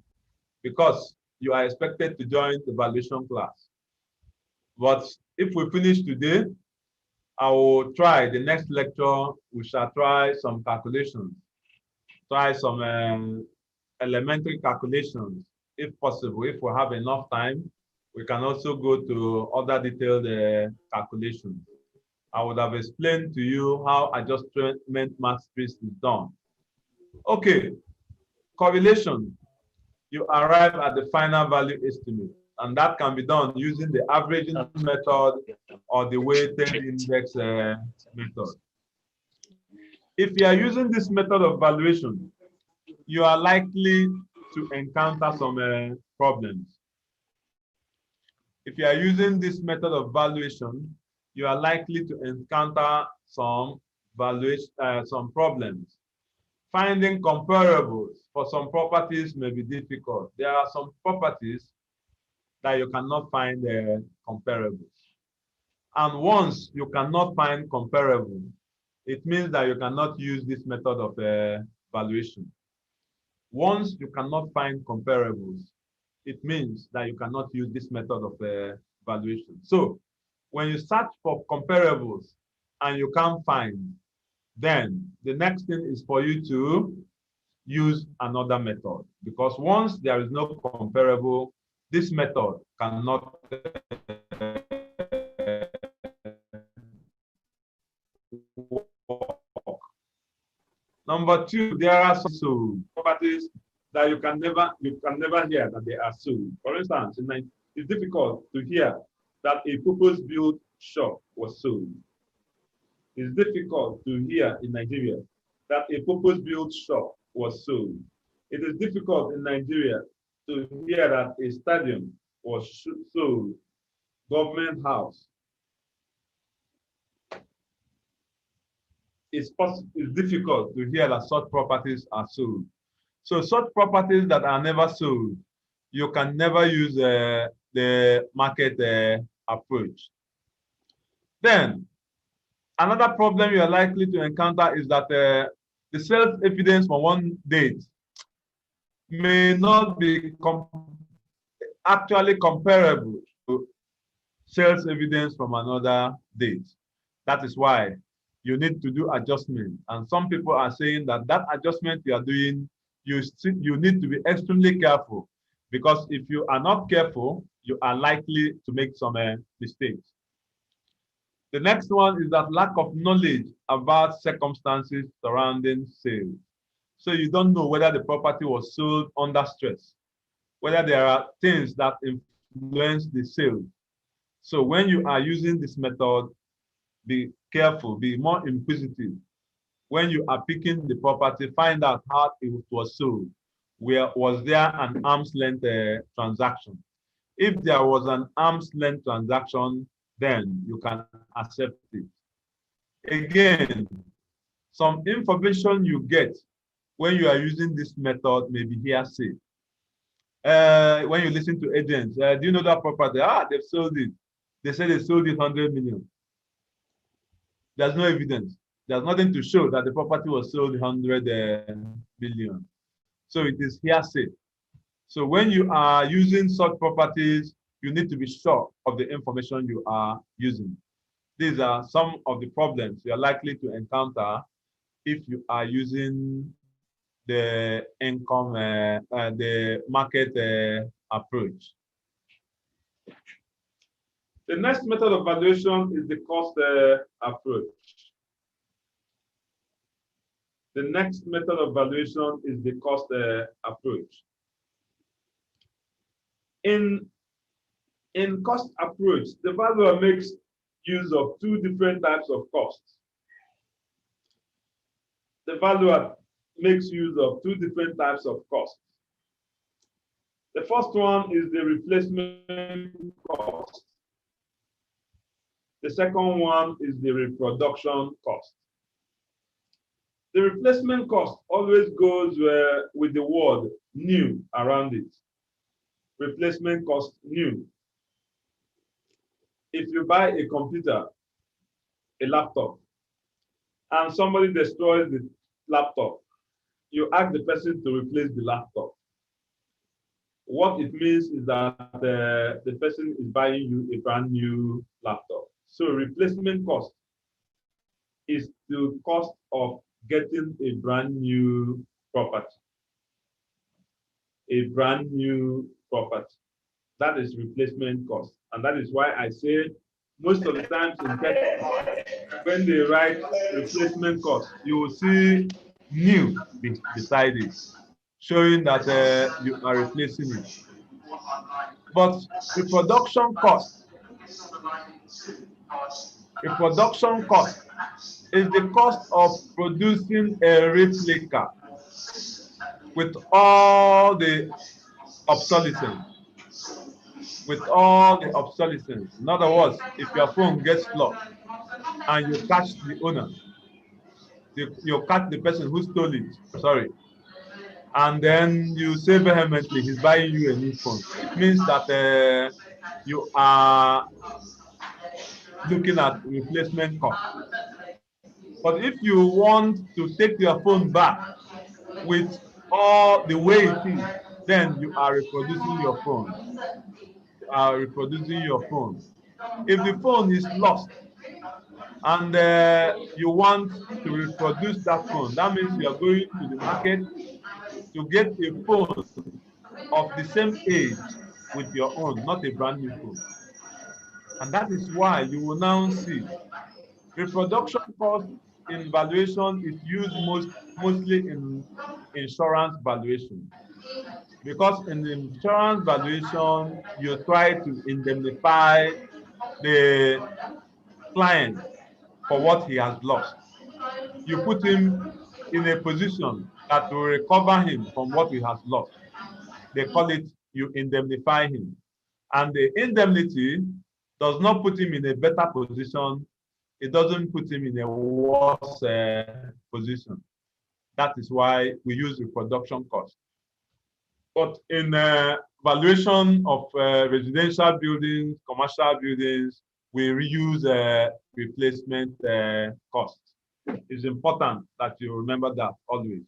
because you are expected to join the valuation class. But if we finish today, I will try the next lecture. We shall try some calculations, try some elementary calculations, if possible. If we have enough time, we can also go to other detailed calculations. I would have explained to you how adjustment matrix is done. Okay, correlation. You arrive at the final value estimate, and that can be done using the averaging method or the weighted index method. If you are using this method of valuation, you are likely to encounter some problems. If you are using this method of valuation, you are likely to encounter some problems. Finding comparables for some properties may be difficult. There are some properties that you cannot find comparables. And once you cannot find comparable, it means that you cannot use this method of valuation. Once you cannot find comparables, it means that you cannot use this method of valuation. So when you search for comparables and you can't find, then the next thing is for you to use another method, because once there is no comparable, this method cannot work. Number two, there are some properties that you can never hear that they are sold. For instance, it's difficult to hear that a purpose-built shop was sold. It's difficult to hear in Nigeria that a purpose-built shop was sold. It is difficult in Nigeria to hear that a stadium was sold, government house. It's difficult to hear that such properties are sold. So such properties that are never sold, you can never use the market approach. Then, another problem you are likely to encounter is that the sales evidence for one date may not be actually comparable to sales evidence from another date. That is why you need to do adjustment. And some people are saying that that adjustment you are doing, you need to be extremely careful, because if you are not careful, you are likely to make some mistakes. The next one is that lack of knowledge about circumstances surrounding sales. So you don't know whether the property was sold under stress, whether there are things that influence the sale. So when you are using this method, be careful, be more inquisitive. When you are picking the property, find out how it was sold. Was there an arm's length transaction? If there was an arm's length transaction, then you can accept it. Again, some information you get when you are using this method may be hearsay. when you listen to agents, do you know that property? They've sold it. They said they sold it 100 million. There's no evidence. There's nothing to show that the property was sold 100 million. So it is hearsay. So when you are using such properties, you need to be sure of the information you are using. These are some of the problems you are likely to encounter if you are using the income, the market approach. The next method of valuation is the cost approach. The next method of valuation is the cost approach. In cost approach, the valuer makes use of two different types of costs. The valuer makes use of two different types of costs. The first one is the replacement cost. The second one is the reproduction cost. The replacement cost always goes with the word new around it. Replacement cost new. If you buy a computer, a laptop, and somebody destroys the laptop, you ask the person to replace the laptop. What it means is that the person is buying you a brand new laptop. So replacement cost is the cost of getting a brand new property. A brand new property. That is replacement cost. And that is why I say most of the times in text, when they write replacement cost, you will see new beside it, showing that you are replacing it. But reproduction cost is the cost of producing a replica with all the obsolescence. With all the obsolescence. In other words, if your phone gets lost and you catch the owner, you catch the person who stole it, sorry, and then you say vehemently he's buying you a new phone, it means that you are looking at replacement cost. But if you want to take your phone back with all the way it is, then you are reproducing your phone. Are reproducing your phone. If the phone is lost and you want to reproduce that phone, that means you are going to the market to get a phone of the same age with your own, not a brand new phone. And that is why you will now see reproduction cost in valuation is used mostly in insurance valuation. Because in the insurance valuation, you try to indemnify the client for what he has lost. You put him in a position that will recover him from what he has lost. They call it, you indemnify him. And the indemnity does not put him in a better position. It doesn't put him in a worse position. That is why we use reproduction cost. But in valuation of residential buildings, commercial buildings, we reuse replacement cost. It's important that you remember that always.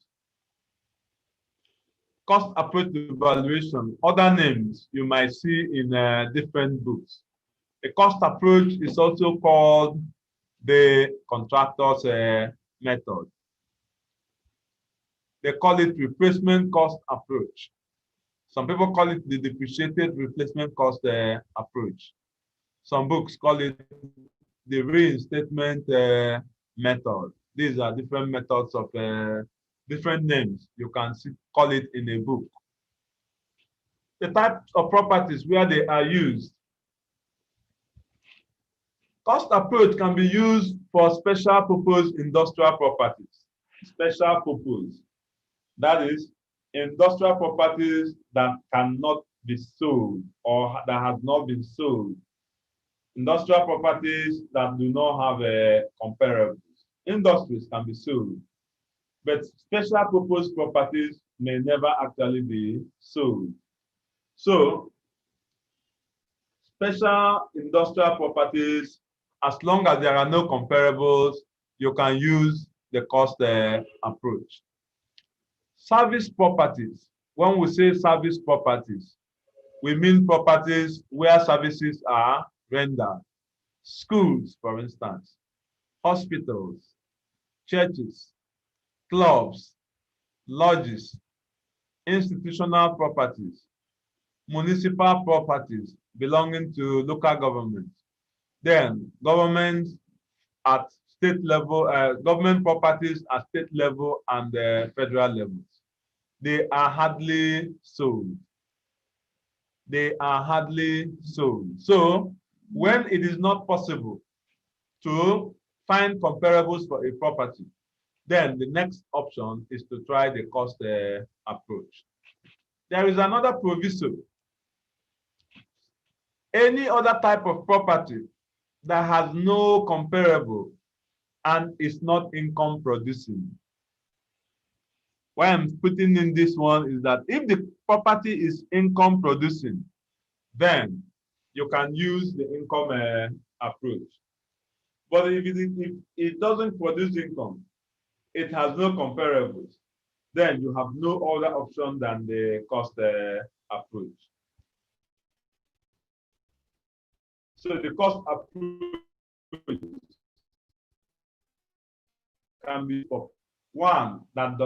Cost approach to valuation, other names you might see in different books. A cost approach is also called the contractor's method. They call it replacement cost approach. Some people call it the depreciated replacement cost approach. Some books call it the reinstatement method. These are different methods of different names. You can call it in a book. The types of properties where they are used. Cost approach can be used for special purpose industrial properties. Special purpose. That is, industrial properties that cannot be sold or that have not been sold. Industrial properties that do not have comparables. Industries can be sold, but special purpose properties may never actually be sold. So special industrial properties, as long as there are no comparables, you can use the cost approach. Service properties. When we say service properties, we mean properties where services are rendered. Schools, for instance, hospitals, churches, clubs, lodges, institutional properties, municipal properties belonging to local government. Then government at state level, government properties at state level and federal levels. They are hardly sold. They are hardly sold. So when it is not possible to find comparables for a property, then the next option is to try the cost approach. There is another proviso. Any other type of property that has no comparable and is not income producing. Why I'm putting in this one is that if the property is income producing, then you can use the income approach. But if it doesn't produce income, it has no comparables, then you have no other option than the cost approach. So the cost approach can be for one that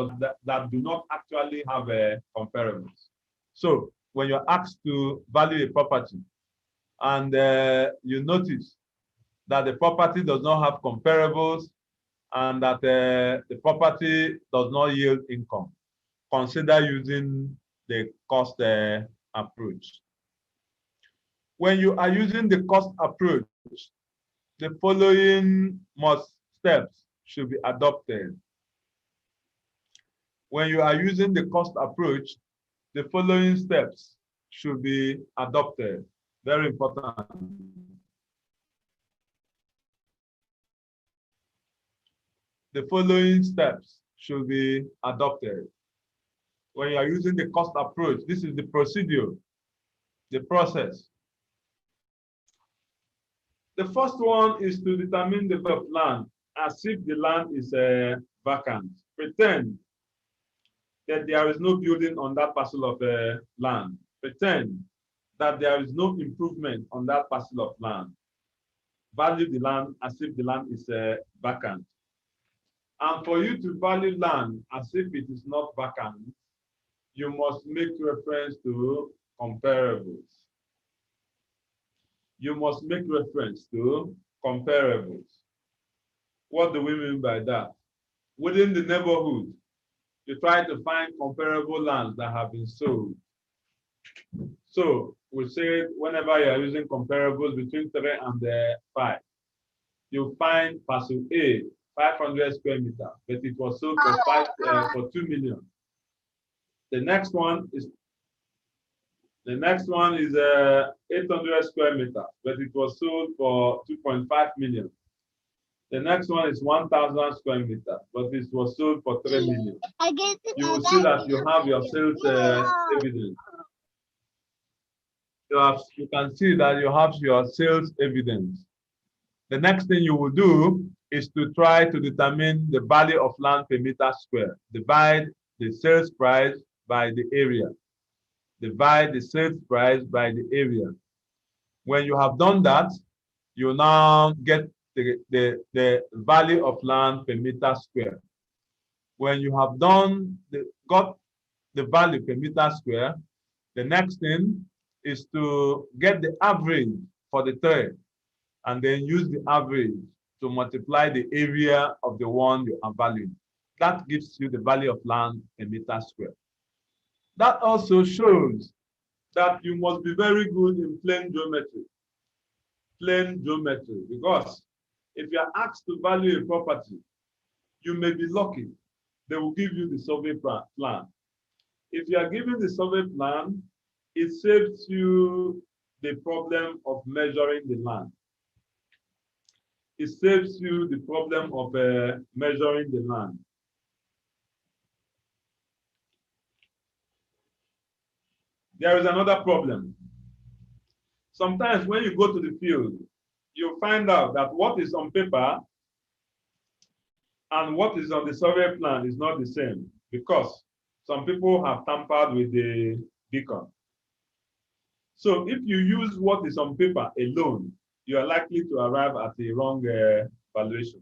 do not actually have comparables. So when you're asked to value a property and you notice that the property does not have comparables and that the property does not yield income, consider using the cost approach. When you are using the cost approach, the following steps should be adopted. When you are using the cost approach, the following steps should be adopted. Very important. The following steps should be adopted. When you are using the cost approach, this is the procedure, the process. The first one is to determine the value of land as if the land is vacant. Pretend that there is no building on that parcel of land. Pretend that there is no improvement on that parcel of land. Value the land as if the land is vacant. And for you to value land as if it is not vacant, you must make reference to comparables. You must make reference to comparables. What do we mean by that? Within the neighborhood, you try to find comparable lands that have been sold. So we say whenever you are using comparables between 3 and 5, you find parcel A, 500 square meters, but it was sold for 2 million. The next one is 800 square meters, but it was sold for 2.5 million. The next one is 1,000 square meters, but it was sold for 3 million. You will see that you have your sales evidence. You can see that you have your sales evidence. The next thing you will do is to try to determine the value of land per meter square. Divide the sales price by the area. Divide the sales price by the area. When you have done that, you now get the value of land per meter square. When you have got the value per meter square, the next thing is to get the average for the 3 and then use the average to multiply the area of the one you are valuing. That gives you the value of land per meter square. That also shows that you must be very good in plain geometry. Plain geometry, because if you are asked to value a property, you may be lucky. They will give you the survey plan. If you are given the survey plan, it saves you the problem of measuring the land. It saves you the problem of measuring the land. There is another problem. Sometimes when you go to the field, you find out that what is on paper and what is on the survey plan is not the same because some people have tampered with the beacon. So if you use what is on paper alone, you are likely to arrive at the wrong valuation.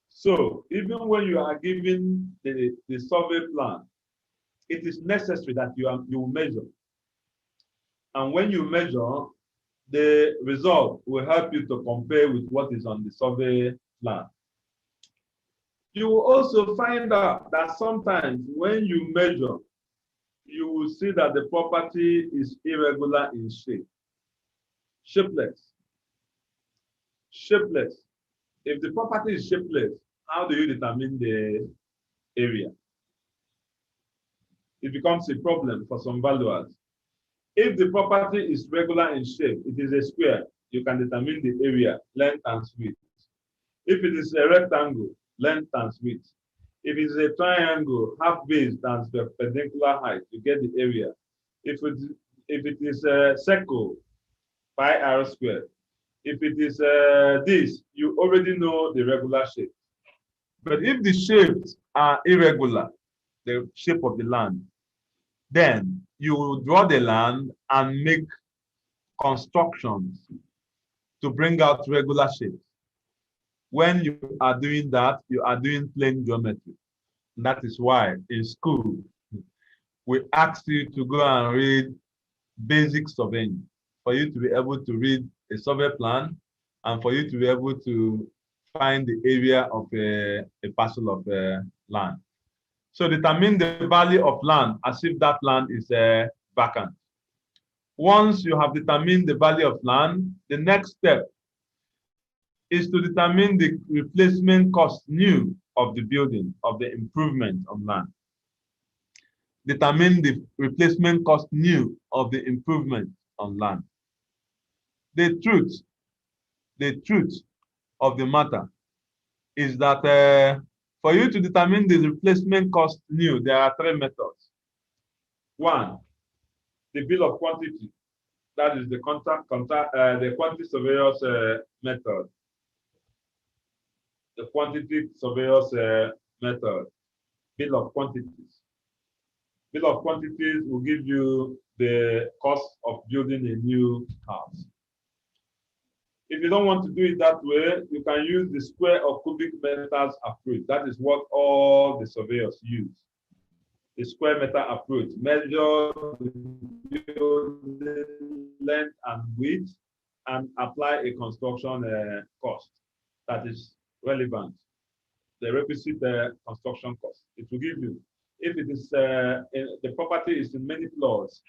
So even when you are given the survey plan, it is necessary that you measure. And when you measure, the result will help you to compare with what is on the survey plan. You will also find out that sometimes when you measure, you will see that the property is irregular in shape. Shapeless. Shapeless. If the property is shapeless, how do you determine the area? It becomes a problem for some valuers. If the property is regular in shape, it is a square, you can determine the area, length and width. If it is a rectangle, length and width. If it is a triangle, half base times perpendicular height, you get the area. If it is a circle, pi r squared. If it is this, you already know the regular shape. But if the shapes are irregular, the shape of the land, then you will draw the land and make constructions to bring out regular shapes. When you are doing that, you are doing plane geometry. And that is why in school, we ask you to go and read basic surveying for you to be able to read a survey plan and for you to be able to find the area of a parcel of land. So determine the value of land as if that land is vacant. Once you have determined the value of land, the next step is to determine the replacement cost new of the building, of the improvement of land. Determine the replacement cost new of the improvement on land. The truth of the matter is that for you to determine the replacement cost new, there are three methods. One, the bill of quantity. That is the quantity surveyor's method. The quantity surveyor's method. Bill of quantities. Bill of quantities will give you the cost of building a new house. If you don't want to do it that way, you can use the square or cubic meters approach. That is what all the surveyors use. The square meter approach. Measure the building length and width and apply a construction cost that is relevant. The requisite construction cost. It will give you. If it is the property is in many floors,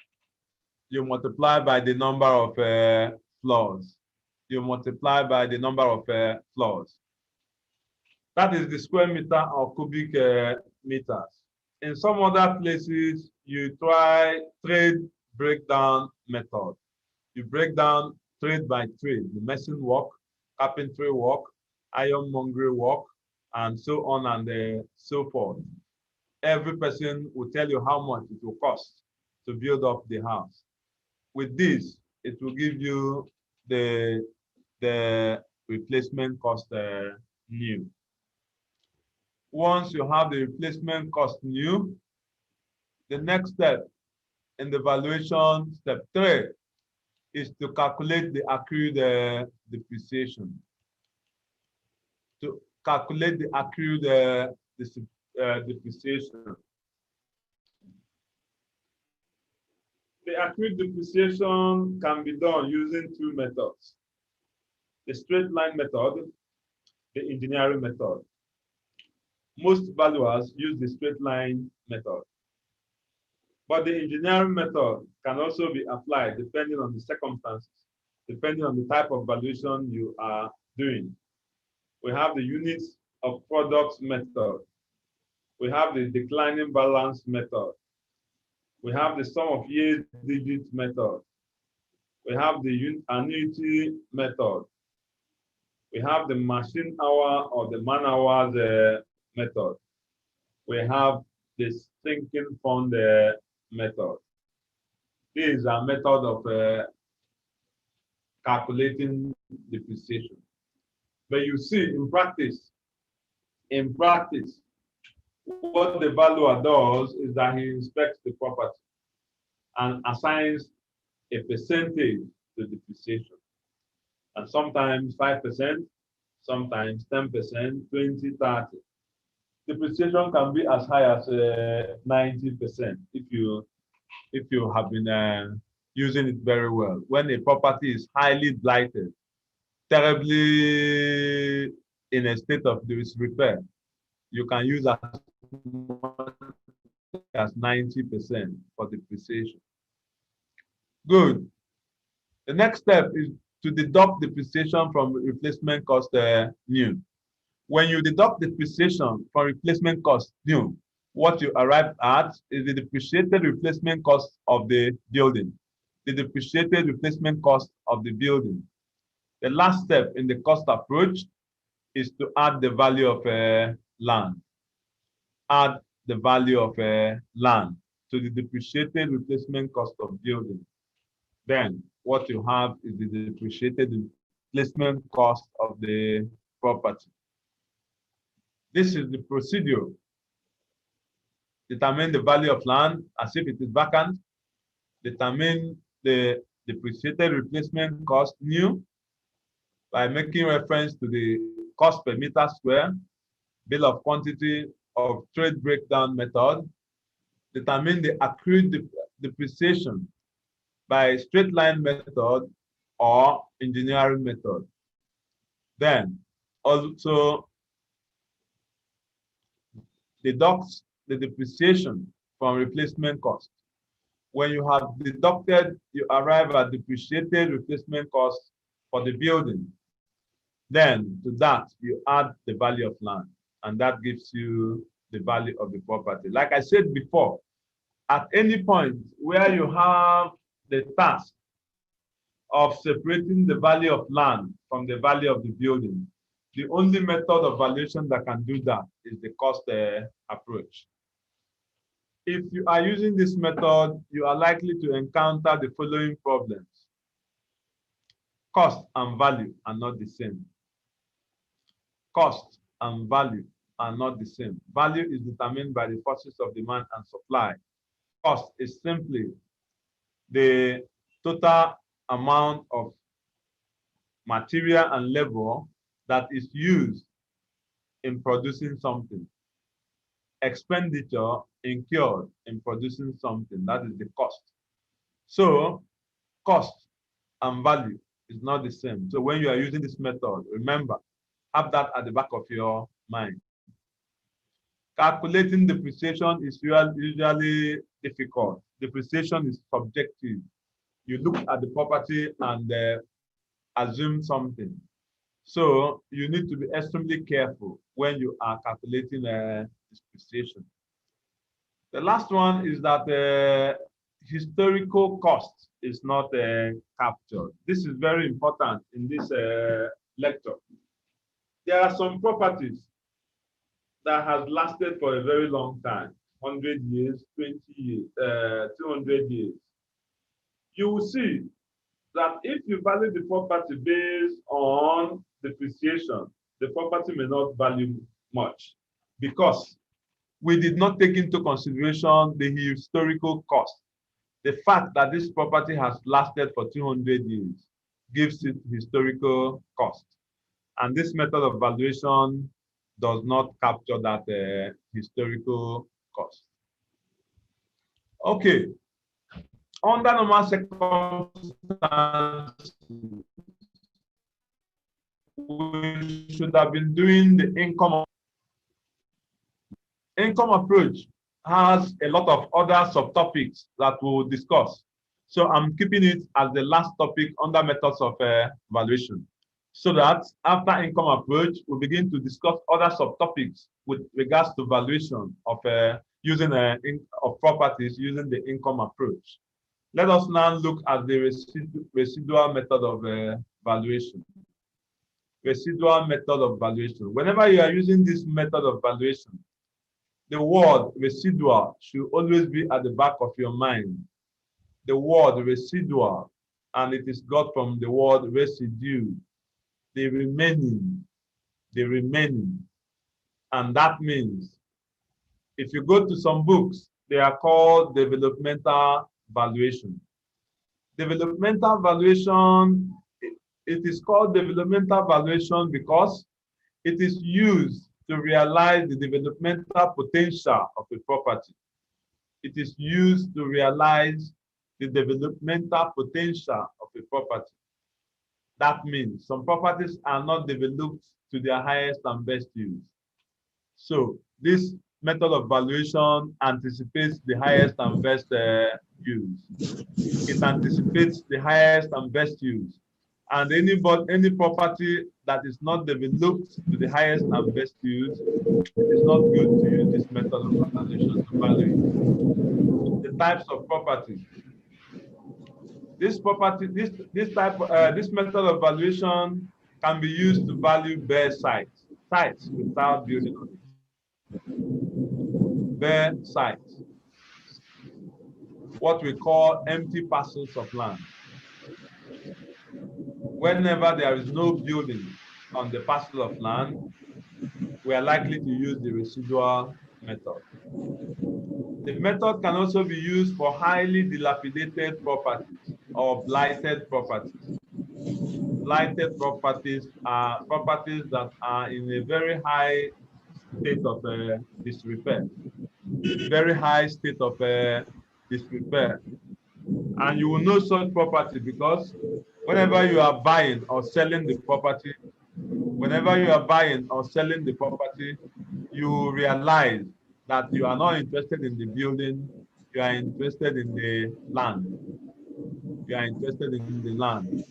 you multiply by the number of floors. You multiply by the number of floors. That is the square meter or cubic meters. In some other places, you try trade breakdown method. You break down trade by trade, the mason work, carpentry work, ironmongery work, and so on and so forth. Every person will tell you how much it will cost to build up the house. With this, it will give you the replacement cost new. Once you have the replacement cost new, the next step in the valuation, step 3, is to calculate the accrued depreciation. To calculate the accrued depreciation. The accrued depreciation can be done using 2 methods. The straight line method, the engineering method. Most valuers use the straight line method. But the engineering method can also be applied depending on the circumstances, depending on the type of valuation you are doing. We have the units of products method. We have the declining balance method. We have the sum of years digit method. We have the annuity method. We have the machine hour or the man hours method. We have the sinking fund method. This is a method of calculating depreciation. But you see, in practice, what the valuer does is that he inspects the property and assigns a percentage to depreciation. And sometimes 5%, sometimes 10%, 20, 30. Depreciation can be as high as 90% if you have been using it very well. When a property is highly blighted, terribly in a state of disrepair, you can use as much as 90% for depreciation. Good. The next step is to deduct depreciation from replacement cost new. When you deduct depreciation from replacement cost new, what you arrive at is the depreciated replacement cost of the building. The depreciated replacement cost of the building. The last step in the cost approach is to add the value of land. Add the value of land to the depreciated replacement cost of building. Then what you have is the depreciated replacement cost of the property. This is the procedure. Determine the value of land as if it is vacant. Determine the depreciated replacement cost new by making reference to the cost per meter square, bill of quantity of trade breakdown method. Determine the accrued depreciation by straight line method or engineering method. Then also deduct the depreciation from replacement cost. When you have deducted, you arrive at depreciated replacement cost for the building. Then to that, you add the value of land, and that gives you the value of the property. Like I said before, at any point where you have the task of separating the value of land from the value of the building, the only method of valuation that can do that is the cost approach. If you are using this method, you are likely to encounter the following problems. Cost and value are not the same. Cost and value are not the same. Value is determined by the forces of demand and supply. Cost is simply the total amount of material and labor that is used in producing something. Expenditure incurred in producing something, that is the cost. So cost and value is not the same. So when you are using this method, remember, have that at the back of your mind. Calculating depreciation is usually difficult. Depreciation is subjective. You look at the property and assume something. So you need to be extremely careful when you are calculating depreciation. The last one is that historical cost is not captured. This is very important in this lecture. There are some properties that has lasted for a very long time, 100 years, 20 years, 200 years. You will see that if you value the property based on depreciation, the property may not value much because we did not take into consideration the historical cost. The fact that this property has lasted for 200 years gives it historical cost. And this method of valuation does not capture that historical cost. Okay. Under normal circumstances, we should have been doing the income. Income approach has a lot of other subtopics that we'll discuss. So I'm keeping it as the last topic under methods of valuation, so that after income approach, we begin to discuss other subtopics with regards to valuation of using of properties using the income approach. Let us now look at the residual method of valuation. Residual method of valuation. Whenever you are using this method of valuation, the word residual should always be at the back of your mind. the word residual, and it is got from the word residue, the remaining, and that means if you go to some books, they are called developmental valuation. Developmental valuation, it is called developmental valuation because it is used to realize the developmental potential of a property. It is used to realize the developmental potential of a property. That means some properties are not developed to their highest and best use. So this method of valuation anticipates the highest and best use. It anticipates the highest and best use. And any property that is not developed to the highest and best use, it is not good to use this method of valuation to value. The types of properties. This method of valuation can be used to value bare sites without building on it. Bare sites, what we call empty parcels of land. Whenever there is no building on the parcel of land, we are likely to use the residual method. The method can also be used for highly dilapidated properties or blighted properties. Blighted properties are properties that are in a very high state of disrepair. Very high state of disrepair. And you will know such property because whenever you are buying or selling the property, you realize that you are not interested in the building, you are interested in the land. You are interested in the land.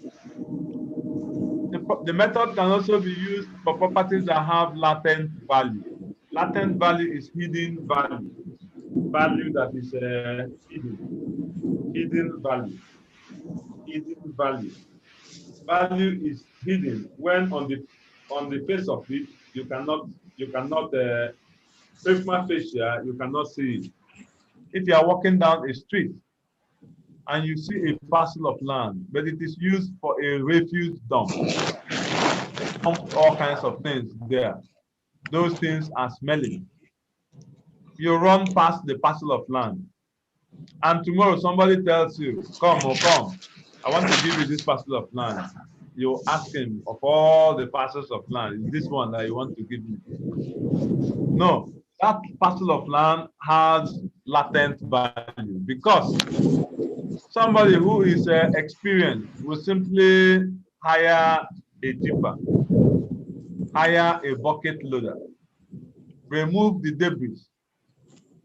The method can also be used for properties that have latent value. Latent value is hidden value. Value that is hidden. Hidden value. Hidden value. Value is hidden when on the face of it you cannot prima facie you cannot see it. If you are walking down a street and you see a parcel of land, but it is used for a refuse dump, all kinds of things there. Those things are smelling. You run past the parcel of land, and tomorrow somebody tells you, come, I want to give you this parcel of land. You ask him, of all the parcels of land, is this one that you want to give me? No, that parcel of land has latent value because somebody who is experienced will simply hire a tipper, hire a bucket loader, remove the debris,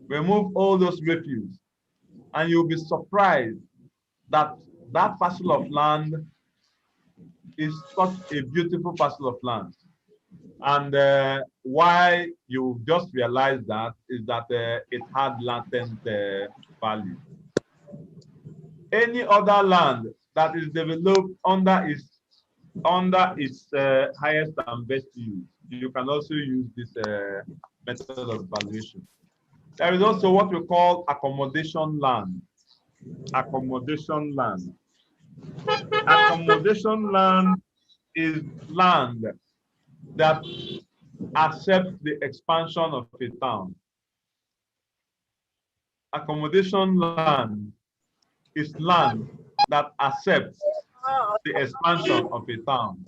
remove all those refuse, and you'll be surprised that that parcel of land is such a beautiful parcel of land. And why you just realize that is that it had latent value. Any other land that is developed under its highest and best use, you can also use this method of valuation. There is also what we call accommodation land. Accommodation land. Accommodation land is land that accepts the expansion of a town. Accommodation land is land that accepts the expansion of a town.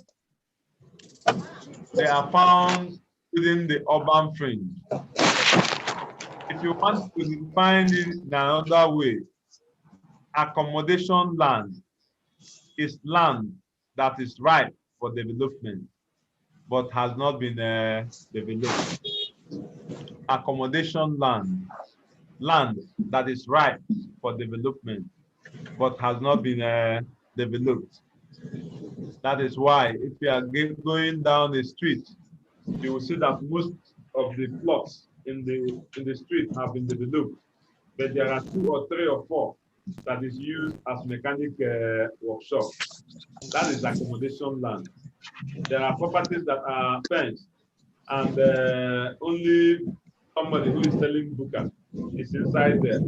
They are found within the urban fringe. If you want to define it in another way, accommodation land is land that is ripe for development but has not been developed. Accommodation land, land that is ripe for development but has not been developed. That is why if you are going down the street, you will see that most of the plots in the street have been developed, but there are 2 or 3 or 4 that is used as mechanic workshop. That is accommodation land. There are properties that are fenced, and only somebody who is selling buka is inside there.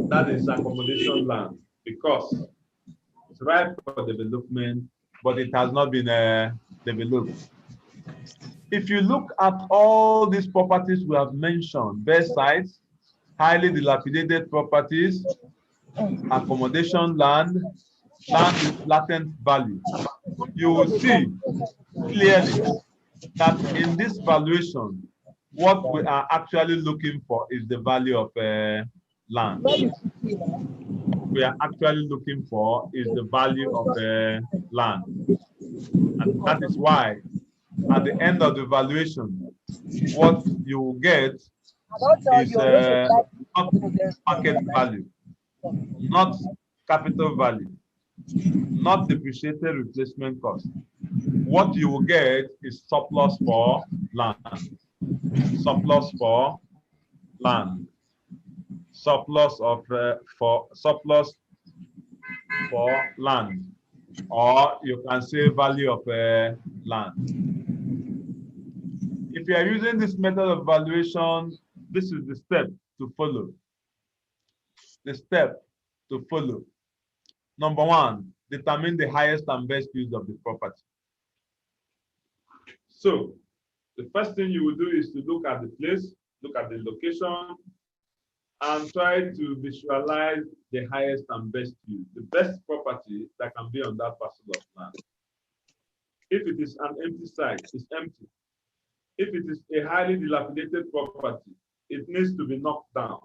That is accommodation land because it's ripe for development, but it has not been developed. If you look at all these properties we have mentioned, best sites, highly dilapidated properties, accommodation land, land with latent value, you will see clearly that in this valuation, what we are actually looking for is the value of land. We are actually looking for is the value of land. And that is why at the end of the valuation, what you will get is not market value, not capital value, not depreciated replacement cost. What you will get is surplus for land, surplus for land, surplus of surplus for land, or you can say value of land. If you are using this method of valuation, this is the step to follow. The step to follow. Number one, determine the highest and best use of the property. So, the first thing you will do is to look at the place, look at the location, and try to visualize the highest and best use, the best property that can be on that parcel of land. If it is an empty site, it's empty. If it is a highly dilapidated property, it needs to be knocked down.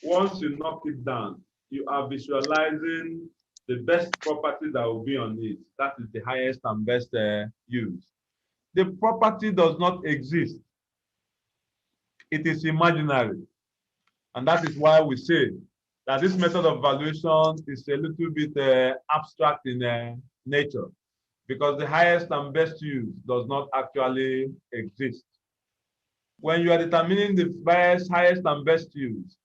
Once you knock it down, you are visualizing the best property that will be on it. That is the highest and best use. The property does not exist. It is imaginary. And that is why we say that this method of valuation is a little bit abstract in nature, because the highest and best use does not actually exist. When you are determining the highest and best use,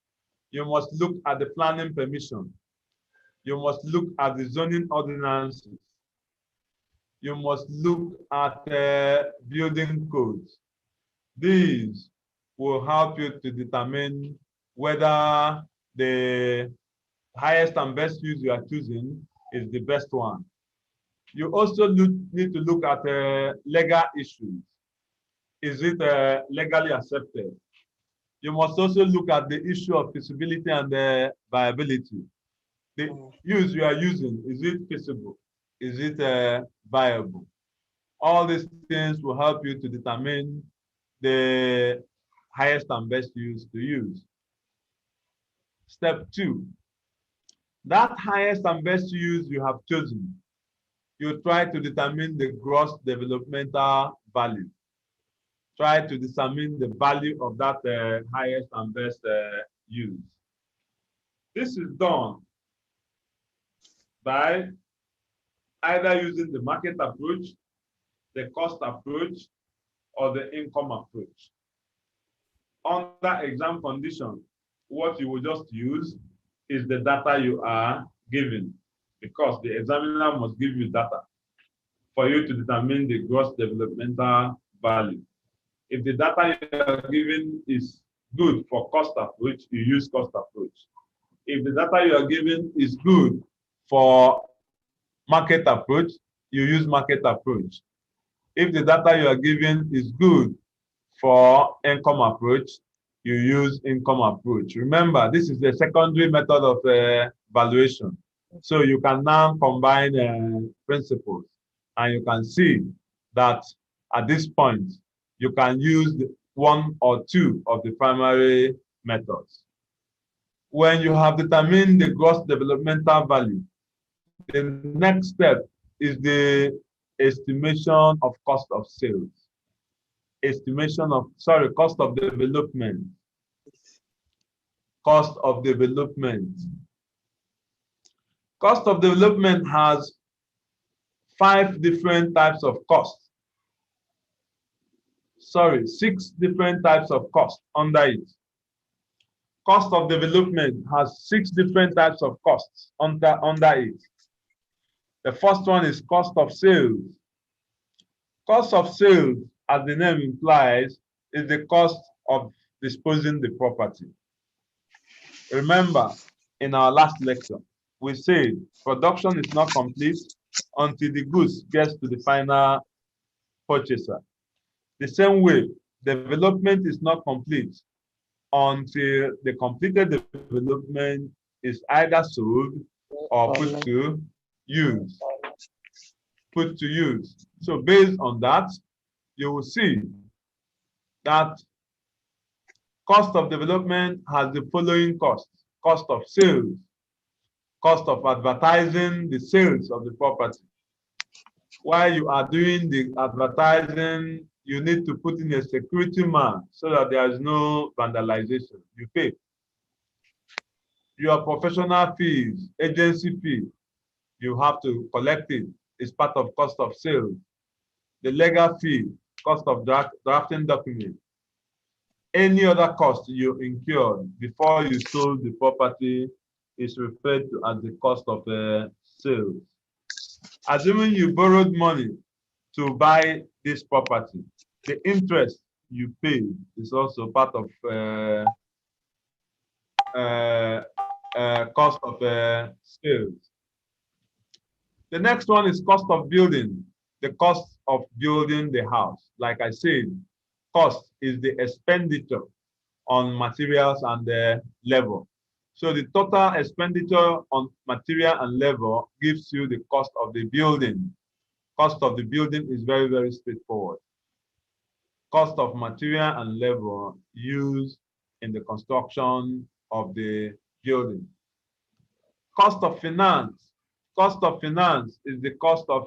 you must look at the planning permission. You must look at the zoning ordinances. You must look at building codes. These will help you to determine whether the highest and best use you are choosing is the best one. You also need to look at legal issues. Is it legally accepted? You must also look at the issue of feasibility and viability. The use you are using, is it feasible? Is it viable? All these things will help you to determine the highest and best use to use. Step 2, that highest and best use you have chosen, you try to determine the gross developmental value. Try to determine the value of that highest and best use. This is done by either using the market approach, the cost approach, or the income approach. Under exam condition, what you will just use is the data you are given, because the examiner must give you data for you to determine the gross developmental value. If the data you are given is good for cost approach, you use cost approach. If the data you are given is good for market approach, you use market approach. If the data you are given is good for income approach, you use income approach. Remember, this is the secondary method of valuation. So you can now combine principles, and you can see that at this point, you can use one or two of the primary methods. When you have determined the gross developmental value, the next step is the estimation of cost of sales. Cost of development. Cost of development. Cost of development has 5 different types of costs. 6 different types of cost under it. Cost of development has 6 different types of costs under it. The first one is cost of sales. Cost of sales, as the name implies, is the cost of disposing the property. Remember, in our last lecture, we said production is not complete until the goods gets to the final purchaser. The same way, development is not complete until the completed development is either sold or put to use. Put to use. So based on that, you will see that cost of development has the following costs: cost of sales, cost of advertising the sales of the property. While you are doing the advertising, you need to put in a security man so that there is no vandalization. You pay. Your professional fees, agency fee, you have to collect it. It's part of cost of sales. The legal fee, cost of drafting documents. Any other cost you incurred before you sold the property is referred to as the cost of sales. Assuming you borrowed money to buy this property, the interest you pay is also part of cost of sales. The next one is cost of building, the cost of building the house. Like I said, cost is the expenditure on materials and labor. So the total expenditure on material and labor gives you the cost of the building. Cost of the building is very, very straightforward. Cost of material and labor used in the construction of the building. Cost of finance. Cost of finance is the cost of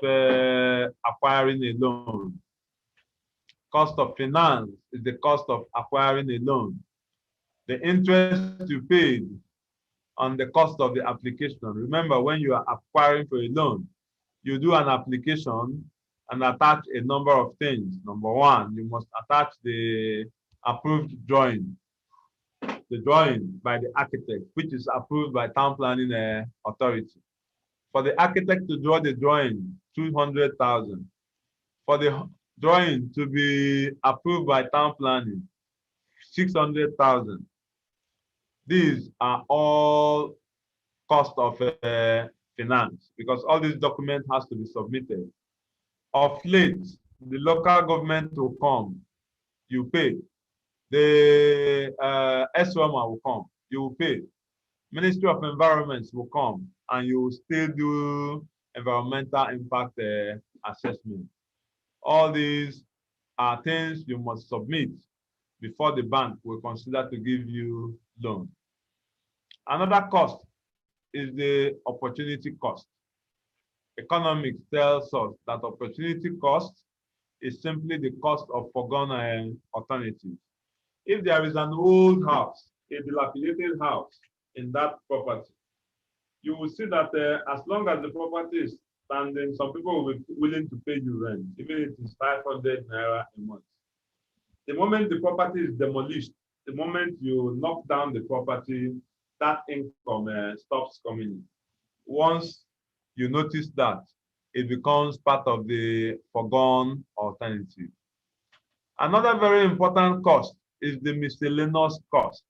acquiring a loan. Cost of finance is the cost of acquiring a loan. The interest you paid on the cost of the application. Remember, when you are acquiring for a loan, you do an application and attach a number of things. Number one, you must attach the approved drawing, the drawing by the architect, which is approved by town planning authority. For the architect to draw the drawing, 200,000. For the drawing to be approved by town planning, 600,000. These are all cost of finance because all these documents has to be submitted. Of late, the local government will come, you pay. The SOMA will come, you will pay. Ministry of Environment will come and you will still do environmental impact assessment. All these are things you must submit before the bank will consider to give you loan. Another cost is the opportunity cost. Economics tells us that opportunity cost is simply the cost of foregone alternatives. If there is an old house, a dilapidated house in that property, you will see that as long as the property is standing, some people will be willing to pay you rent, even if it is 500 naira a month. The moment the property is demolished, the moment you knock down the property, that income stops coming in. Once you notice that, it becomes part of the foregone alternative. Another very important cost is the miscellaneous cost.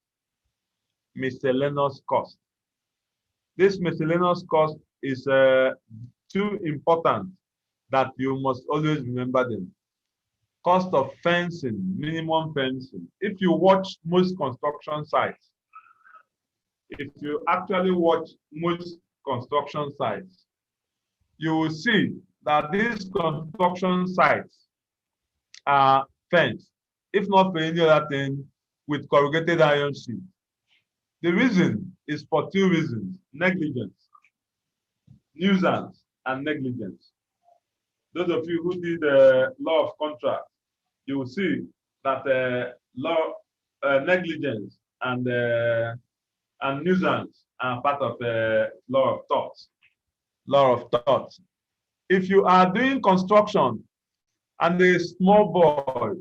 Miscellaneous cost. This miscellaneous cost is too important that you must always remember them. Cost of fencing, minimum fencing. If you watch most construction sites, if you actually watch most construction sites, you will see that these construction sites are fenced, if not for any other thing, with corrugated iron sheet. The reason is for two reasons: negligence, nuisance, and negligence. Those of you who did the law of contract, you will see that negligence and nuisance are part of the law of thoughts. Law of thoughts. If you are doing construction and a small boy,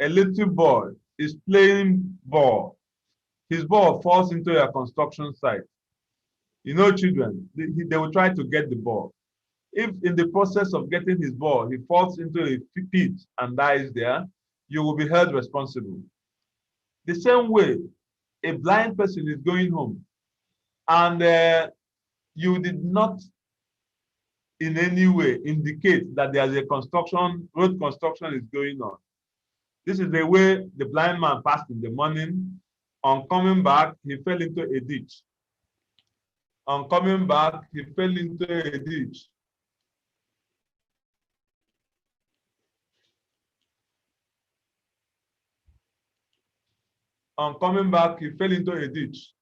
a little boy, is playing ball, his ball falls into your construction site. You know, children, they will try to get the ball. If in the process of getting his ball, he falls into a pit and dies there, you will be held responsible. The same way, a blind person is going home and you did not in any way indicate that there's a road construction is going on. This is the way the blind man passed in the morning. On coming back, he fell into a ditch. On coming back, he fell into a ditch. On coming back, he fell into a ditch.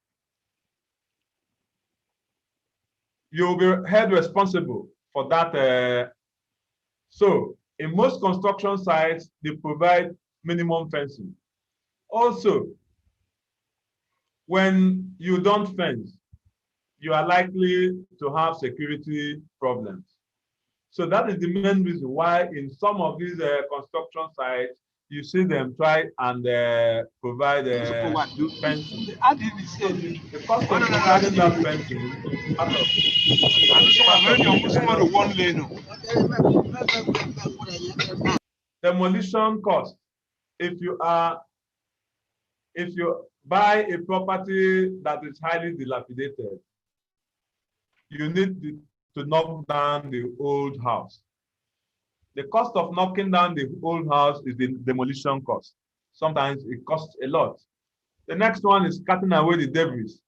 You will be held responsible for that. So, in most construction sites, they provide minimum fencing. Also, when you don't fence, you are likely to have security problems. So that is the main reason why in some of these construction sites, you see them try and provide fencing. So the cost of providing that fencing is part of demolition cost. If you buy a property that is highly dilapidated, you need to knock down the old house. The cost of knocking down the old house is the demolition cost. Sometimes it costs a lot. The next one is cutting away the debris.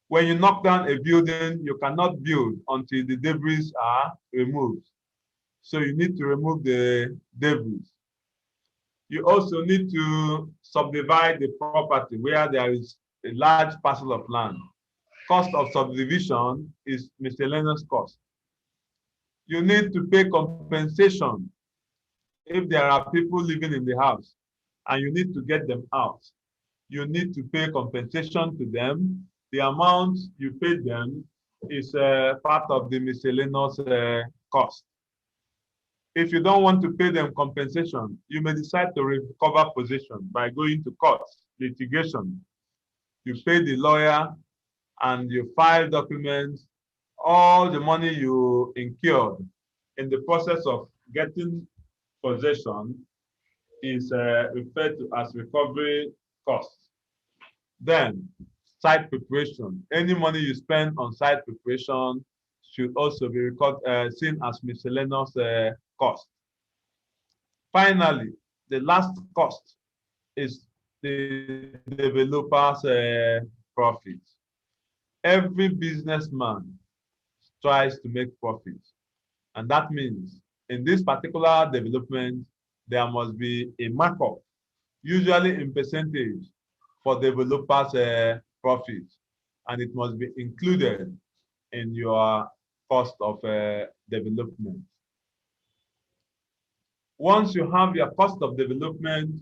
When you knock down a building, you cannot build until the debris are removed. So you need to remove the debris. You also need to subdivide the property where there is a large parcel of land. Cost of subdivision is miscellaneous cost. You need to pay compensation if there are people living in the house and you need to get them out. You need to pay compensation to them. The amount you pay them is part of the miscellaneous cost. If you don't want to pay them compensation, you may decide to recover possession by going to court, litigation. You pay the lawyer and you file documents. All the money you incurred in the process of getting possession is referred to as recovery costs. Then, site preparation. Any money you spend on site preparation should also be seen as miscellaneous cost. Finally, the last cost is the developer's profit. Every businessman tries to make profit. And that means in this particular development, there must be a markup, usually in percentage, for developers' profit. And it must be included in your cost of development. Once you have your cost of development,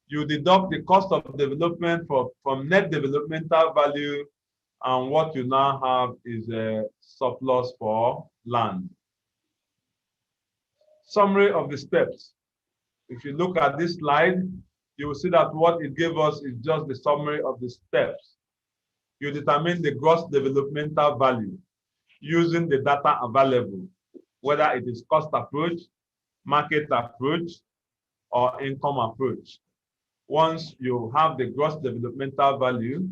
you deduct the cost of development from net developmental value, and what you now have is a surplus for land. Summary of the steps. If you look at this slide, you will see that what it gave us is just the summary of the steps. You determine the gross developmental value using the data available, whether it is cost approach, market approach, or income approach. Once you have the gross developmental value,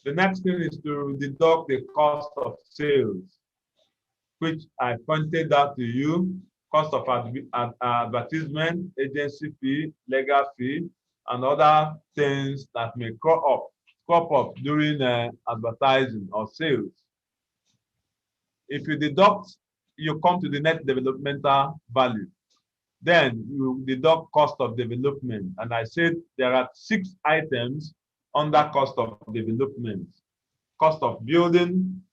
the next thing is to deduct the cost of sales, which I pointed out to you, cost of advertisement, agency fee, legal fee, and other things that may crop up during advertising or sales. If you deduct, you come to the net developmental value. Then you deduct cost of development. And I said there are 6 items under cost of development: cost of building,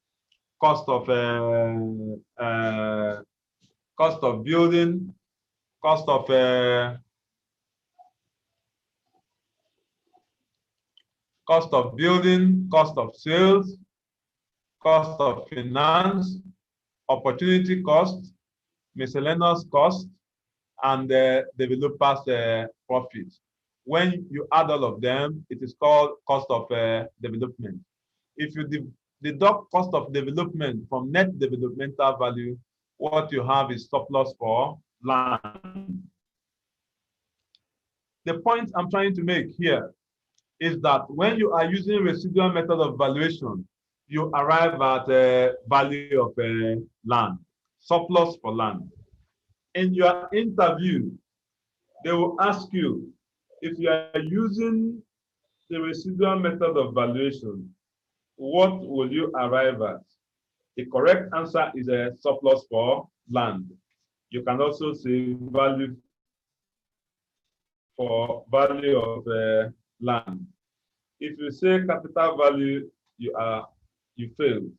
cost of building, cost of building, cost of sales, cost of finance, opportunity cost, miscellaneous cost, and the developer's profit. When you add all of them, it is called cost of development. If you deduct cost of development from net developmental value, what you have is surplus for land. The point I'm trying to make here is that when you are using residual method of valuation, you arrive at value of land, surplus for land. In your interview, they will ask you if you are using the residual method of valuation, what will you arrive at? The correct answer is a surplus for land. You can also say value for value of land. If you say capital value, you failed.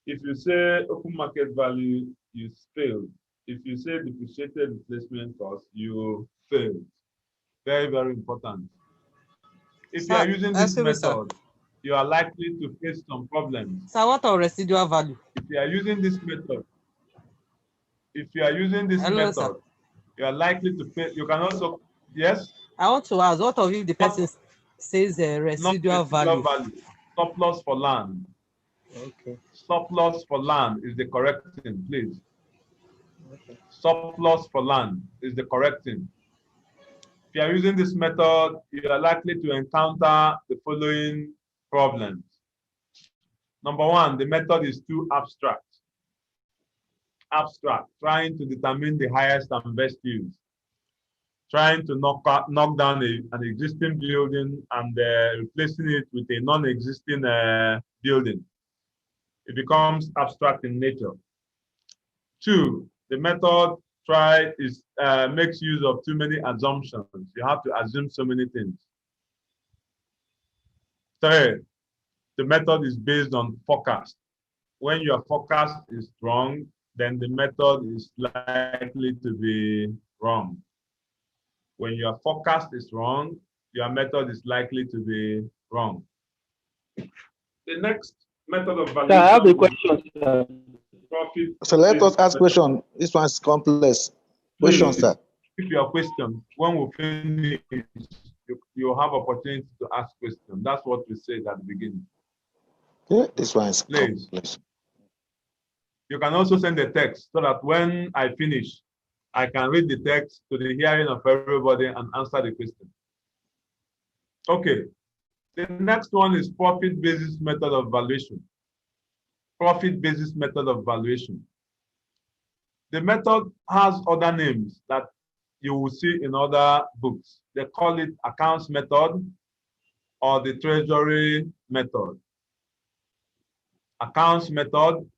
If you say open market value, you failed. If you say depreciated replacement cost, you failed. Very, very important. If you are using this method, you are likely to face some problems. So what are residual value? If you are using this method, you are likely to pay. You can also, yes? I want to ask, what of if the person says residual value? Surplus for land. Okay. Surplus for land is the correct thing, please. Okay. Surplus for land is the correct thing. If you are using this method, you are likely to encounter the following problems. Number one, the method is too abstract. Abstract, trying to determine the highest and best use. Trying to knock down an existing building and replacing it with a non-existing building. It becomes abstract in nature. Two, the method makes use of too many assumptions. You have to assume so many things. Third, the method is based on forecast. When your forecast is wrong, then the method is likely to be wrong. When your forecast is wrong, your method is likely to be wrong. The next method of valuation. I have a question, sir. Profit. So let us ask question. This one is complex. Question, sir. If your question, when we finish, you have opportunity to ask questions. That's what we said at the beginning. Yeah, this one is complex. You can also send a text so that when I finish, I can read the text to the hearing of everybody and answer the question. Okay. The next one is profit basis method of valuation. Profit basis method of valuation. The method has other names that you will see in other books. They call it accounts method or the treasury method. Accounts method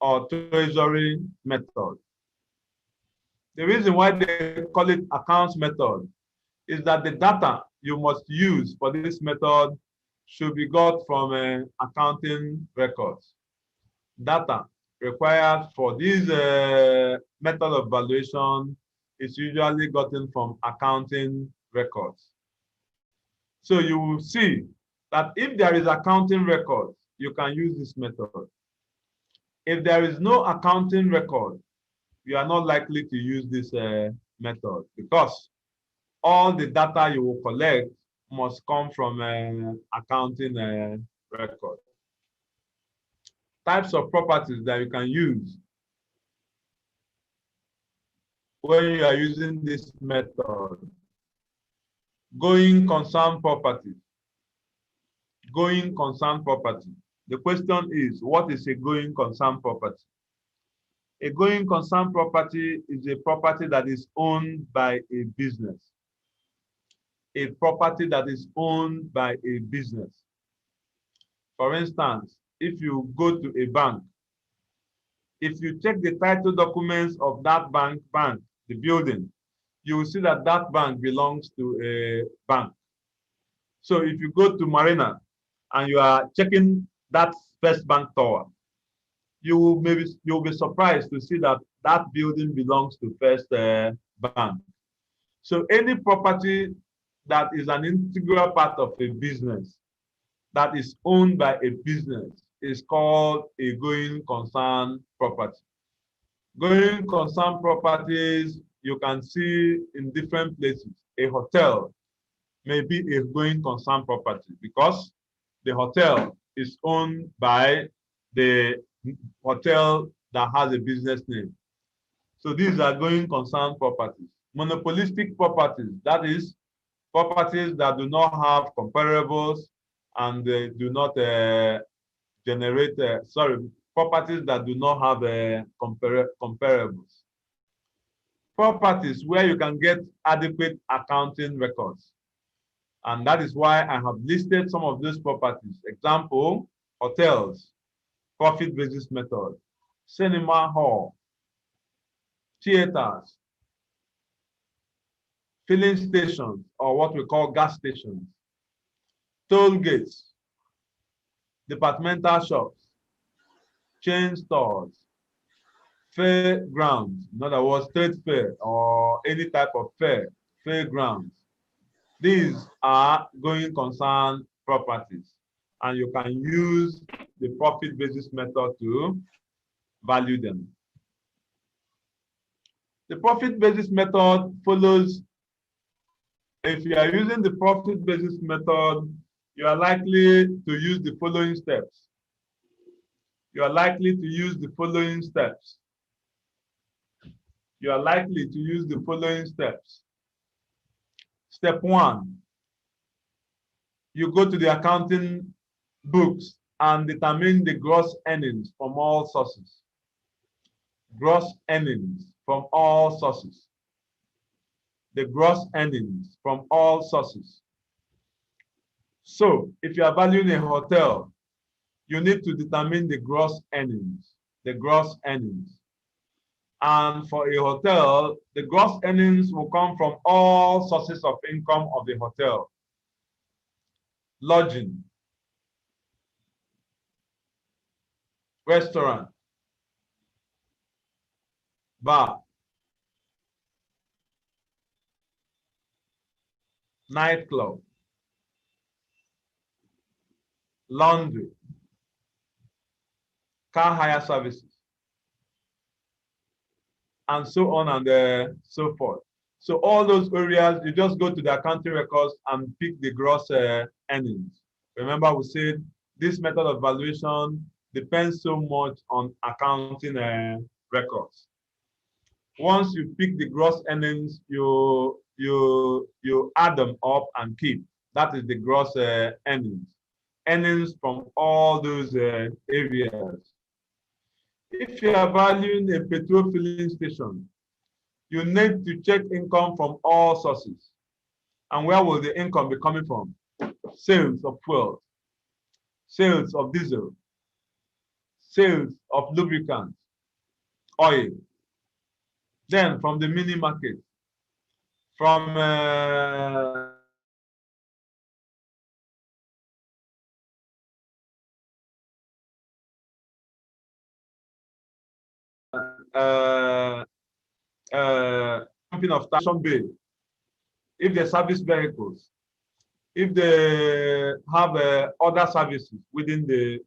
or treasury method. The reason why they call it accounts method is that the data you must use for this method should be got from accounting records. Data required for this method of valuation is usually gotten from accounting records. So you will see that if there is accounting record, you can use this method. If there is no accounting record, you are not likely to use this method because all the data you will collect must come from accounting record. Types of properties that you can use when you are using this method. Going concern property. Going concern property. The question is, what is a going concern property? A going concern property is a property that is owned by a business. A property that is owned by a business. For instance, if you go to a bank, if you check the title documents of that bank, the building, you will see that that bank belongs to a bank. So if you go to Marina and you are checking that First Bank Tower, you'll be surprised to see that that building belongs to First Bank. So any property that is an integral part of a business that is owned by a business is called a going concern property. Going concern properties you can see in different places. A hotel may be a going concern property because the hotel is owned by the hotel that has a business name. So these are going concern properties. Monopolistic properties, that is, properties that do not have comparables and they do not generate, properties that do not have comparables. Properties where you can get adequate accounting records. And that is why I have listed some of those properties. Example, hotels, profit basis method, cinema hall, theaters, filling stations, or what we call gas stations, toll gates, departmental shops, chain stores, fairgrounds, in other words, trade fair or any type of fair, fairgrounds. These are going concern properties, and you can use the profit basis method to value them. The profit basis method follows. If you are using the profit basis method, you are likely to use the following steps. You are likely to use the following steps. You are likely to use the following steps. Step 1, you go to the accounting books and determine the gross earnings from all sources. Gross earnings from all sources. The gross earnings from all sources. So, if you are valuing a hotel, you need to determine the gross earnings. The gross earnings. And for a hotel, the gross earnings will come from all sources of income of the hotel. Lodging, restaurant, bar, nightclub, laundry, car hire services, and so on and so forth. So all those areas, you just go to the accounting records and pick the gross earnings. Remember, we said this method of valuation depends so much on accounting records. Once you pick the gross earnings, you add them up and keep. That is the gross earnings. Earnings from all those areas. If you are valuing a petrol filling station, you need to check income from all sources. And where will the income be coming from? Sales of fuel, sales of diesel, sales of lubricants, oil. Then from the mini market, from company of station bay, if they service vehicles, if they have other services within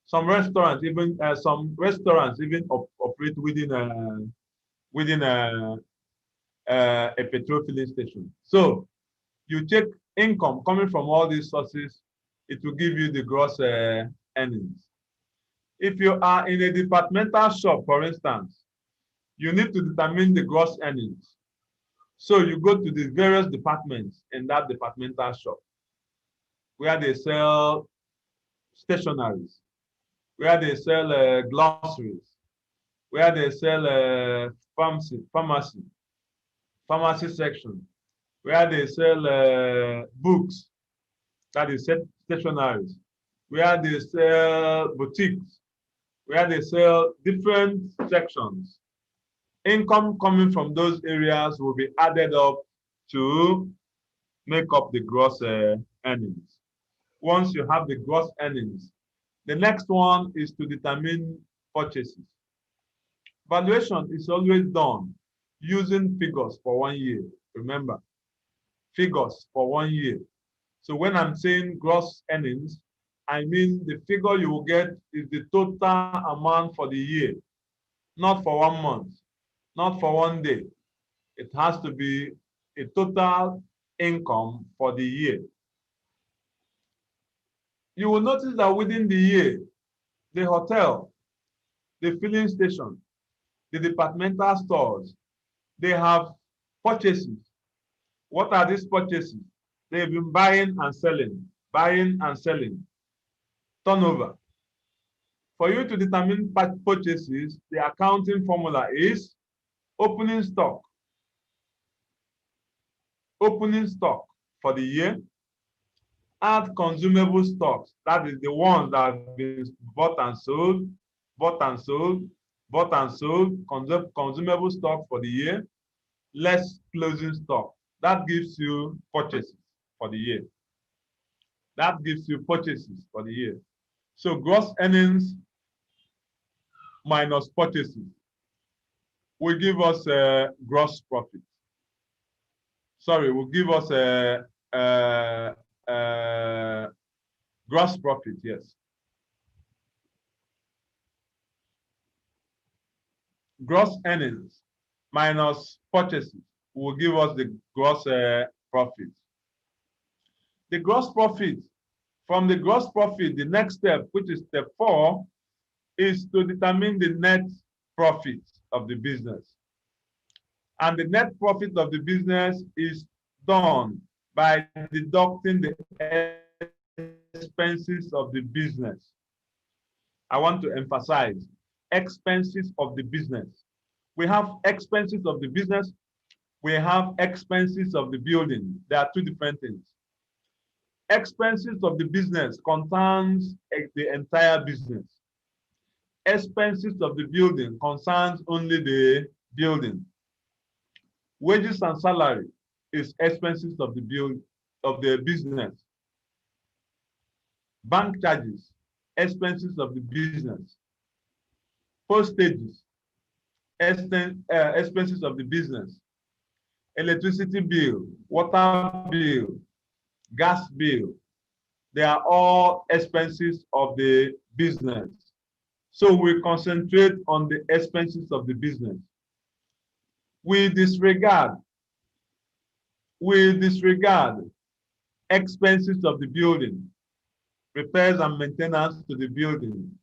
some restaurants even operate within a petrol filling station. So you check income coming from all these sources, it will give you the gross earnings. If you are in a departmental shop, for instance, you need to determine the gross earnings. So you go to the various departments in that departmental shop where they sell stationaries, where they sell glossaries, where they sell pharmacy section, where they sell books, that is stationaries, where they sell boutiques, where they sell different sections. Income coming from those areas will be added up to make up the gross earnings. Once you have the gross earnings, the next one is to determine purchases. Valuation is always done using figures for 1 year. Remember, figures for 1 year. So when I'm saying gross earnings, I mean the figure you will get is the total amount for the year, not for 1 month, not for 1 day. It has to be a total income for the year. You will notice that within the year, the hotel, the filling station, the departmental stores, they have purchases. What are these purchases? They've been buying and selling, turnover. For you to determine purchases, the accounting formula is opening stock. Opening stock for the year. Add consumable stocks. That is the ones that have been bought and sold, bought and sold, bought and sold, consumable stock for the year, less closing stock. That gives you purchases for the year. That gives you purchases for the year. So gross earnings minus purchases will give us a gross profit. Sorry, will give us a gross profit, yes. Gross earnings minus purchases will give us the gross profit. The gross profit, from the gross profit, the next step, which is step 4, is to determine the net profit of the business. And the net profit of the business is done by deducting the expenses of the business. I want to emphasize expenses of the business. We have expenses of the business. We have expenses of the building. There are two different things. Expenses of the business concerns the entire business. Expenses of the building concerns only the building. Wages and salary is expenses of the business. Bank charges, expenses of the business. Postages, expenses of the business. Electricity bill, water bill, gas bill, they are all expenses of the business. So we concentrate on the expenses of the business. We disregard expenses of the building, repairs and maintenance to the building,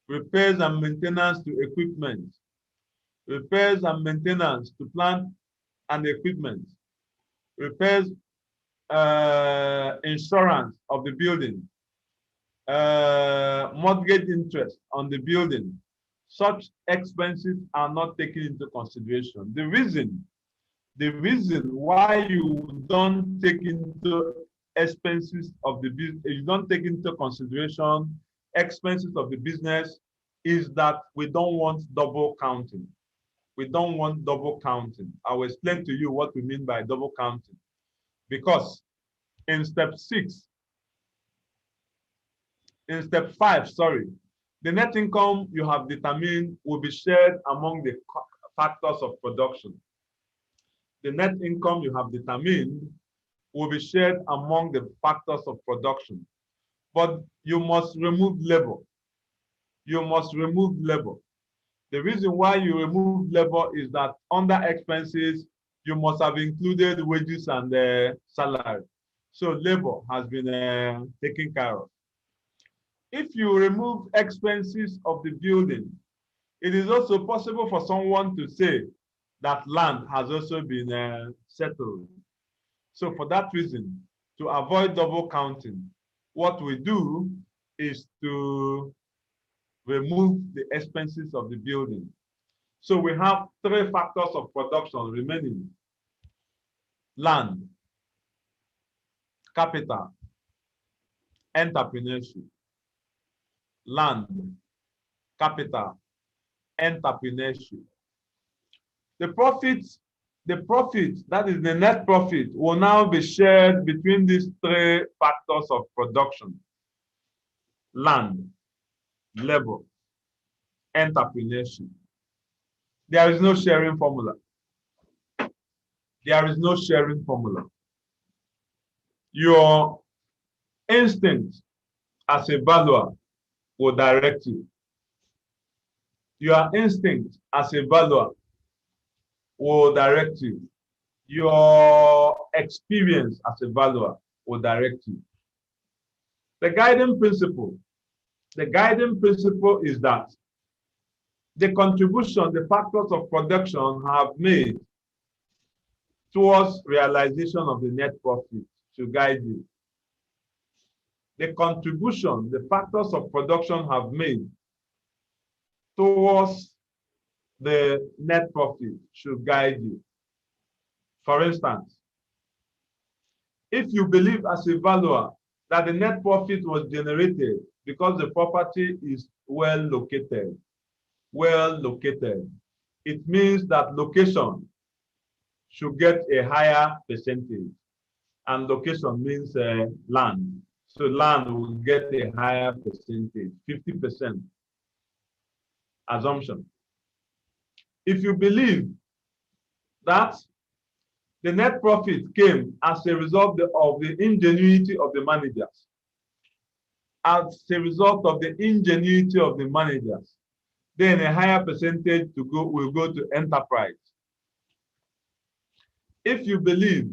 repairs and maintenance to equipment, repairs and maintenance to plant and equipment, repairs, insurance of the building, mortgage interest on the building. Such expenses are not taken into consideration. The reason why you don't take into expenses of the business, you don't take into consideration expenses of the business, is that we don't want double counting. We don't want double counting. I will explain to you what we mean by double counting. Because in step 5, sorry, the net income you have determined will be shared among the factors of production. The net income you have determined will be shared among the factors of production. But you must remove labor. You must remove labor. The reason why you remove labor is that under expenses, you must have included wages and salary. So labor has been taken care of. If you remove expenses of the building, it is also possible for someone to say that land has also been settled. So for that reason, to avoid double counting, what we do is to remove the expenses of the building. So we have 3 factors of production remaining: land, capital, entrepreneurship. Land, capital, entrepreneurship. The profit, that is the net profit, will now be shared between these 3 factors of production: land, labor, entrepreneurship. There is no sharing formula. There is no sharing formula. Your instinct as a valuer will direct you. Your instinct as a valuer will direct you. Your experience as a valuer will direct you. The guiding principle is that the contribution the factors of production have made towards realization of the net profit should guide you. the contribution the factors of production have made towards the net profit should guide you. For instance, if you believe as a valuer that the net profit was generated because the property is well located, it means that location should get a higher percentage. And location means land. So land will get a higher percentage, 50% assumption. If you believe that the net profit came as a result of the ingenuity of the managers, then a higher percentage will go to enterprise. If you believe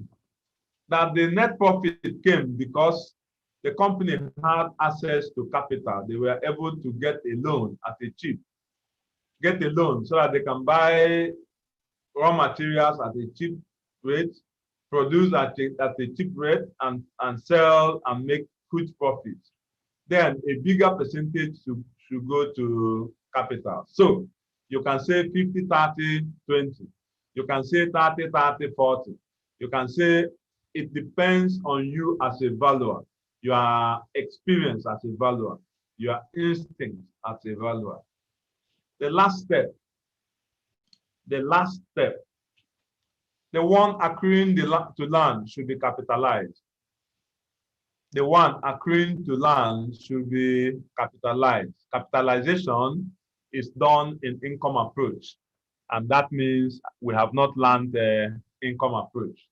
that the net profit came because the company had access to capital, they were able to get a loan so that they can buy raw materials at a cheap rate, produce at a cheap rate, and sell and make huge profits. Then a bigger percentage should go to capital. So you can say 50, 30, 20. You can say 30, 30, 40. You can say it depends on you as a valuer, your experience as a valuer, your instinct as a valuer. The last step, the one accruing to land should be capitalized. The one accruing to land should be capitalized. Capitalization is done in income approach, and that means we have not learned the income approach.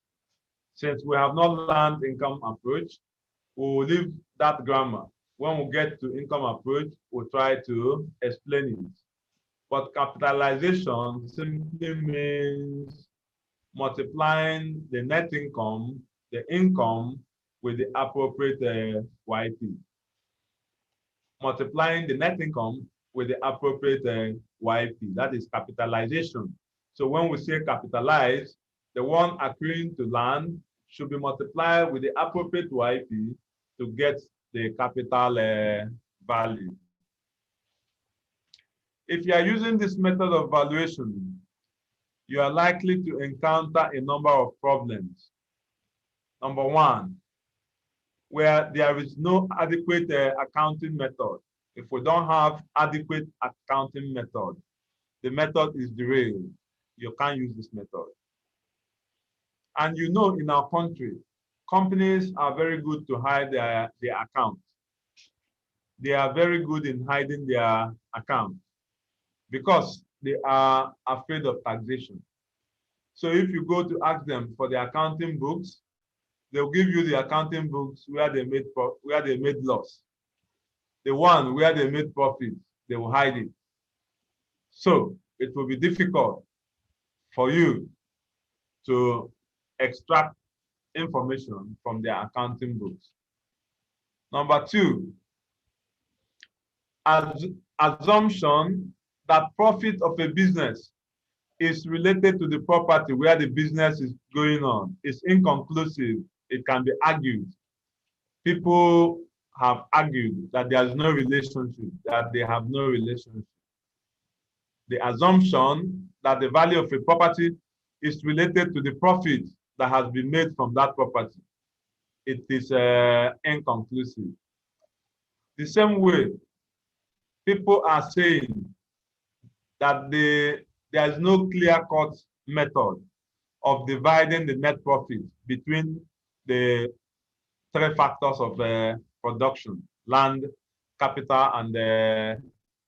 Since we have not learned income approach, we will leave that grammar. When we get to income approach, we'll try to explain it. But capitalization simply means multiplying the net income, the income, with the appropriate YP. Multiplying the net income with the appropriate YP. That is capitalization. So when we say capitalize, the one accruing to land should be multiplied with the appropriate YP to get the capital value. If you are using this method of valuation, you are likely to encounter a number of problems. Number one, where there is no adequate accounting method. If we don't have adequate accounting method, the method is derailed. You can't use this method. And you know, in our country, companies are very good to hide their accounts. They are very good in hiding their accounts because they are afraid of taxation. So if you go to ask them for the accounting books, they'll give you the accounting books where they made loss. The one where they made profit, they will hide it. So it will be difficult for you to extract information from their accounting books. Number two, assumption that profit of a business is related to the property where the business is going on is inconclusive. It can be argued. People have argued that there is no relationship, that they have no relationship. The assumption that the value of a property is related to the profit that has been made from that property, it is inconclusive. The same way, people are saying that there is no clear-cut method of dividing the net profit between the three factors of production: land, capital, and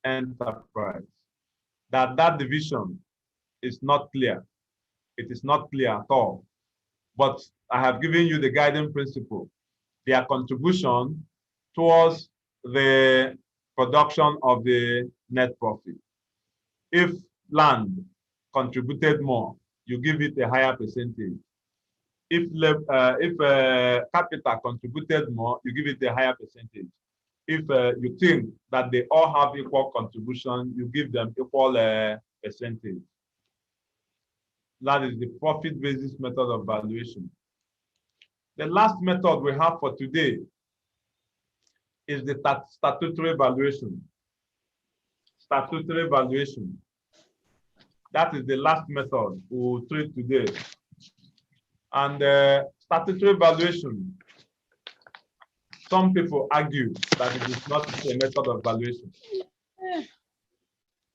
enterprise. That division is not clear. It is not clear at all. But I have given you the guiding principle, their contribution towards the production of the net profit. If land contributed more, you give it a higher percentage. If capital contributed more, you give it a higher percentage. If you think that they all have equal contribution, you give them equal percentage. That is the profit basis method of valuation. The last method we have for today is the statutory valuation. Statutory valuation. That is the last method we will treat today. And statutory valuation, some people argue that it is not a method of valuation.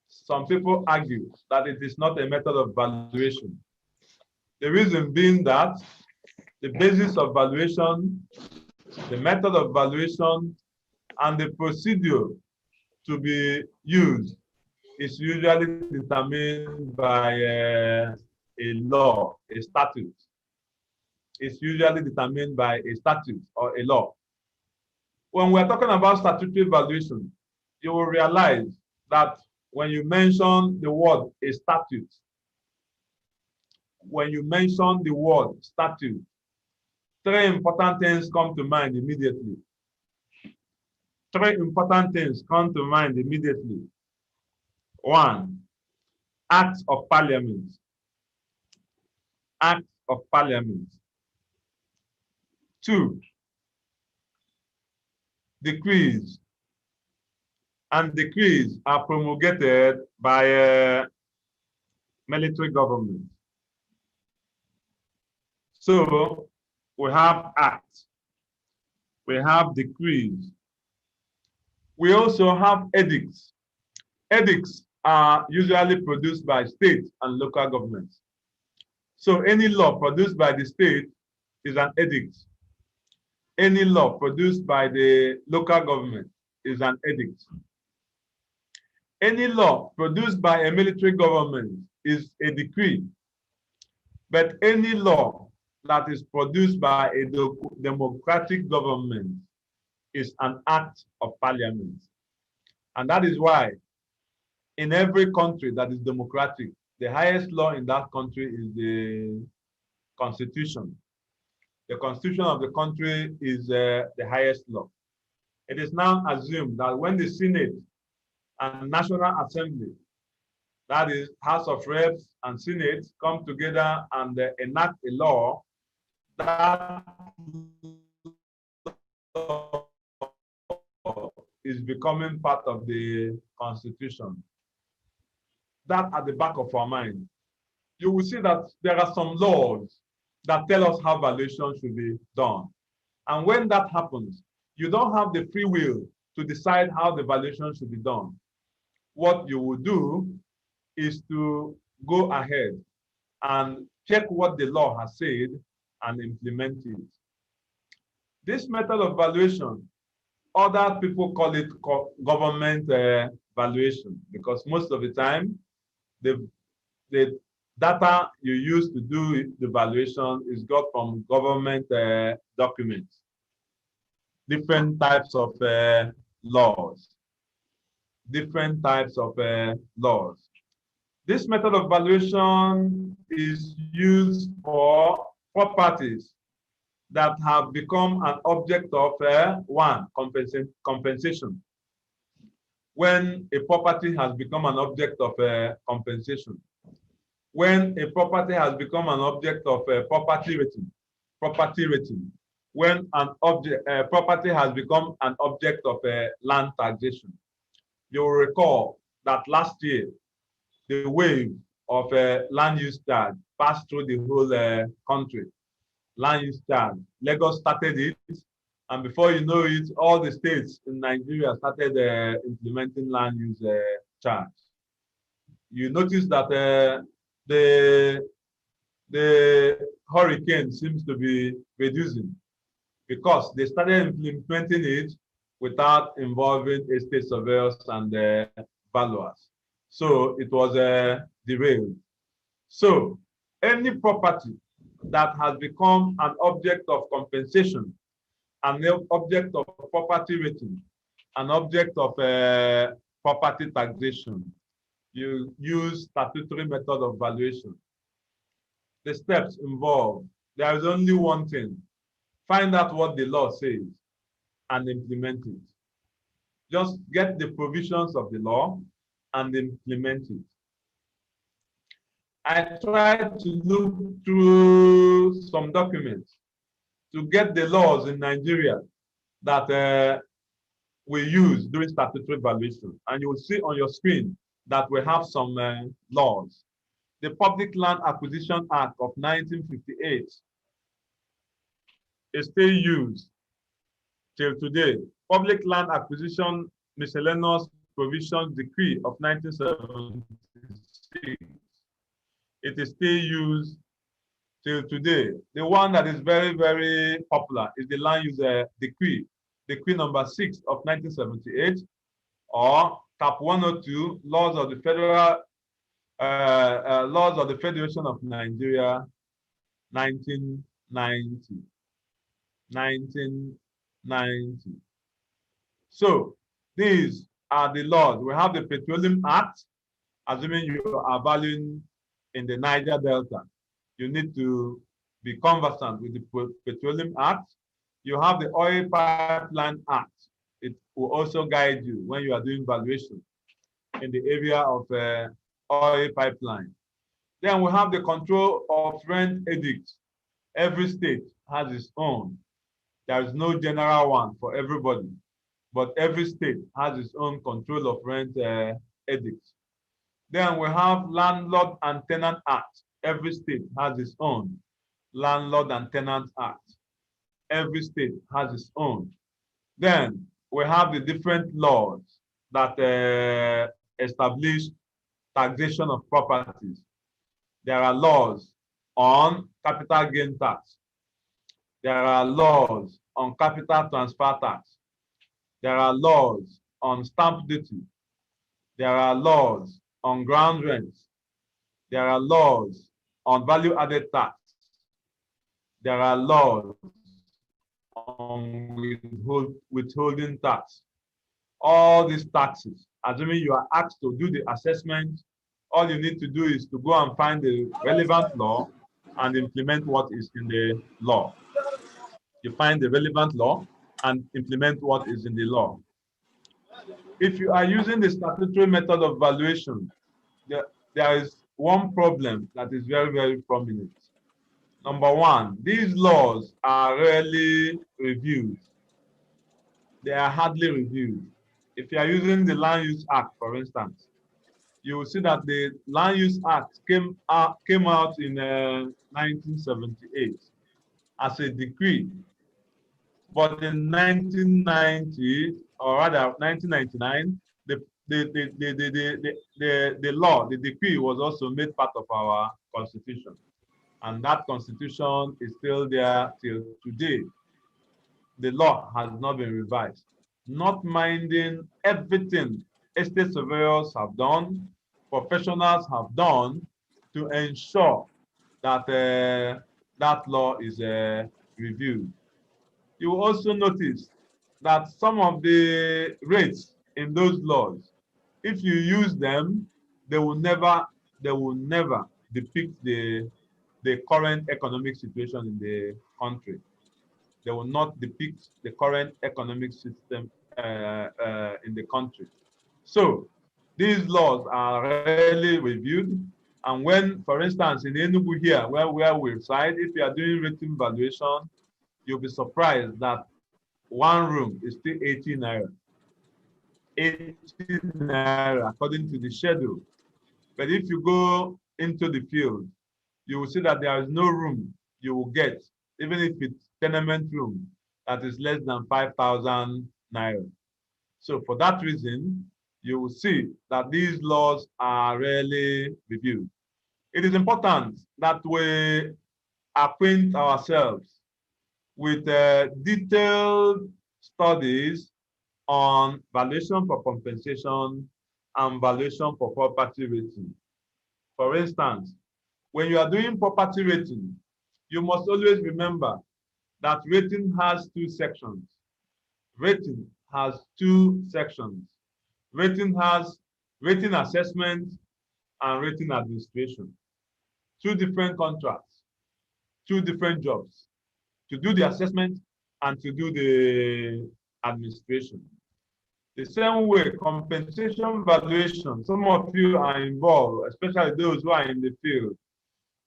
Some people argue that it is not a method of valuation. The reason being that the basis of valuation, the method of valuation, and the procedure to be used is usually determined by a law, a statute. It's usually determined by a statute or a law. When we're talking about statutory valuation, you will realize that when you mention the word a statute, when you mention the word statute, three important things come to mind immediately. Three important things come to mind immediately. One, Act of Parliament. Act of Parliament. Two, decrees. And decrees are promulgated by a military government. So we have acts, we have decrees. We also have edicts. Edicts are usually produced by state and local governments. So any law produced by the state is an edict. Any law produced by the local government is an edict. Any law produced by a military government is a decree. But any law that is produced by a democratic government is an act of parliament. And that is why in every country that is democratic, the highest law in that country is the constitution. The constitution of the country is the highest law. It is now assumed that when the Senate and National Assembly, that is House of Reps and Senate, come together and enact a law, that law is becoming part of the Constitution. That at the back of our mind. You will see that there are some laws that tell us how valuation should be done. And when that happens, you don't have the free will to decide how the valuation should be done. What you will do is to go ahead and check what the law has said and implement it. This method of valuation, other people call it government valuation, because most of the time, the data you use to do the valuation is got from government documents, different types of laws, different types of laws. This method of valuation is used for properties that have become an object of one, compensation. When a property has become an object of compensation. When a property has become an object of property rating. When an property has become an object of land taxation. You will recall that last year, the wave of land use charge passed through the whole country. Land use charge. Lagos started it, and before you know it, all the states in Nigeria started implementing land use charge. You notice that the hurricane seems to be reducing because they started implementing it without involving estate surveyors and valuers. So it was derailed. So any property that has become an object of compensation, an object of property rating, an object of property taxation, you use statutory method of valuation. The steps involved, there is only one thing. Find out what the law says and implement it. Just get the provisions of the law and implement it. I tried to look through some documents to get the laws in Nigeria that we use during statutory valuation. And you will see on your screen that we have some laws. The Public Land Acquisition Act of 1958 is still used till today. Public Land Acquisition Miscellaneous Provisions Decree of 1976. It is still used till today. The one that is very, very popular is the Land Use Decree, Decree number 6 of 1978, or Cap 102, Laws of the Federal Laws of the Federation of Nigeria, 1990. 1990. So these are the laws. We have the Petroleum Act, assuming you are valuing in the Niger Delta. You need to be conversant with the Petroleum Act. You have the Oil Pipeline Act. It will also guide you when you are doing valuation in the area of oil pipeline. Then we have the Control of Rent Edict. Every state has its own. There is no general one for everybody, but every state has its own Control of Rent Edict. Then we have Landlord and Tenant Act. Every state has its own Landlord and Tenant Act. Every state has its own. Then we have the different laws that establish taxation of properties. There are laws on capital gain tax. There are laws on capital transfer tax. There are laws on stamp duty. There are laws on ground rents. There are laws on value-added tax. There are laws on withholding tax. All these taxes, assuming you are asked to do the assessment, all you need to do is to go and find the relevant law and implement what is in the law. You find the relevant law and implement what is in the law. If you are using the statutory method of valuation, there is one problem that is very, very prominent. Number one, these laws are rarely reviewed. They are hardly reviewed. If you are using the Land Use Act, for instance, you will see that the Land Use Act came out in 1978 as a decree. But in 1990, or rather 1999, the law, the decree was also made part of our constitution. And that constitution is still there till today. The law has not been revised. Not minding everything estate surveyors have done, professionals have done to ensure that that law is reviewed. You will also notice that some of the rates in those laws, if you use them, they will never depict the current economic situation in the country. They will not depict the current economic system in the country. So these laws are rarely reviewed. And when, for instance, in Enugu here, where we reside, if you are doing rating valuation, you'll be surprised that one room is still 18 naira. 18 naira according to the schedule. But if you go into the field, you will see that there is no room you will get, even if it's tenement room, that is less than 5,000 naira. So for that reason, you will see that these laws are rarely reviewed. It is important that we acquaint ourselves with detailed studies on valuation for compensation and valuation for property rating. For instance, when you are doing property rating, you must always remember that rating has two sections. Rating has two sections. Rating has rating assessment and rating administration. Two different contracts, two different jobs, to do the assessment and to do the administration. The same way, compensation valuation, some of you are involved, especially those who are in the field.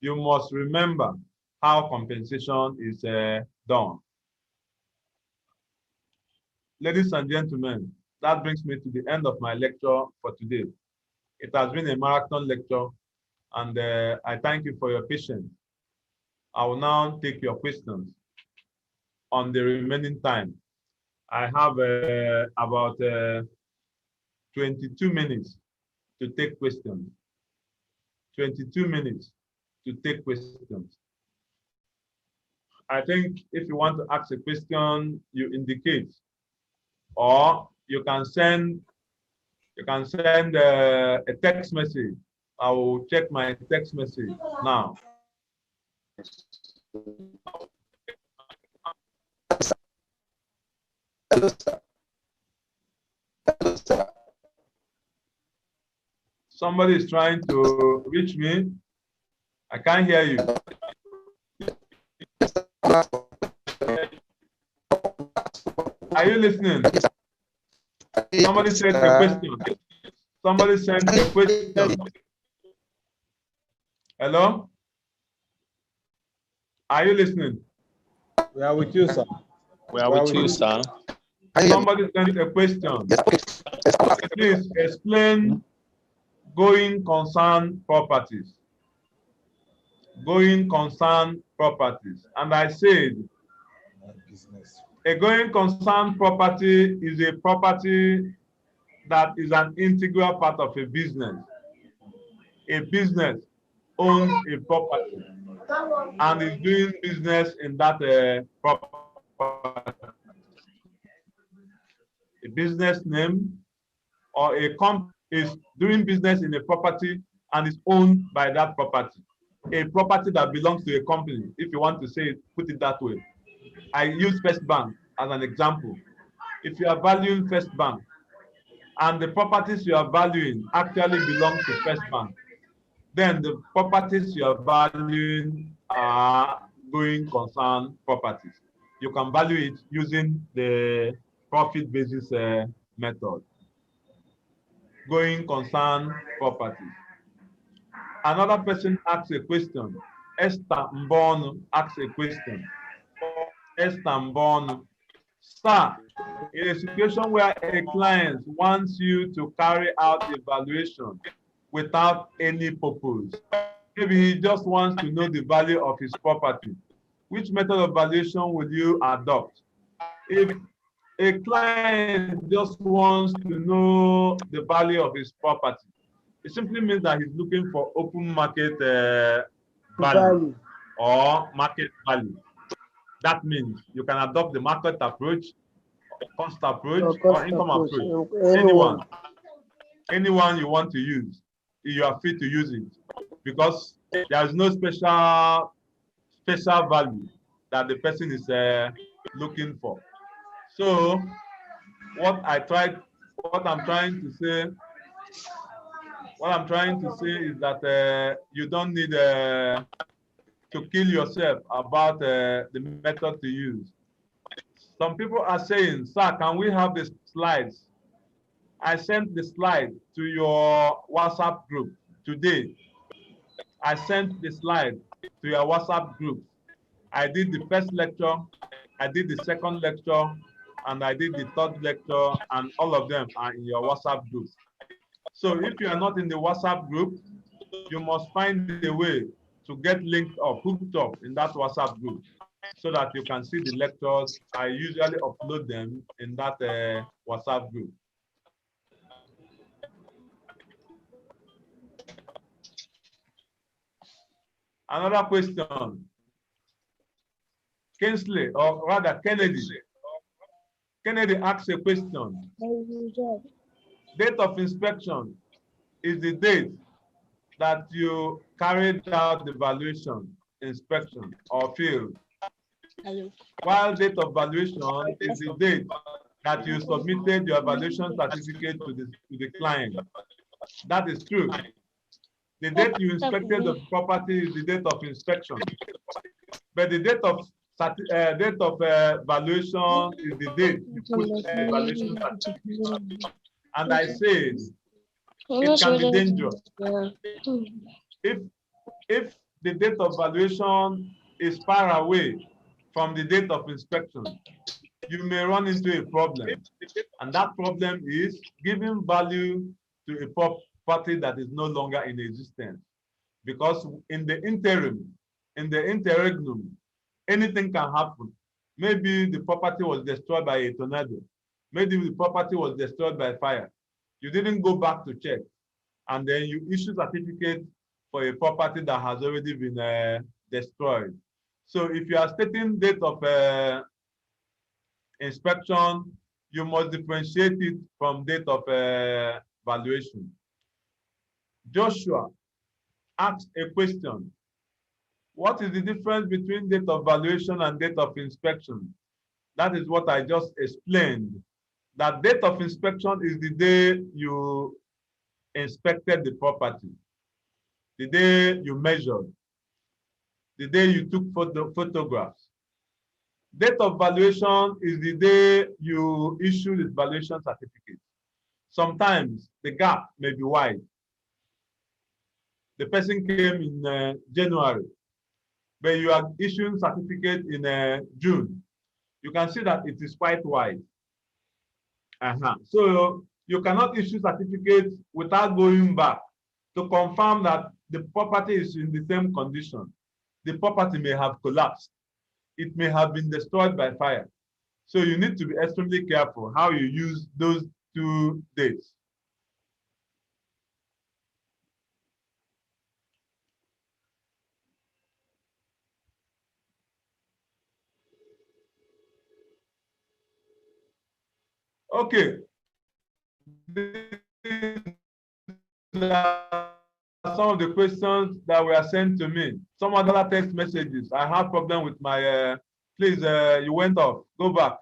You must remember how compensation is done. ladies and gentlemen, that brings me to the end of my lecture for today. It has been a marathon lecture, and I thank you for your patience. I will now take your questions on the remaining time. I have about 22 minutes to take questions. 22 minutes to take questions. I think if you want to ask a question, you indicate, or you can send a text message. I will check my text message now. Hello, sir. Hello, sir. Somebody is trying to reach me. I can't hear you. Are you listening? Somebody said a question. Somebody sent a question. Hello? Are you listening? We are with you, sir. We are with you, sir. Somebody sent a question. Please explain going concern properties. Going concern properties. And I said, a going concern property is a property that is an integral part of a business. A business owns a property and is doing business in that property. A business name or a company is doing business in a property and is owned by that property. A property that belongs to a company, if you want to say it, put it that way. I use First Bank as an example. If you are valuing First Bank and the properties you are valuing actually belong to First Bank, then the properties you are valuing are going concern properties. You can value it using the profit basis method. Going concern properties. Another person asks a question. Esther Mbono asks a question. Esther Mbono, sir, in a situation where a client wants you to carry out the evaluation without any purpose, maybe he just wants to know the value of his property, which method of valuation will you adopt? If a client just wants to know the value of his property, it simply means that he's looking for open market value or market value. That means you can adopt the market approach, cost approach, or income approach. Anyone you want to use, you are free to use it, because there is no special value that the person is looking for. So what I'm trying to say is that you don't need to kill yourself about the method to use. Some people are saying, sir, can we have the slides? I sent the slide to your WhatsApp group today. I sent the slide to your WhatsApp group. I did the first lecture, I did the second lecture, and I did the third lecture, and all of them are in your WhatsApp group. So if you are not in the WhatsApp group, you must find a way to get linked up, hooked up in that WhatsApp group, so that you can see the lectures. I usually upload them in that WhatsApp group. Another question. Kingsley, or rather Kennedy. Kennedy asks a question. Date of inspection is the date that you carried out the valuation, inspection, or field. While date of valuation is the date that you submitted your valuation certificate to the client. That is true. The date you inspected the property is the date of inspection, but the date of valuation is the date you put the valuation certificate. And I said it can be dangerous if the date of valuation is far away from the date of inspection. you may run into a problem. And that problem is giving value to a property that is no longer in existence. Because in the interim, in the interregnum, anything can happen. Maybe the property was destroyed by a tornado. Maybe the property was destroyed by fire. You didn't go back to check. And then you issue certificate for a property that has already been destroyed. So if you are stating date of inspection, you must differentiate it from date of valuation. Joshua asked a question. What is the difference between date of valuation and date of inspection? That is what I just explained. That date of inspection is the day you inspected the property, the day you measured, the day you took photographs. Date of valuation is the day you issue the valuation certificate. Sometimes the gap may be wide. The person came in January, but you are issuing certificate in June. You can see that it is quite wide. So you cannot issue certificates without going back to confirm that the property is in the same condition. The property may have collapsed. It may have been destroyed by fire. So you need to be extremely careful how you use those two dates. Okay. Some of the questions that were sent to me. Some other text messages. I have problem with my, please, you went off, go back.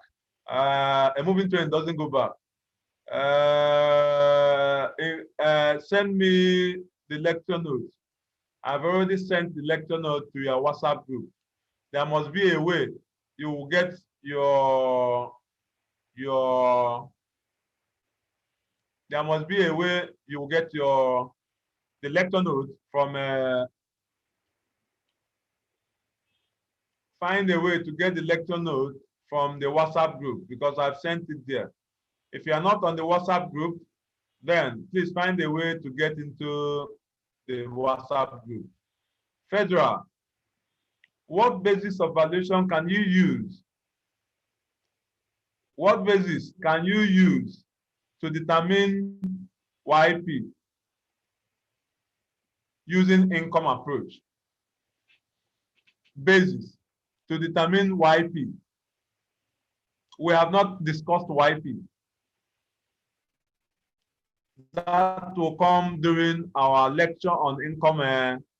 A moving train doesn't go back. Send me the lecture notes. I've already sent the lecture note to your WhatsApp group. There must be a way you will get there must be a way you will get the lecture notes from find a way to get the lecture note from the WhatsApp group because I've sent it there. If you are not on the WhatsApp group, then please find a way to get into the WhatsApp group. Federal, what basis of valuation can you use? What basis can you use to determine YP using income approach? Basis to determine YP. We have not discussed YP. That will come during our lecture on income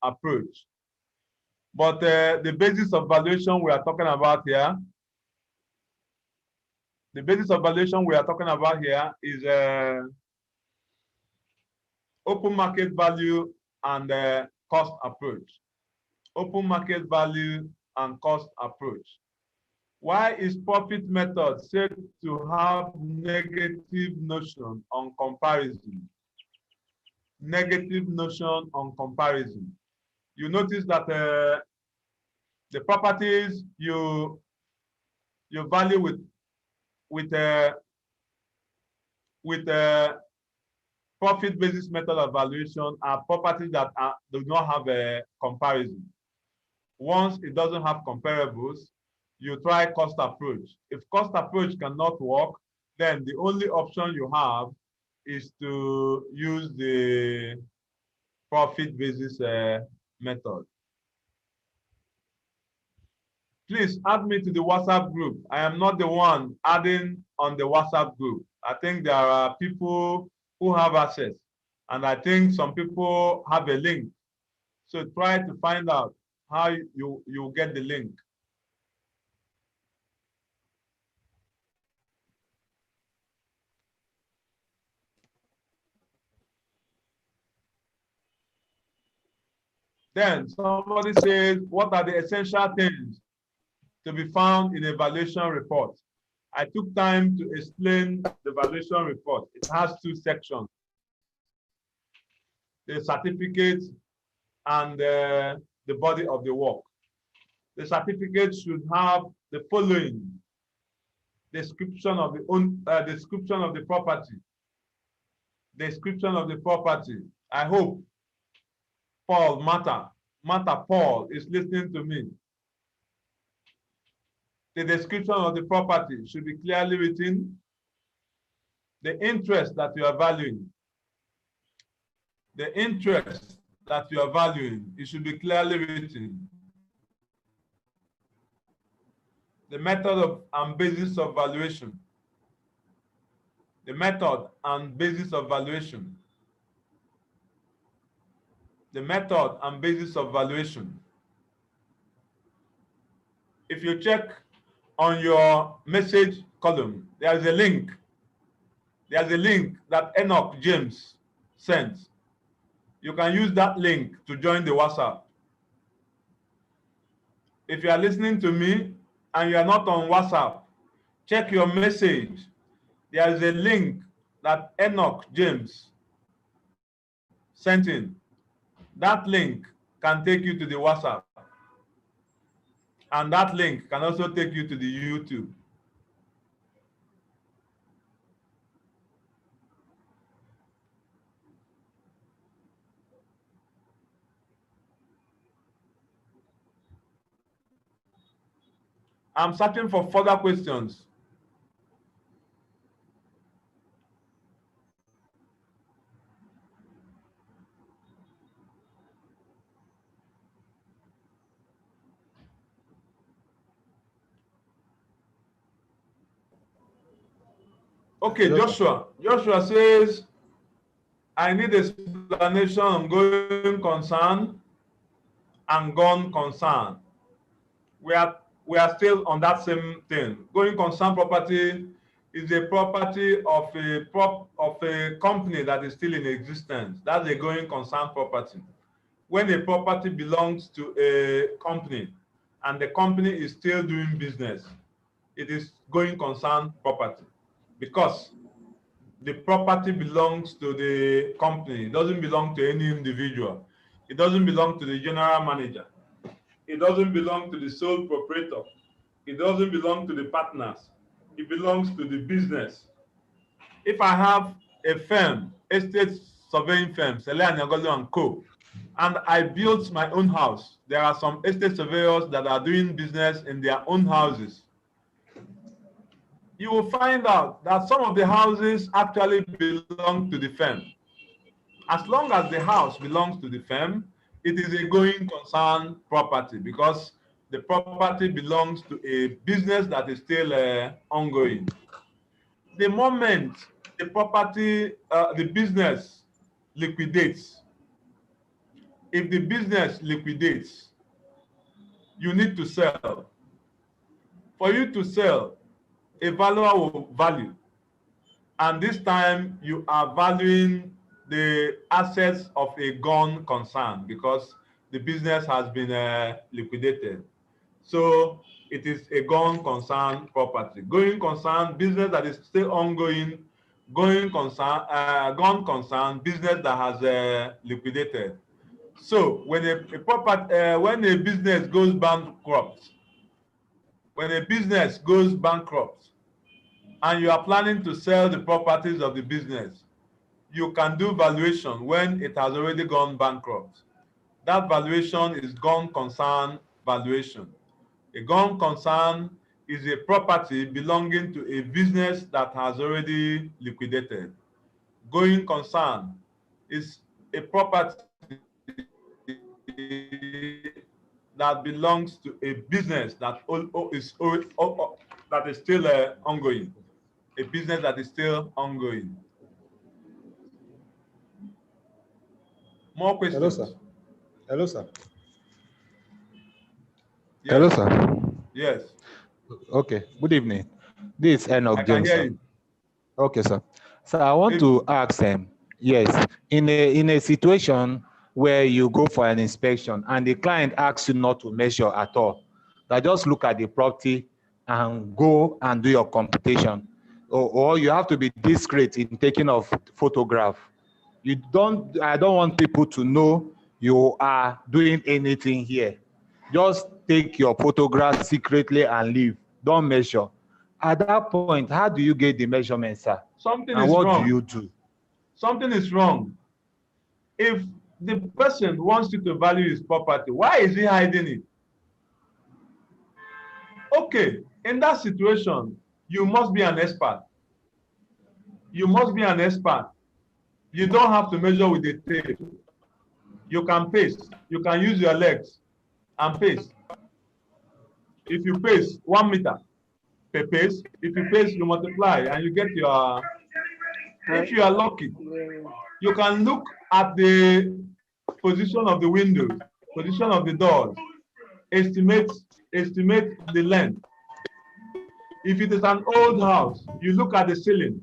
approach. But the basis of valuation we are talking about here, the basis of valuation we are talking about here is open market value and cost approach. Open market value and cost approach. Why is profit method said to have negative notion on comparison? Negative notion on comparison. You notice that the properties you value with profit basis method of valuation are properties that do not have a comparison. Once it doesn't have comparables, you try cost approach. If cost approach cannot work, then the only option you have is to use the profit basis method. Please add me to the WhatsApp group. I am not the one adding on the WhatsApp group. I think there are people who have access, and I think some people have a link. So try to find out how you get the link. Then somebody says, what are the essential things to be found in a valuation report? I took time to explain the valuation report. It has two sections: the certificate and the body of the work. The certificate should have the following: description of the description of the property. Description of the property. I hope Paul Paul is listening to me. The description of the property should be clearly written. The interest that you are valuing. The interest that you are valuing, it should be clearly written. The method and basis of valuation. The method and basis of valuation. The method and basis of valuation. If you check on your message column, there is a link. There's a link that Enoch James sent. You can use that link to join the WhatsApp. If you are listening to me and you are not on WhatsApp, check your message. There is a link that Enoch James sent in. That link can take you to the WhatsApp. And that link can also take you to the YouTube. I'm searching for further questions. Okay, Joshua. Joshua says, I need explanation on going concern and gone concern. We are still on that same thing. Going concern property is a property of a company that is still in existence. That's a going concern property. When a property belongs to a company and the company is still doing business, it is going concern property because the property belongs to the company. It doesn't belong to any individual. It doesn't belong to the general manager. It doesn't belong to the sole proprietor. It doesn't belong to the partners. It belongs to the business. If I have a firm, estate surveying firm, Sele and Co., and I built my own house, there are some estate surveyors that are doing business in their own houses. You will find out that some of the houses actually belong to the firm. As long as the house belongs to the firm, it is a going concern property because the property belongs to a business that is still ongoing. The moment the property, the business liquidates, if the business liquidates, you need to sell. For you to sell, a valuer will value. And this time you are valuing the assets of a gone concern because the business has been liquidated. So it is a gone concern property. Going concern, business that is still ongoing. Going concern, gone concern, business that has liquidated. So when when a business goes bankrupt, and you are planning to sell the properties of the business, you can do valuation when it has already gone bankrupt. That valuation is gone concern valuation. A gone concern is a property belonging to a business that has already liquidated. Going concern is a property that belongs to a business that is still ongoing. A business that is still ongoing. More questions? Hello, sir. Hello, sir. Yes. Hello, sir. Yes. Okay. Good evening. This is Enoch James. Hear you. Okay, sir. So I want to ask them. Yes, in a situation where you go for an inspection and the client asks you not to measure at all, that just look at the property and go and do your computation, or you have to be discreet in taking of photograph. I don't want people to know you are doing anything here. Just take your photograph secretly and leave. Don't measure. At that point, how do you get the measurement, sir? Something and is what wrong. do you do? Something is wrong. If the person wants you to value his property, why is he hiding it? Okay, in that situation, you must be an expert. You must be an expert. You don't have to measure with the tape. You can pace. You can use your legs and pace. If you pace 1 meter per pace, if you pace, you multiply and you get your, if you are lucky, you can look at the position of the windows, position of the doors, estimate the length. If it is an old house, you look at the ceiling.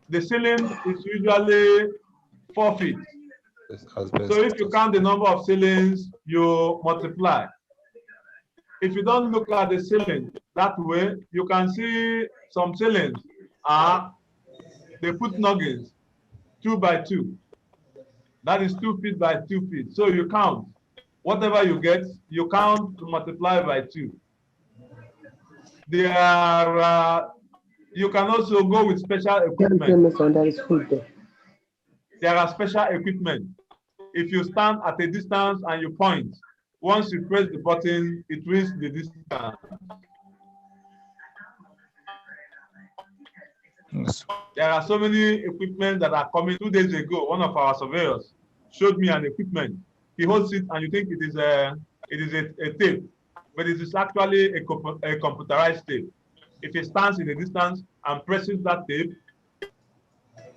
The ceiling is usually 4 feet. So if you count the number of ceilings, you multiply. If you don't look at the ceiling that way, you can see some ceilings they put noggins 2 by 2. That is 2 feet by 2 feet. So you count. Whatever you get, you count to multiply by 2. There are, you can also go with special equipment. There are special equipment. If you stand at a distance and you point, once you press the button, it reads the distance. Yes. There are so many equipment that are coming. 2 days ago, one of our surveyors showed me an equipment. He holds it and you think it is a tape, but it is actually a computerized tape. If he stands in a distance and presses that tape,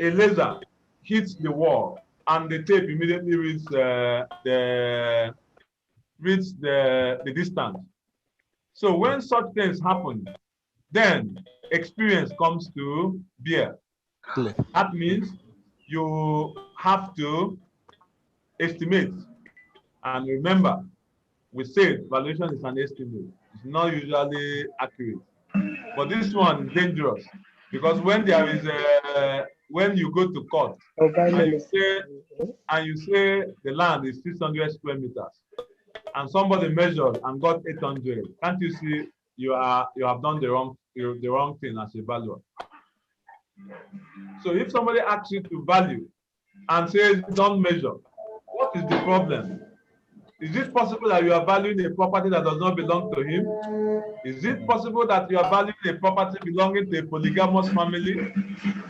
a laser hits the wall and the tape immediately reads the distance. So when such things happen, then experience comes to bear. That means you have to estimate. And remember, we said valuation is an estimate. It's not usually accurate. But this one is dangerous because when there is when you go to court and you say the land is 600 square meters and somebody measured and got 800, can't you see you have done the wrong thing as a valuer? So if somebody asks you to value and says don't measure, what is the problem? Is it possible that you are valuing a property that does not belong to him? Is it possible that you are valuing a property belonging to a polygamous family?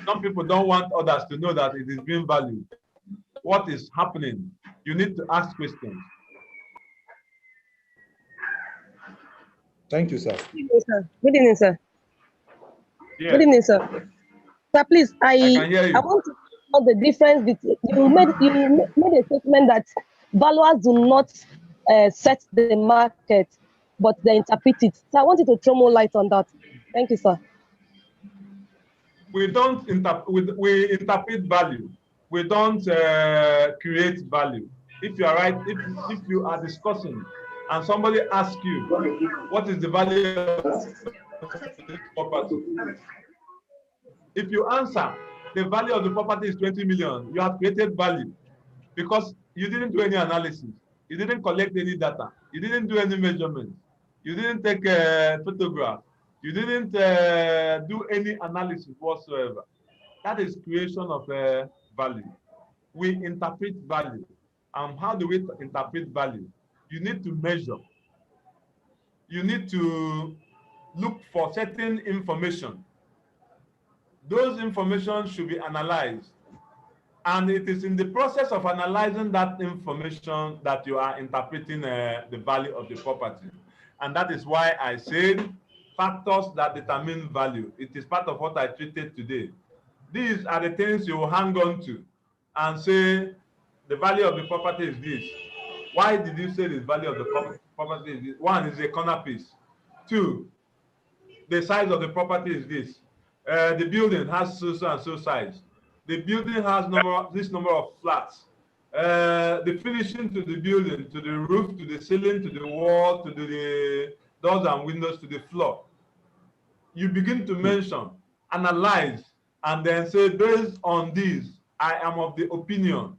Some people don't want others to know that it is being valued. What is happening? You need to ask questions. Thank you, sir. Good evening, sir. Good evening, sir. Yes. Good evening, sir. Sir, please, I can hear you. I want to know the difference between you made a statement that valuers do not set the market, but they interpret it. So I want you to throw more light on that. Thank you, sir. We don't we interpret value. We don't create value. If you are right, if you are discussing and somebody asks you what is the value of this property, if you answer the value of the property is 20 million, you have created value because you didn't do any analysis, you didn't collect any data, you didn't do any measurements, you didn't take a photograph, you didn't do any analysis whatsoever. That is creation of value. We interpret value. How do we interpret value? You need to measure. You need to look for certain information. Those information should be analyzed. And it is in the process of analyzing that information that you are interpreting the value of the property. And that is why I said factors that determine value. It is part of what I treated today. These are the things you will hang on to and say the value of the property is this. Why did you say the value of the property is this? 1 is a corner piece. 2, the size of the property is this. The building has so and so size. The building has this number of flats. The finishing to the building, to the roof, to the ceiling, to the wall, to the doors and windows, to the floor. You begin to mention, analyze, and then say, based on this, I am of the opinion,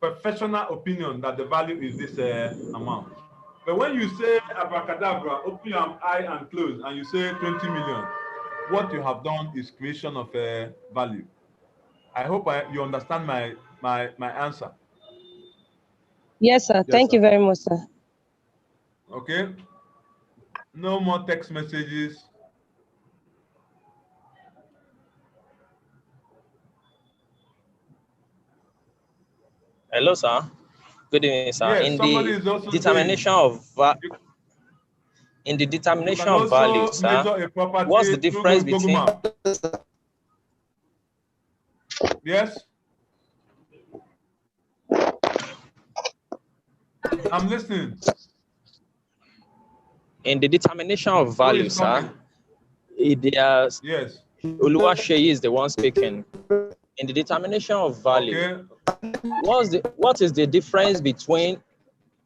professional opinion, that the value is this amount. But when you say abracadabra, open your eye and close, and you say 20 million, what you have done is creation of a value. I hope you understand my answer. Yes, sir. Yes, Thank sir. you very much, sir. Okay. No more text messages. Hello, sir. Good evening, sir. Yes, In somebody the is also determination of value, sir, what's the difference between? Yes. I'm listening. In the determination of value, sir, yes, Oluwaseyi is the one speaking. In the determination of value, what is the difference between?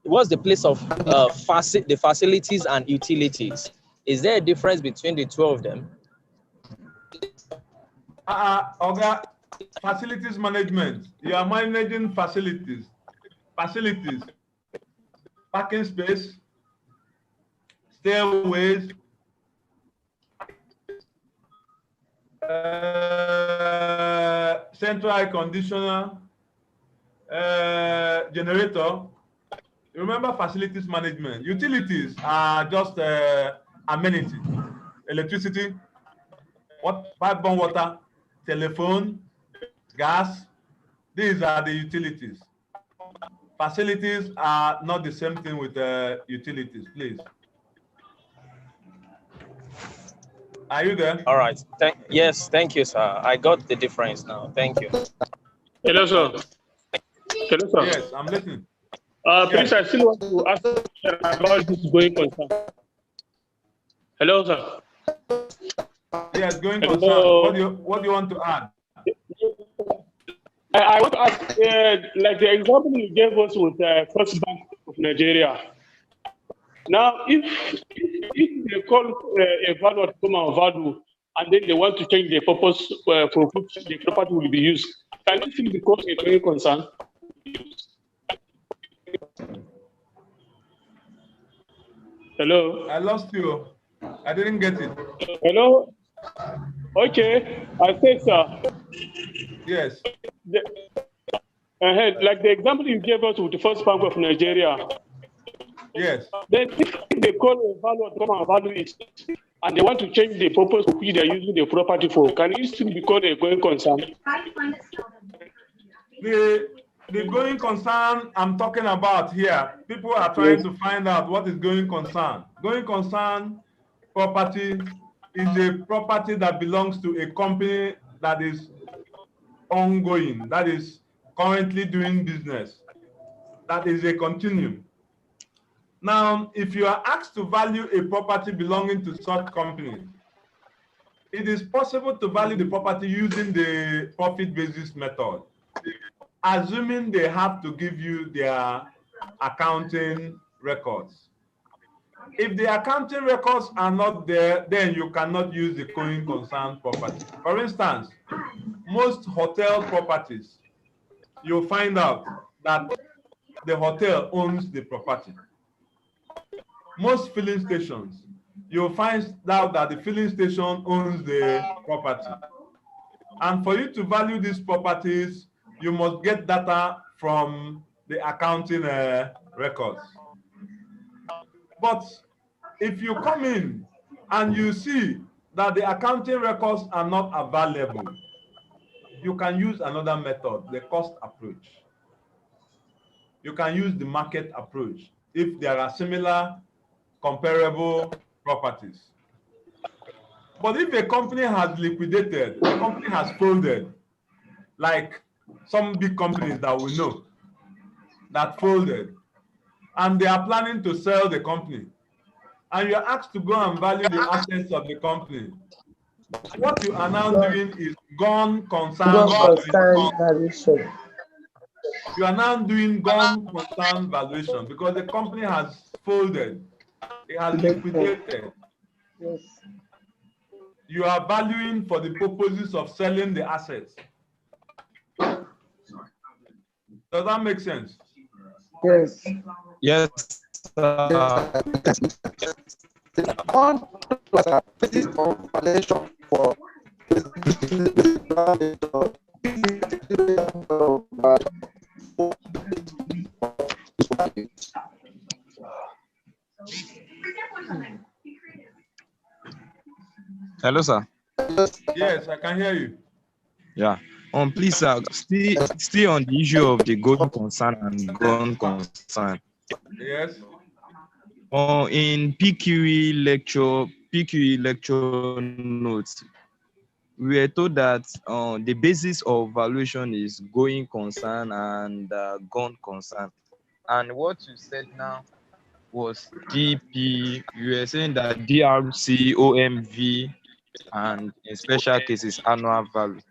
What's the place of the facilities and utilities? Is there a difference between the two of them? Okay. Facilities management. You are managing facilities, parking space, stairways, central air conditioner, generator. Remember facilities management. Utilities are just amenity, electricity, pipe-borne water, telephone, gas. These are the utilities. Facilities are not the same thing with utilities, please. Are you there? All right. Yes, thank you, sir. I got the difference now. Thank you. Hello, sir. Hello, sir. Yes, I'm listening. Please, I still want to ask about this going concern. Hello, sir. Yes, going concern. What do you want to add? I want to ask, like the example you gave us with First Bank of Nigeria. Now, if they call a value at common value, and then they want to change the purpose for which the property will be used, can it still be called a going concern? Hello? I lost you. I didn't get it. Hello? Okay, I said, sir. Yes. Like the example you gave us with the First Bank of Nigeria. Yes. Then if they call a value at common value is, and they want to change the purpose for which they are using the property for, can it still be called a going concern? The going concern I'm talking about here, people are trying to find out what is going concern. Going concern property is a property that belongs to a company that is ongoing, that is currently doing business, that is a continuum. Now, if you are asked to value a property belonging to such company, it is possible to value the property using the profit basis method, assuming they have to give you their accounting records. If the accounting records are not there, then you cannot use the going concern property. For instance, most hotel properties, you'll find out that the hotel owns the property. Most filling stations, you'll find out that the filling station owns the property. And for you to value these properties, you must get data from the accounting records. But if you come in and you see that the accounting records are not available, you can use another method, the cost approach. You can use the market approach if there are similar comparable properties. But if a company has liquidated, the company has folded, like some big companies that we know that folded, and they are planning to sell the company, and you're asked to go and value the assets of the company, what you are now doing is gone concern valuation. You are now doing gone concern valuation because the company has folded, it has liquidated. Yes. You are valuing for the purposes of selling the assets. Does that make sense? Yes. Yes, Hello, sir. Yes, I can hear you. Yeah. Please, sir, still on the issue of the going concern and gone concern. Yes. In PQE lecture notes, we were told that the basis of valuation is going concern and gone concern. And what you said now was DP. You were saying that DRC, OMV, and in special cases, annual value.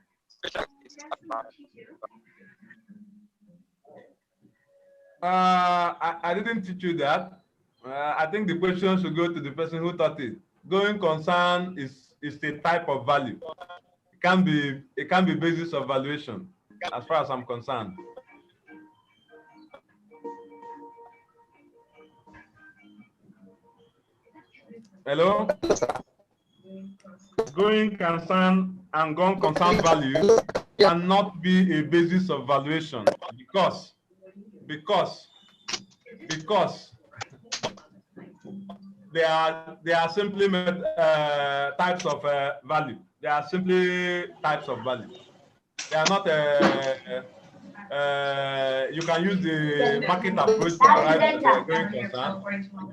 I didn't teach you that. I think the question should go to the person who taught it. Going concern is a type of value. It can be basis of valuation, as far as I'm concerned. Hello? Going concern and gone concern value cannot be a basis of valuation because they are simply types of value. They are simply types of value. They are not. You can use the market approach to arrive at the going concern.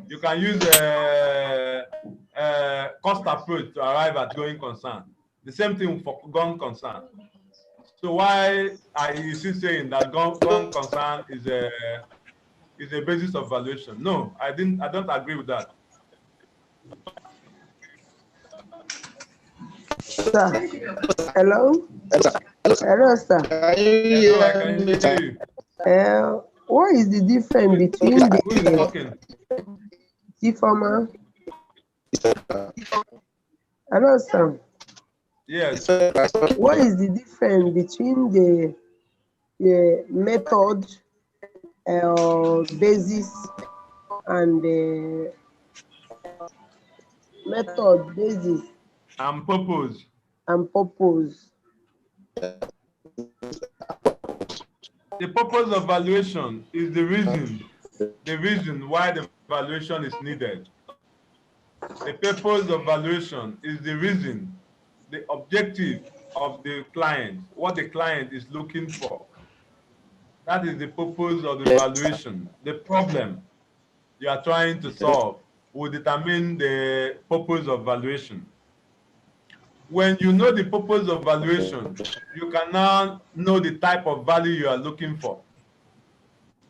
You can use cost approach to arrive at going concern. The same thing for gone concern. So why are you still saying that gone concern is a basis of valuation? No, I don't agree with that. Sir. Hello? Hello, sir. Hello, I can hear you. What is the difference between the former? Hello, sir. Yes. What is the difference between the method, basis, and the method, basis, and purpose? And purpose. The purpose of valuation is the reason why the valuation is needed. The purpose of valuation is the reason, the objective of the client, what the client is looking for. That is the purpose of the valuation. The problem you are trying to solve will determine the purpose of valuation. When you know the purpose of valuation, you can now know the type of value you are looking for.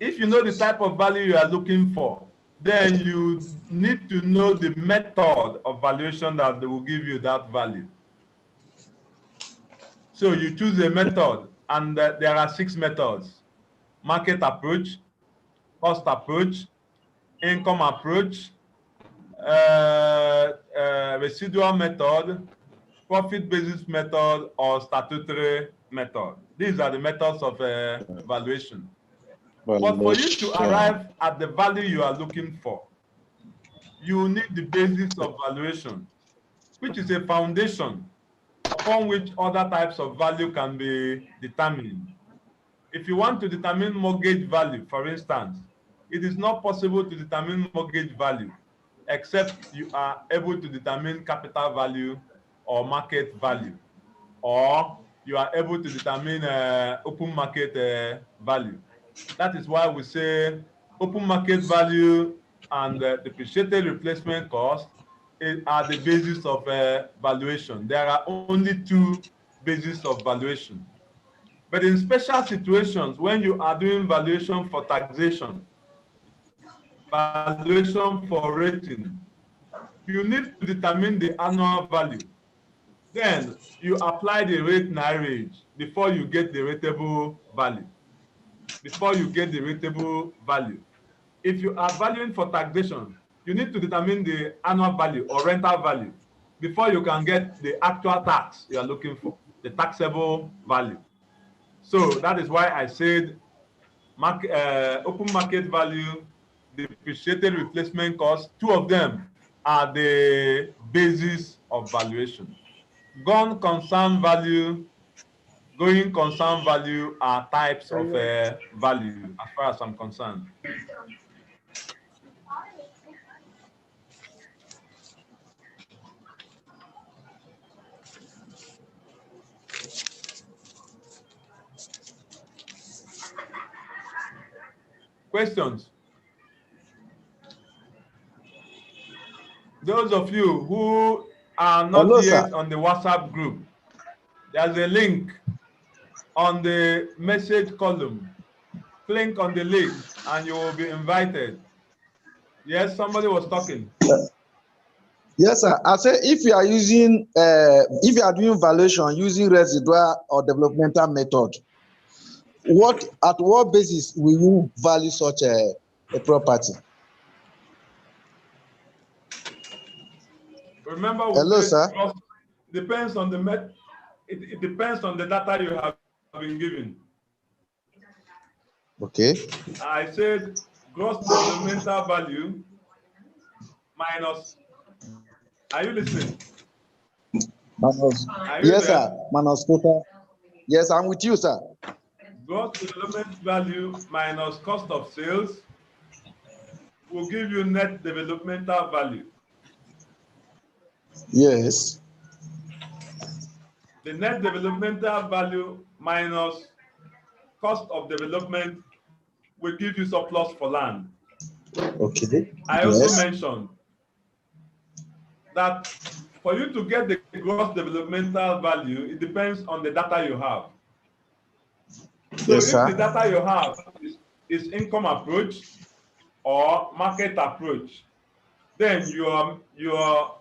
If you know the type of value you are looking for, then you need to know the method of valuation that will give you that value. So you choose a method, and there are 6 methods: market approach, cost approach, income approach, residual method, profit basis method, or statutory method. These are the methods of valuation. But for you to arrive at the value you are looking for, you need the basis of valuation, which is a foundation upon which other types of value can be determined. If you want to determine mortgage value, for instance, it is not possible to determine mortgage value except you are able to determine capital value or market value, or you are able to determine open market value. That is why we say open market value and depreciated replacement cost are the basis of valuation. There are only 2 bases of valuation. But in special situations, when you are doing valuation for taxation, valuation for rating, you need to determine the annual value. Then you apply the rate nairage before you get the rateable value. If you are valuing for taxation, you need to determine the annual value or rental value before you can get the actual tax you are looking for, the taxable value. So that is why I said open market value depreciated replacement cost. Two of them are the basis of valuation. Going concern value are types of value as far as I'm concerned. Questions? Those of you who are not yet on the WhatsApp group, there's a link on the message column. Click on the link and you will be invited. Yes, somebody was talking. Yes, sir. I say if you are using, if you are doing valuation using residual or developmental method, at what basis will you value such a property? Remember, hello, sir. Depends on the it depends on the data you have been given. Okay. I said gross developmental value minus. Are you listening? Minus. Are you Yes, there? sir. Minus total. Yes, I'm with you, sir. Gross development value minus cost of sales will give you net developmental value. Yes. The net developmental value minus cost of development will give you surplus for land. Okay. I also mentioned that for you to get the gross developmental value, it depends on the data you have. So yes, if sir. the data you have is income approach or market approach, then your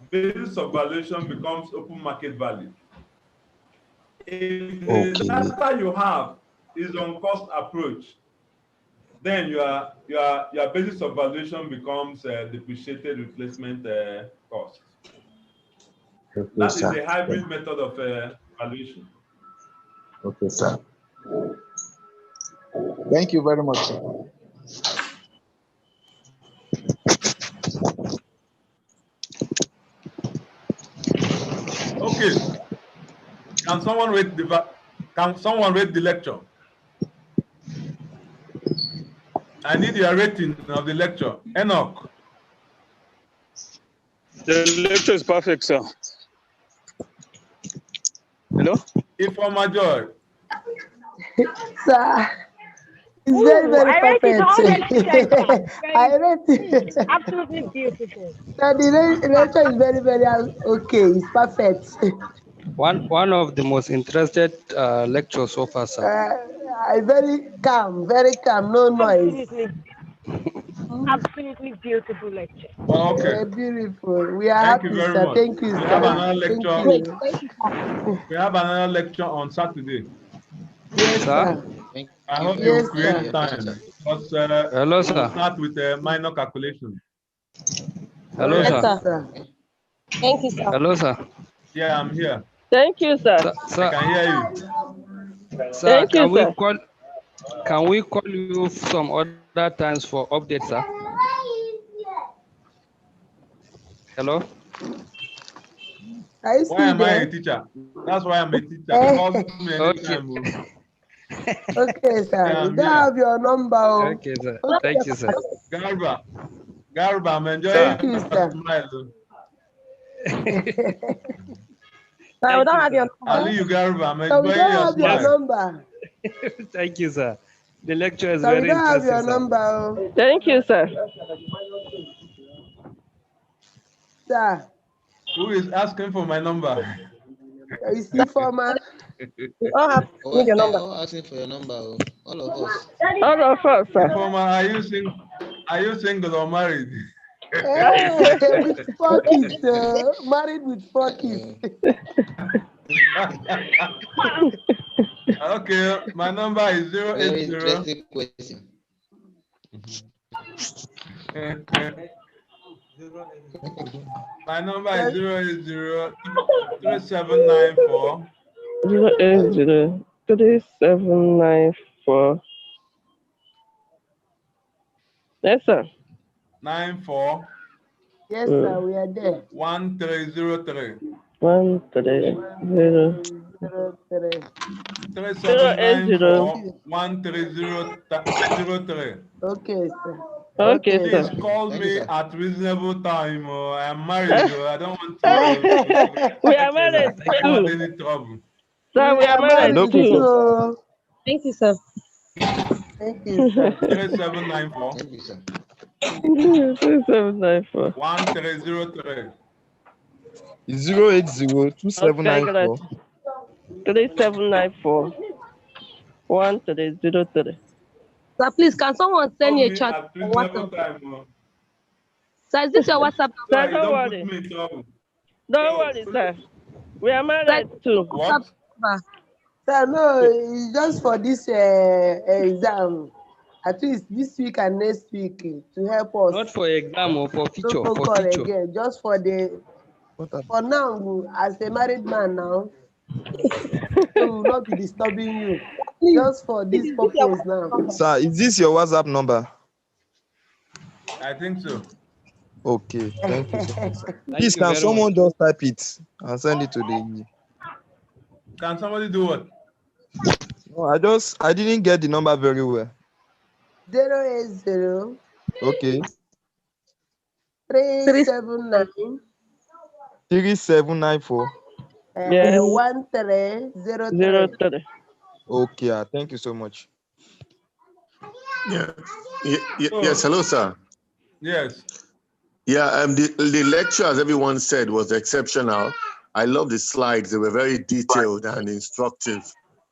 basis of valuation becomes open market value. If the data you have is on cost approach, then your basis of valuation becomes depreciated replacement cost. Okay, That is sir. a hybrid method of valuation. Okay, sir. Thank you very much, sir. Okay. Can someone read the lecture? I need your rating of the lecture. Enoch. The lecture is perfect, sir. Hello? Informa Joy. Sir, it's very, very perfect. I read it. Absolutely beautiful. Sir, the lecture is very, very okay. It's perfect. One of the most interested lectures so far, sir. Very calm, no noise. Absolutely beautiful lecture. Okay. Beautiful. We are Thank happy, you very sir. much. Thank you, We sir. have another lecture. Thank you. We have another lecture on Saturday. Yes, sir. I hope you Yes, create sir. time. Because hello, we'll sir. start with a minor calculation. Hello, Yes, sir. sir. Thank you, sir. Hello, sir. Yeah, I'm here. Thank you, sir. I can hear you. Sir, Thank you, sir. Can we call you some other times for updates, sir? Hello? Why am I a teacher? That's why I'm a teacher. Call me anytime. Okay, sir. Yeah, We don't have your number. Okay, sir. Thank you, sir. Garba, I'm enjoying Thank you, sir. smile. Sir, we don't have your number. Ali, you Garba, I'm So we enjoying don't your have your smile. number. Thank you, sir. The lecture is So we very don't have interesting, your sir. number. Thank you, sir. Sir. Who is asking for my number? You see, former. We all have need your number. All asking for your number. All of us. All of us, sir. Former, are you single or married? Hey, with 4 kids, married with 4 kids. Okay, my number is 080. Very interesting question. My number is 080-3794. 080-3794. Yes, sir. 94. Yes, sir, we are there. 1303. 1303. 3794 1303. Okay, sir. Okay, Please sir. call Thank me you, sir. at reasonable time. I'm married, I don't want to We are married cause too. any trouble. Sir, we are married married too. too. Thank you, sir. Thank you, sir. 3794 Thank you, sir. 2794. 1303. 0802794. 3794 1303. Sir, please, can someone send Call me a me chat at on reasonable WhatsApp? time. Sir, is this your WhatsApp So Sir, number? you don't don't put worry. me in trouble. Don't worry, sir. We are Sir, married too. What? WhatsApp number. Sir, no, it's just for this exam. At least this week and next week to help us. Not for exam or for No future, phone for call future. again. Just for the for now, as a married man now, we will not be disturbing you. Please, Just for this is this your purpose WhatsApp now. number? Sir, is this your WhatsApp number? I think so. Okay, thank you so much. Thank Please, you can very someone much. just type it and send it to the... Can somebody do what? No, I didn't get the number very well. 080 Okay. 379 3794. Yes. 1303. 03. Okay, thank you so much. Yeah. So, Yes, hello, sir. yes. Yeah, the lecture, as everyone said, was exceptional. I love the slides. They were very detailed and instructive.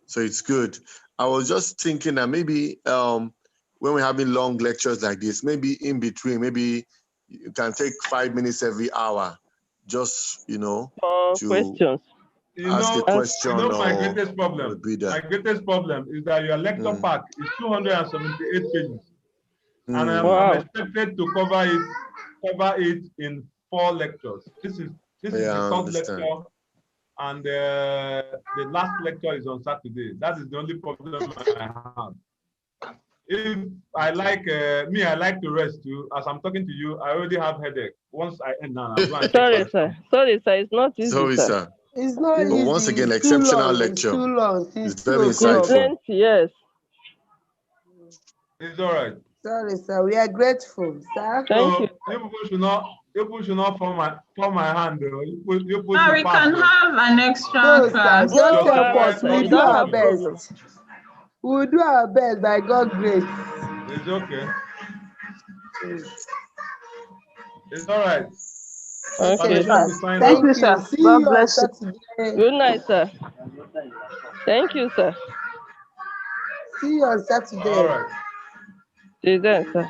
So it's good. I was just thinking that maybe when we're having long lectures like this, maybe in between, maybe you can take 5 minutes every hour, just, to Questions. ask a question my or greatest problem. be there. My greatest problem is that your lecture pack is 278 pages. And I'm expected to cover it in 4 lectures. This is the third lecture, and the last lecture is on Saturday. That is the only problem I have. If I like I like to rest too. As I'm talking to you, I already have headache. Once I end now, I'm going to Sorry, sir. Sorry, sir. It's not easy, Sorry, sir. It's not But easy. once again, It's too exceptional long. lecture. It's too long. It's It's very 2 o'clock. insightful. Plenty, yes. It's all right. Sorry, sir. We are grateful, sir. Thank you. You should not form my hand. You We should can pass. have an extra No, sir. class. Just No, help us. sir. We'll You do don't our have problem. best. We'll do our best by God's grace. It's okay. It's all right. Okay. Thank you, sir. See you on Saturday. Good night, sir. Thank you, sir. See you on Saturday. All right. See you then, sir.